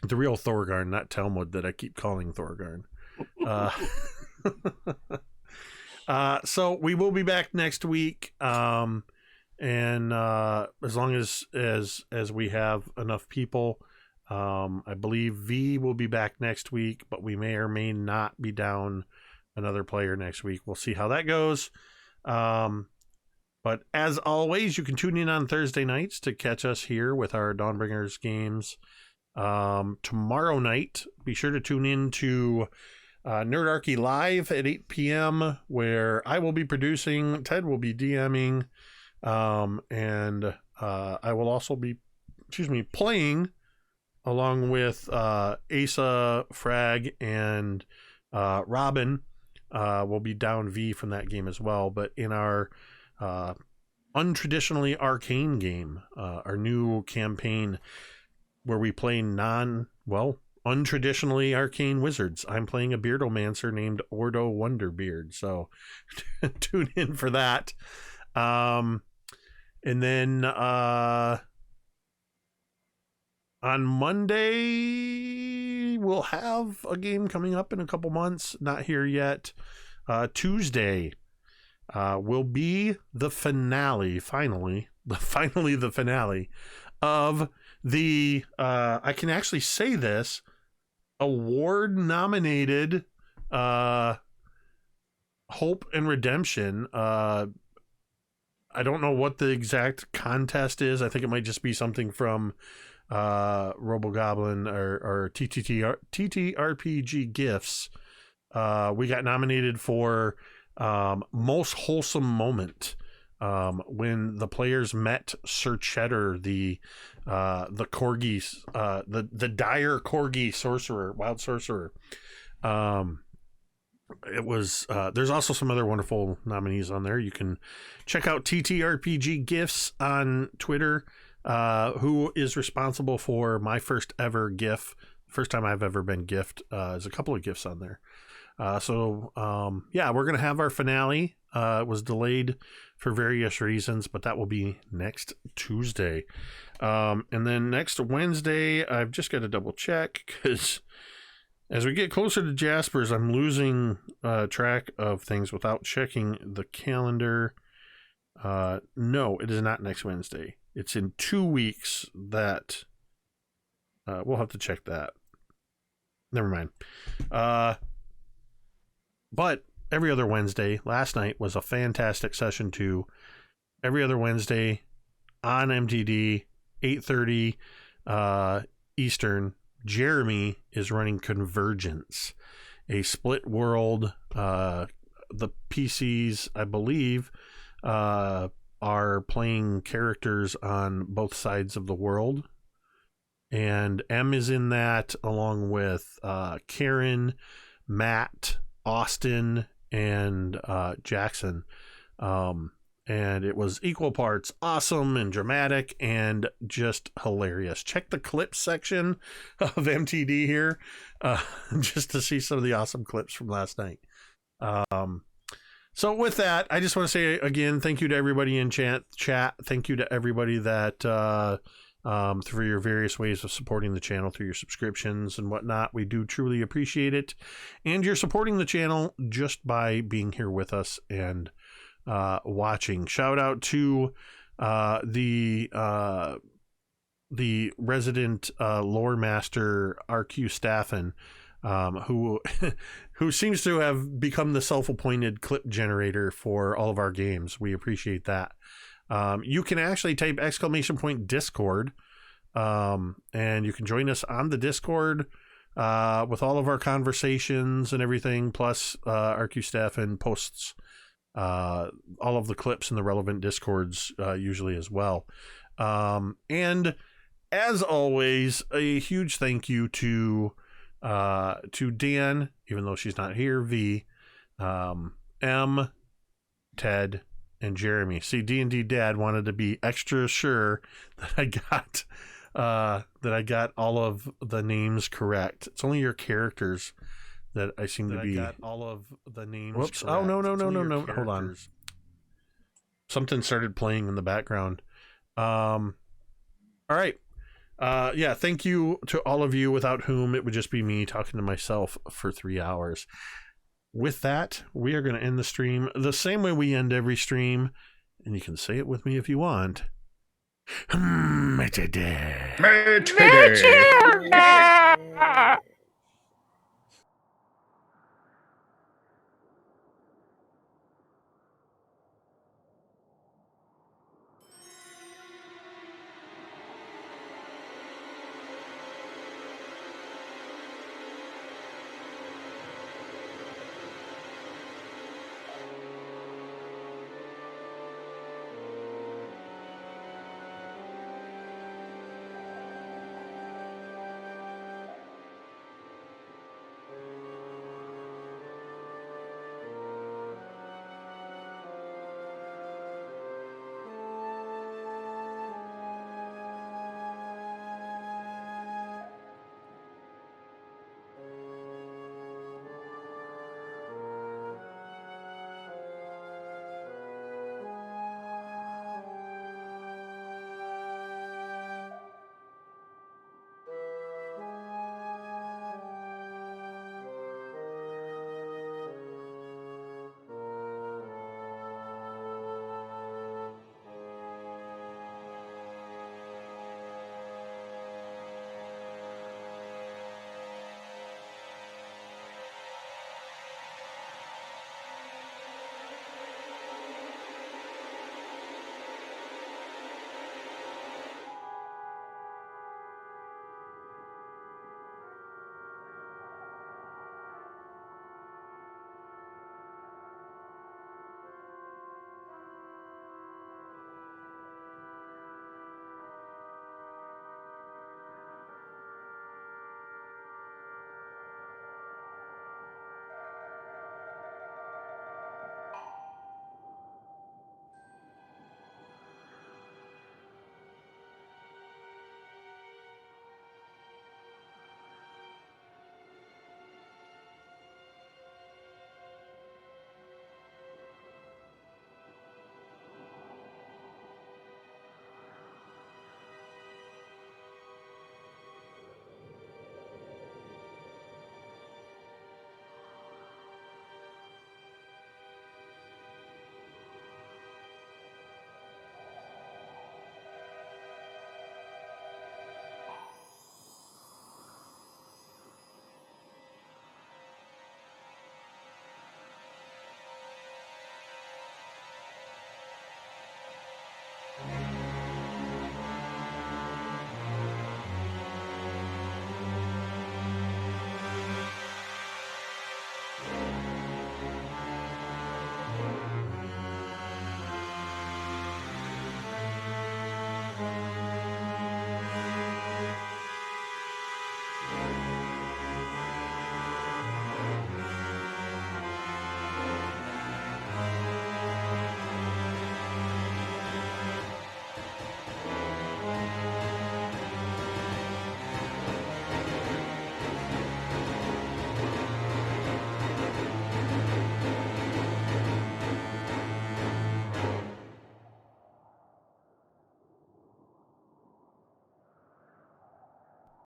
real Thorgarn, not Talmud, that I keep calling Thorgarn. So we will be back next week. and as long as we have enough people, I believe V will be back next week, but we may or may not be down another player next week. We'll see how that goes. But as always, you can tune in on Thursday nights to catch us here with our Dawnbringers games. Tomorrow night, be sure to tune in to Nerdarchy Live at 8 p.m. where I will be producing, Ted will be DMing, and I will also be, playing along with Asa, Frag, and Robin. Will be down V from that game as well. But in our untraditionally arcane game, our new campaign where we play untraditionally arcane wizards, I'm playing a beardomancer named Ordo Wonderbeard. So tune in for that. And then on Monday, we'll have a game coming up in a couple months. Not here yet. Tuesday will be the finale, finally the finale of the, I can actually say this, award-nominated Hope and Redemption. I don't know what the exact contest is. I think it might just be something from RoboGoblin or TTRPG Gifts. We got nominated for Most Wholesome Moment when the players met Sir Cheddar, the corgi, the dire corgi wild sorcerer. It was there's also some other wonderful nominees on there. You can check out TTRPG Gifts on Twitter, who is responsible for my first ever GIF. First time I've ever been gift. There's a couple of gifts on there. So we're gonna have our finale. It was delayed for various reasons, but that will be next Tuesday. And then next Wednesday, I've just got to double check because as we get closer to Jasper's, I'm losing track of things without checking the calendar. No, it is not next Wednesday. It's in 2 weeks that we'll have to check that. Never mind. But every other Wednesday, last night was a fantastic session too. Every other Wednesday on MTD, 8:30 Eastern, Jeremy is running Convergence, a split world. The PCs, I believe, are playing characters on both sides of the world. And M is in that along with Karen, Matt, Austin, and Jackson. And it was equal parts awesome and dramatic and just hilarious. Check the clips section of MTD here just to see some of the awesome clips from last night. So with that, I just want to say again, thank you to everybody in chat. Thank you to everybody that through your various ways of supporting the channel, through your subscriptions and whatnot. We do truly appreciate it. And you're supporting the channel just by being here with us and watching. Shout out to the resident lore master RQ Staffen, who seems to have become the self-appointed clip generator for all of our games. We appreciate that. You can actually type !Discord, and you can join us on the Discord with all of our conversations and everything, plus RQ Staffen posts all of the clips in the relevant Discords usually as well. And as always, a huge thank you to Dan, even though she's not here, V, M, Ted, and Jeremy. See, D&D Dad wanted to be extra sure that I got all of the names correct. It's only your characters that I seem to be. I got all of the names. Whoops! Correct. Oh no! Hold on. Something started playing in the background. All right. Thank you to all of you, without whom it would just be me talking to myself for 3 hours. With that, we are going to end the stream the same way we end every stream. And you can say it with me if you want. Murder.